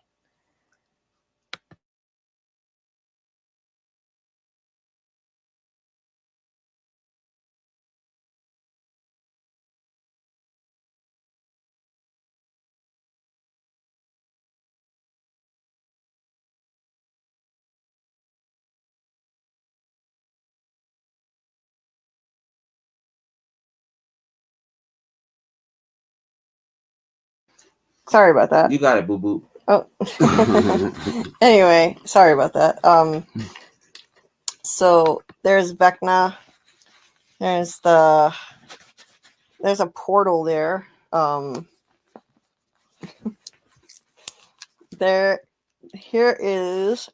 Sorry about that. You got it, boo boo. Oh. Anyway, sorry about that. So there's Vecna. There's a portal there. Here is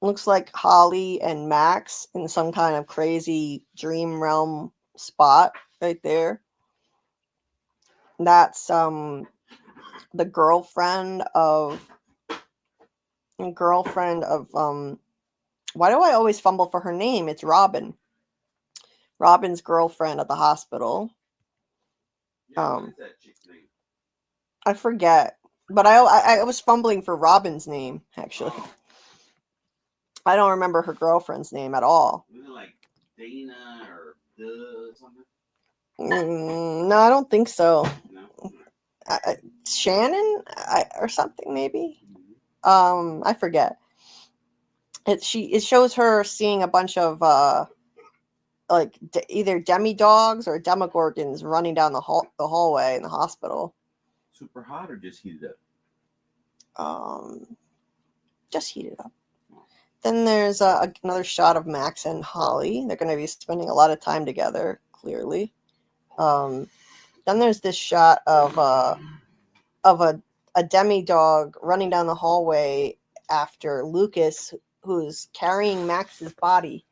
looks like Holly and Max in some kind of crazy dream realm spot right there. That's the girlfriend of why do I always fumble for her name? It's Robin. Robin's girlfriend at the hospital. I forget, but I was fumbling for Robin's name, actually. I don't remember her girlfriend's name at all. Was it like Dana or something? No, I don't think so. No. Shannon or something, maybe. I forget. It shows her seeing a bunch of either demi-dogs or demogorgons running down the hallway in the hospital. Super hot or just heated up? Just heated up. Then there's another shot of Max and Holly. They're going to be spending a lot of time together, clearly. Then there's this shot of a a demi-dog running down the hallway after Lucas, who's carrying Max's body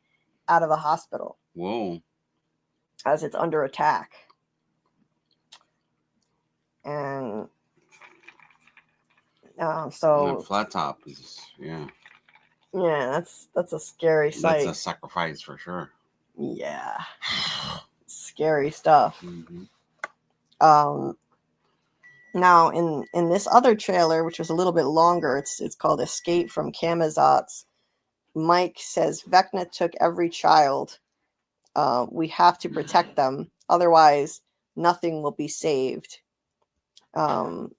out of the hospital. Whoa. As it's under attack. And so Flat Top is, yeah, that's a scary sight. that's a sacrifice for sure. Yeah. Scary stuff. Mm-hmm. Now in this other trailer, which was a little bit longer, it's called Escape from Camazotz. Mike says Vecna took every child. We have to protect them, otherwise nothing will be saved. And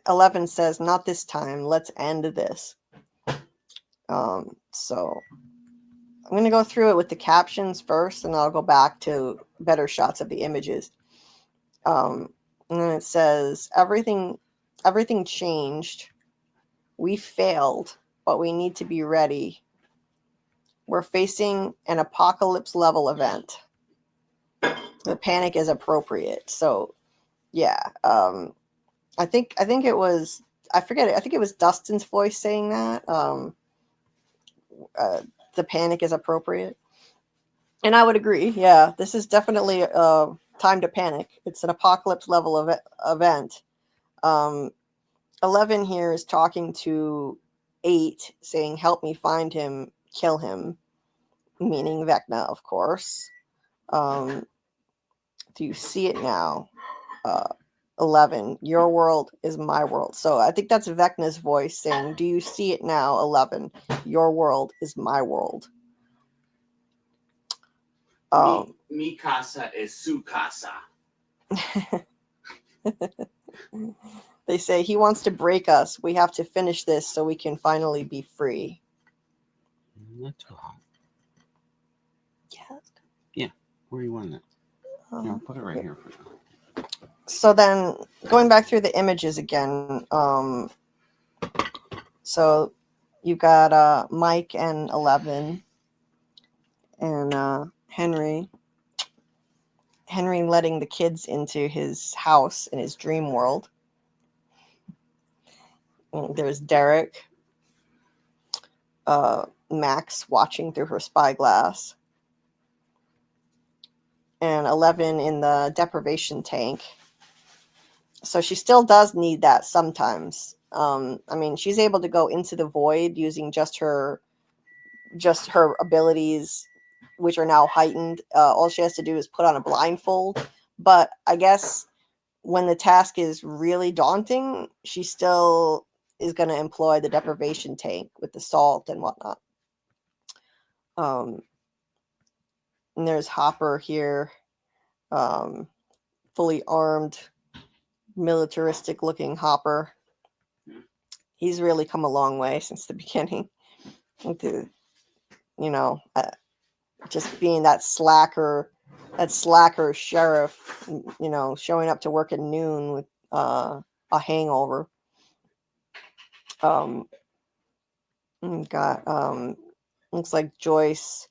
11 says, not this time, let's end this. So I'm going to go through it with the captions first, and I'll go back to better shots of the images. And then it says, everything changed. We failed, but we need to be ready. We're facing an apocalypse level event. The panic is appropriate. So yeah, I think it was, I forget it. I think it was Dustin's voice saying that. The panic is appropriate. And I would agree. Yeah, this is definitely time to panic. It's an apocalypse level of event. 11 here is talking to 8, saying, help me find him, kill him, meaning Vecna, of course. Do you see it now? 11, your world is my world. So I think that's Vecna's voice saying, do you see it now, 11? Your world is my world. Mi casa is su casa. They say he wants to break us. We have to finish this so we can finally be free. Not too hot. Yeah. Yeah. Where you want it? Yeah, I'll put it right here for now. So then going back through the images again, so you got Mike and 11 and Henry letting the kids into his house in his dream world. And there's Derek, Max watching through her spyglass, and 11 in the deprivation tank. So she still does need that sometimes. I mean, she's able to go into the void using just her abilities, which are now heightened. All she has to do is put on a blindfold. But I guess when the task is really daunting, she still is going to employ the deprivation tank with the salt and whatnot. And there's Hopper here, fully armed, militaristic looking Hopper. He's really come a long way since the beginning. Just being that slacker sheriff, showing up to work at noon with a hangover. Looks like Joyce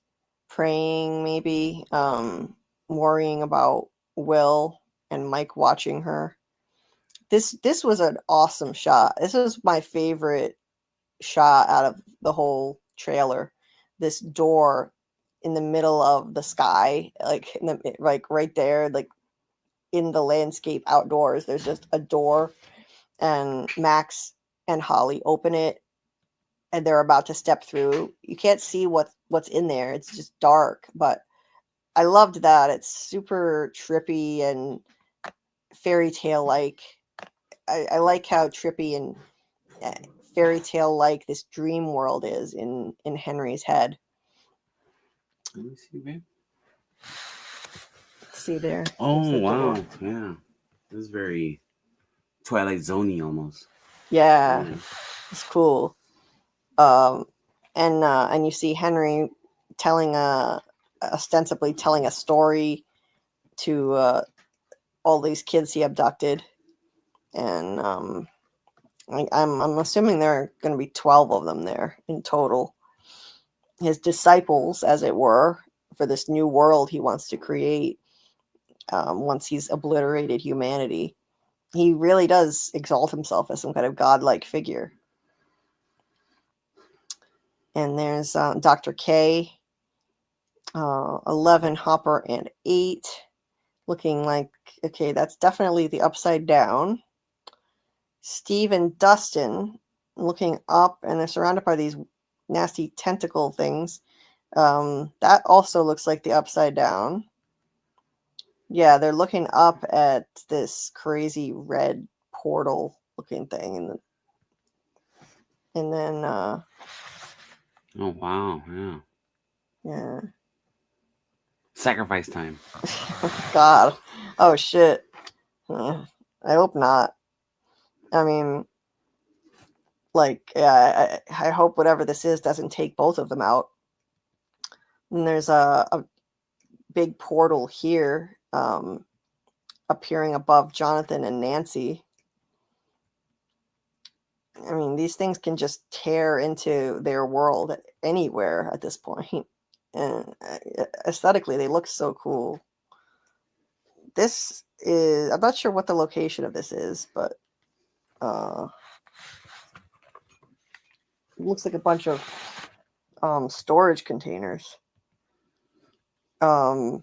praying, maybe, worrying about Will and Mike watching her. This was an awesome shot. This was my favorite shot out of the whole trailer. This door in the middle of the sky, like right there, like in the landscape outdoors. There's just a door, and Max and Holly open it, and they're about to step through. You can't see what's in there. It's just dark, but I loved that. It's super trippy and fairy tale like. I like how trippy and fairy tale like this dream world is in Henry's head. Let me see, babe. See there? Oh, wow. Door. Yeah. This is very Twilight Zone-y almost. Yeah. It's cool. And you see Henry ostensibly telling a story to all these kids he abducted. And I'm assuming there are going to be 12 of them there in total. His disciples, as it were, for this new world he wants to create. once he's obliterated humanity. He really does exalt himself as some kind of godlike figure. And there's Dr. K, 11, Hopper, and 8. Looking like, okay, that's definitely the Upside Down. Steve and Dustin looking up, and they're surrounded by these nasty tentacle things. That also looks like the Upside Down. Yeah, they're looking up at this crazy red portal looking thing. And then Oh wow, yeah. Yeah. Sacrifice time. God. Oh shit. I hope not. I mean, like, yeah, I hope whatever this is doesn't take both of them out. And there's a big portal here, appearing above Jonathan and Nancy. I mean, these things can just tear into their world anywhere at this point. And aesthetically, they look so cool. This is, I'm not sure what the location of this is, but it looks like a bunch of storage containers. Yeah,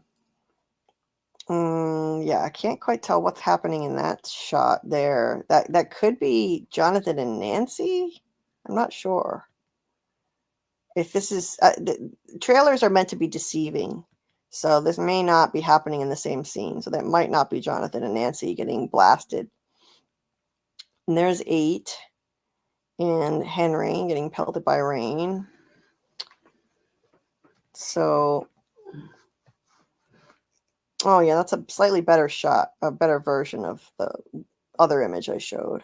I can't quite tell what's happening in that shot there. That could be Jonathan and Nancy. I'm not sure. If this is the trailers are meant to be deceiving, so this may not be happening in the same scene. So that might not be Jonathan and Nancy getting blasted. And there's 8, and Henry getting pelted by rain. So, oh yeah, that's a slightly better shot, a better version of the other image I showed.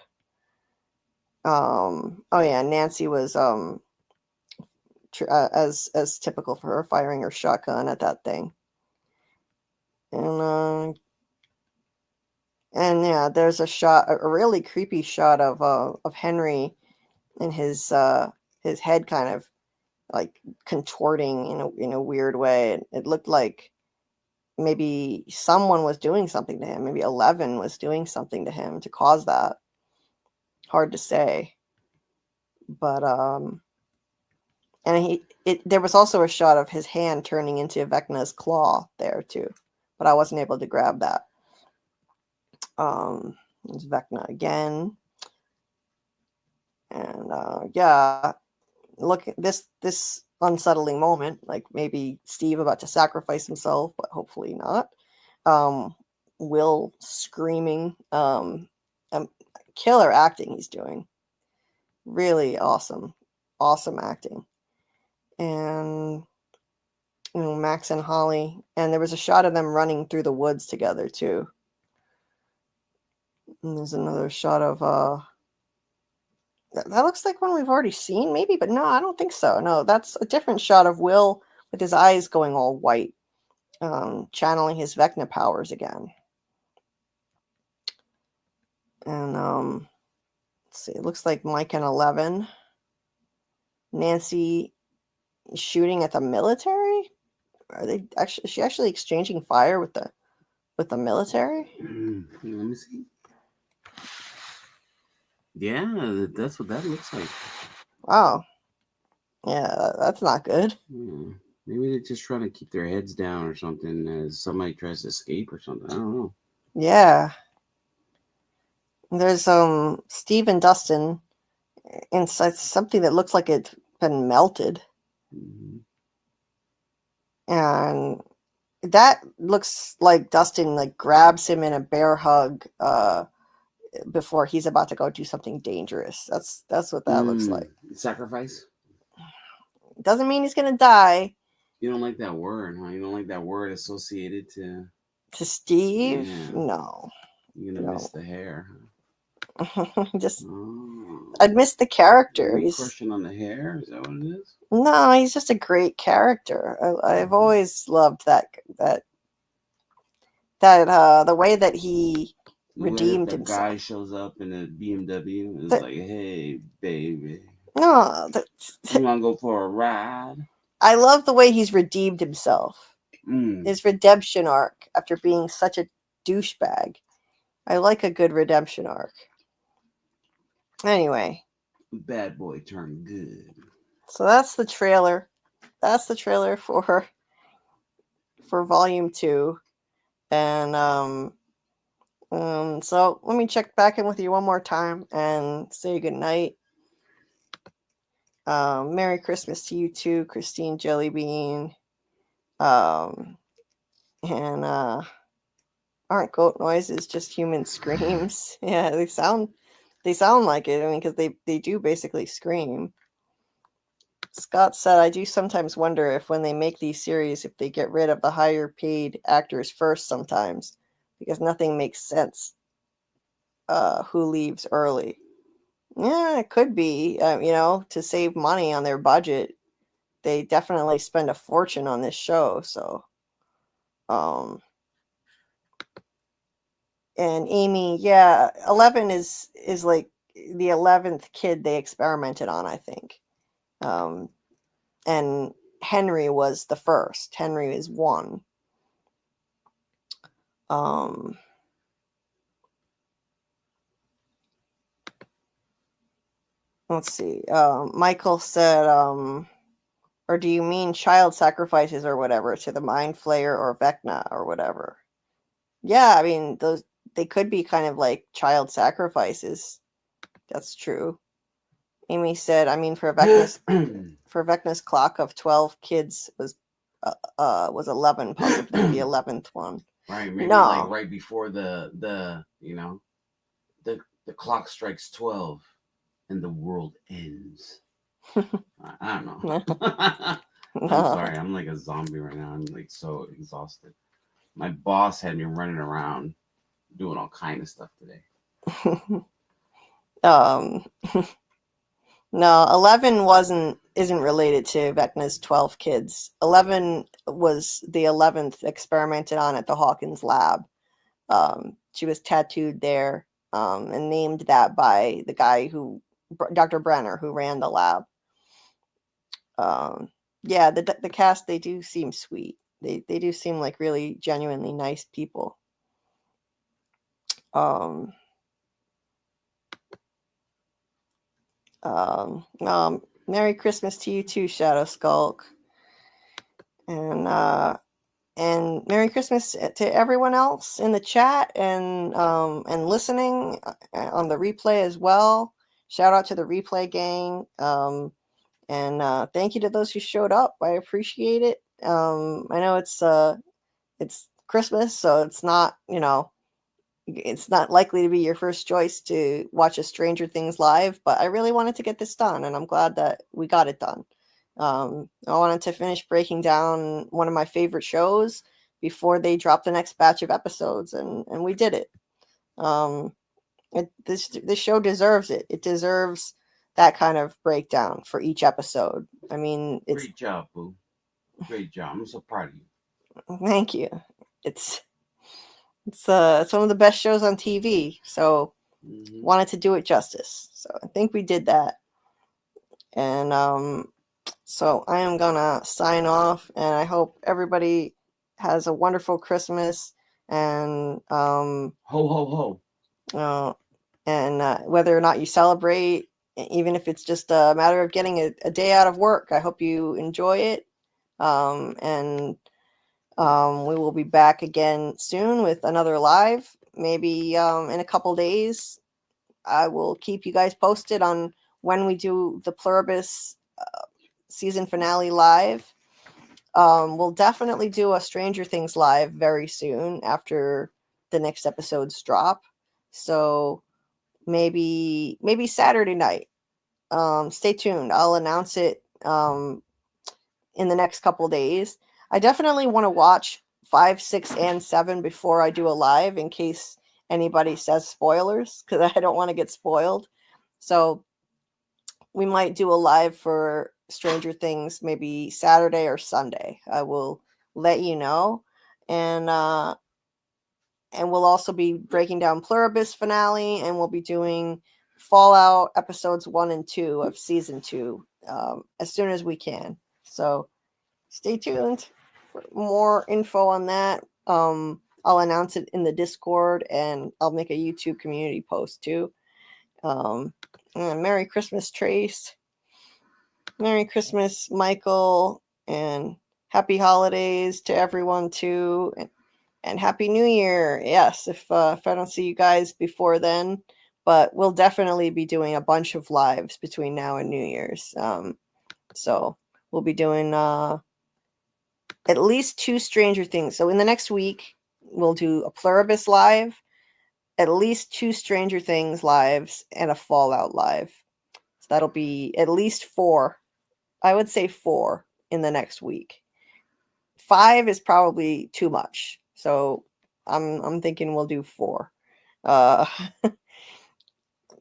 Oh yeah, Nancy was as typical for her, firing her shotgun at that thing. And yeah, there's a shot, a really creepy shot of Henry and his head kind of like contorting in a weird way. It looked like maybe someone was doing something to him. Maybe 11 was doing something to him to cause that. Hard to say. But and there was also a shot of his hand turning into Vecna's claw there too, but I wasn't able to grab that. It's Vecna again, and yeah, look at this unsettling moment. Like maybe Steve about to sacrifice himself, but hopefully not. Will screaming. Killer acting he's doing. Really awesome acting. And Max and Holly, and there was a shot of them running through the woods together too. And there's another shot of that looks like one we've already seen, maybe, but no, I don't think so. No, that's a different shot of Will with his eyes going all white, channeling his Vecna powers again. And let's see, it looks like Mike and 11. Nancy shooting at the military? Are they actually? Is she actually exchanging fire with the military? Let me see. Yeah, that's what that looks like. Wow. Yeah, that's not good. Yeah. Maybe they're just trying to keep their heads down or something as somebody tries to escape or something. I don't know. Yeah. There's Steve and Dustin inside something that looks like it's been melted. Mm-hmm. And that looks like Dustin like grabs him in a bear hug before he's about to go do something dangerous. That's what that looks like. Sacrifice? Doesn't mean he's gonna die. You don't like that word, huh? You don't like that word associated to Steve? Yeah. No. You're gonna miss the hair, huh? Just I'd miss the character. He's crushing on the hair. Is that what it is? No, he's just a great character. I've always loved that the way that he redeemed himself. Guy shows up in a BMW and is like, "Hey, baby, no, you want to go for a ride?" I love the way he's redeemed himself. his redemption arc after being such a douchebag. I like a good redemption arc. Anyway, Bad boy turned good. so that's the trailer. That's the trailer for Volume 2. And so let me check back in with you one more time and say goodnight. Merry Christmas to you too, Christine Jellybean. And aren't goat noises just human screams? Yeah, they sound like it. I mean, because they do basically scream. Scott said, I do sometimes wonder if when they make these series, if they get rid of the higher paid actors first sometimes, because nothing makes sense. Who leaves early? Yeah, it could be, to save money on their budget. They definitely spend a fortune on this show. So, and Amy, yeah, 11 is like the 11th kid they experimented on, I think. And Henry was the first. Henry is 1. Let's see. Michael said, or do you mean child sacrifices or whatever to the Mind Flayer or Vecna or whatever? Yeah, I mean, they could be kind of like child sacrifices. That's true. Amy said, I mean, for Vecna's clock of 12 kids was 11, possibly the 11th one. Right, maybe like right before the clock strikes 12 and the world ends. I don't know. I'm sorry, I'm like a zombie right now. I'm like so exhausted. My boss had me running around doing all kind of stuff today. No, 11 isn't related to Vecna's 12 kids. 11 was the 11th experimented on at the Hawkins lab. She was tattooed there, and named that by the guy Dr. Brenner, who ran the lab. Yeah, the cast, they do seem sweet. They do seem like really genuinely nice people. Merry Christmas to you too, Shadow Skulk. And Merry Christmas to everyone else in the chat and listening on the replay as well. Shout out to the replay gang. And thank you to those who showed up. I appreciate it. I know it's Christmas, so it's not, it's not likely to be your first choice to watch a Stranger Things live, but I really wanted to get this done, and I'm glad that we got it done. I wanted to finish breaking down one of my favorite shows before they drop the next batch of episodes, and we did it. This show deserves it. It deserves that kind of breakdown for each episode. I mean, it's great job, Boo. Great job. I'm so proud of you. Thank you. It's one of the best shows on TV, so wanted to do it justice. So I think we did that. And so I am gonna sign off, and I hope everybody has a wonderful Christmas. And ho ho ho. And whether or not you celebrate, even if it's just a matter of getting a day out of work, I hope you enjoy it. And we will be back again soon with another live, maybe in a couple days. I will keep you guys posted on when we do the Pluribus season finale live. We'll definitely do a Stranger Things live very soon after the next episodes drop. So maybe Saturday night. Stay tuned. I'll announce it in the next couple days. I definitely want to watch 5, 6, and 7 before I do a live in case anybody says spoilers, because I don't want to get spoiled. So we might do a live for Stranger Things maybe Saturday or Sunday. I will let you know. And we'll also be breaking down Pluribus finale, and we'll be doing Fallout episodes 1 and 2 of season 2 as soon as we can. So stay tuned for more info on that, I'll announce it in the Discord, and I'll make a YouTube community post too. And Merry Christmas, Trace. Merry Christmas, Michael, and happy holidays to everyone too, and Happy New Year. Yes, if I don't see you guys before then, but we'll definitely be doing a bunch of lives between now and New Year's. So we'll be doing at least 2 Stranger Things. So in the next week, we'll do a Pluribus live, at least 2 Stranger Things lives, and a Fallout live. So that'll be at least 4. I would say 4 in the next week. 5 is probably too much. So I'm thinking we'll do 4.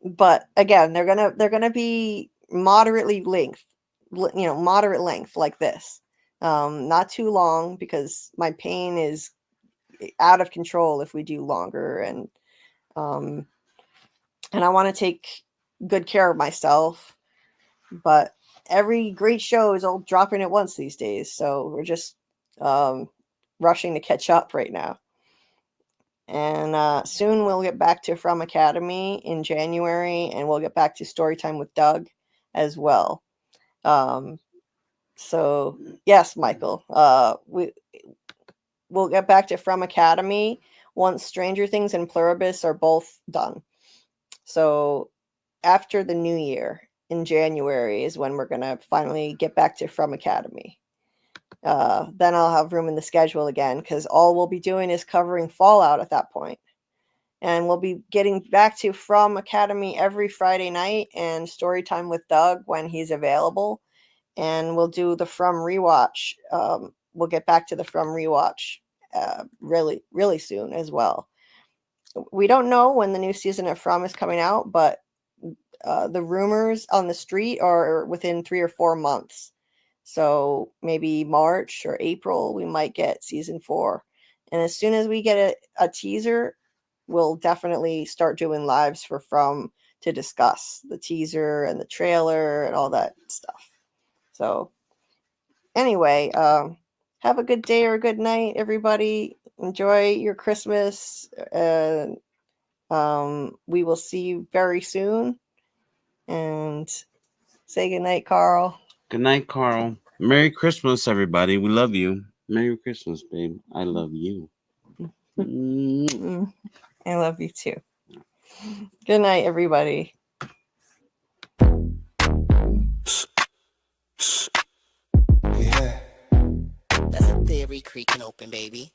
But again, they're gonna be moderate length like this. Not too long, because my pain is out of control if we do longer, and I want to take good care of myself. But every great show is all dropping at once these days, so we're just rushing to catch up right now. And soon we'll get back to From Academy in January, and we'll get back to Storytime with Doug as well. So yes, Michael, we'll get back to From Academy once Stranger Things and Pluribus are both done. So after the new year in January is when we're going to finally get back to From Academy. Then I'll have room in the schedule again, because all we'll be doing is covering Fallout at that point. And we'll be getting back to From Academy every Friday night, and Storytime with Doug when he's available. And we'll do the From Rewatch. We'll get back to the From Rewatch really, really soon as well. We don't know when the new season of From is coming out, but the rumors on the street are within 3 or 4 months. So maybe March or April, we might get season 4. And as soon as we get a teaser, we'll definitely start doing lives for From to discuss the teaser and the trailer and all that stuff. So anyway, have a good day or a good night, everybody. Enjoy your Christmas. And we will see you very soon. And say good night, Karl. Good night, Karl. Merry Christmas, everybody. We love you. Merry Christmas, babe. I love you. I love you too. Good night, everybody. Yeah. That's a theory creaking open, baby.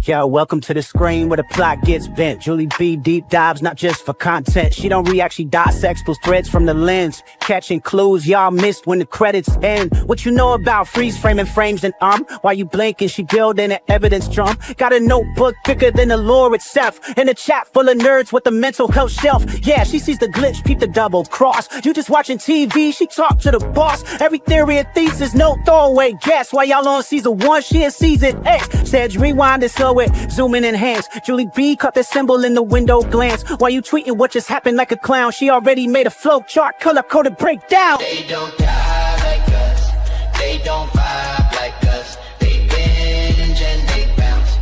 Yo, welcome to the screen where the plot gets bent. Julie B deep dives, not just for content. She don't react, she dissects those threads from the lens, catching clues y'all missed when the credits end. What you know about freeze framing frames and while you blinking, she building an evidence drum. Got a notebook thicker than the lore itself, and a chat full of nerds with a mental health shelf. Yeah, she sees the glitch, peep the double cross. You just watching TV, she talk to the boss. Every theory and thesis, no throwaway guess. While y'all on season 1, she in season 8. Said rewind it slow it, zoom in, enhance. Julie B caught the symbol in the window glance. While you tweeting what just happened like a clown, she already made a flow chart, color coded breakdown. They don't die like us, they don't vibe like us. They binge and they bounce,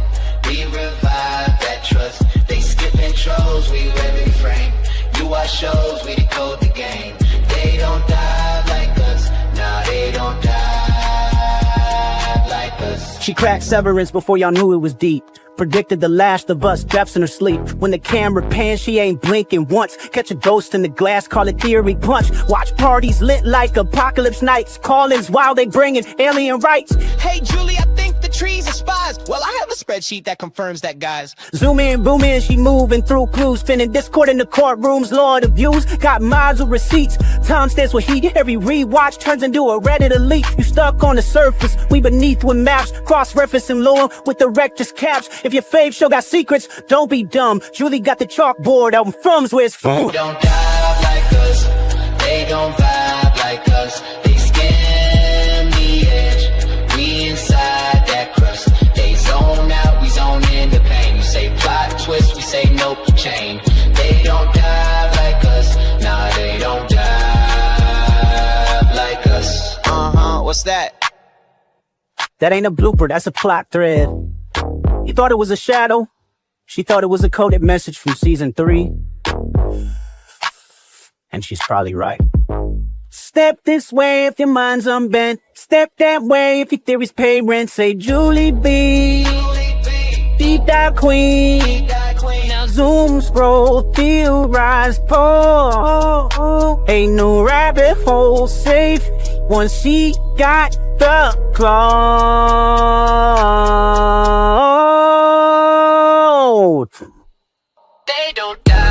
we revive that trust. They skip intros, we every frame. You watch shows, we decode the game. They don't die like us, nah, they don't die like us. She cracked Severance before y'all knew it was deep. Predicted the Last of Us deaths in her sleep. When the camera pans, she ain't blinking once. Catch a ghost in the glass, call it theory punch. Watch parties lit like apocalypse nights. Call-ins while they bringing alien rights. Hey Julie, I think the trees are spies. Well, I have a spreadsheet that confirms that, guys. Zoom in, boom in, she moving through clues. Spinning Discord in the courtrooms, Lord of views. Got miles of receipts. Time stands with heat. Every rewatch turns into a Reddit elite. You stuck on the surface, we beneath with maps. Cross-referencing lore with the rector's caps. If your fave show got secrets, don't be dumb. Julie got the chalkboard out in Frum's where it's from. They don't dive like us, they don't vibe like us. They skim the edge, we inside that crust. They zone out, we zone in the pain. You say plot twist, we say nope, chain. They don't dive like us, nah, they don't dive like us. What's that? That ain't a blooper, that's a plot thread. You thought it was a shadow? She thought it was a coded message from season 3. And she's probably right. Step this way if your mind's unbent. Step that way if your theories pay rent. Say Julie B, deep dive queen. Now zoom, scroll, theorize, pull. Ain't no rabbit hole safe once she got the clout. They don't die.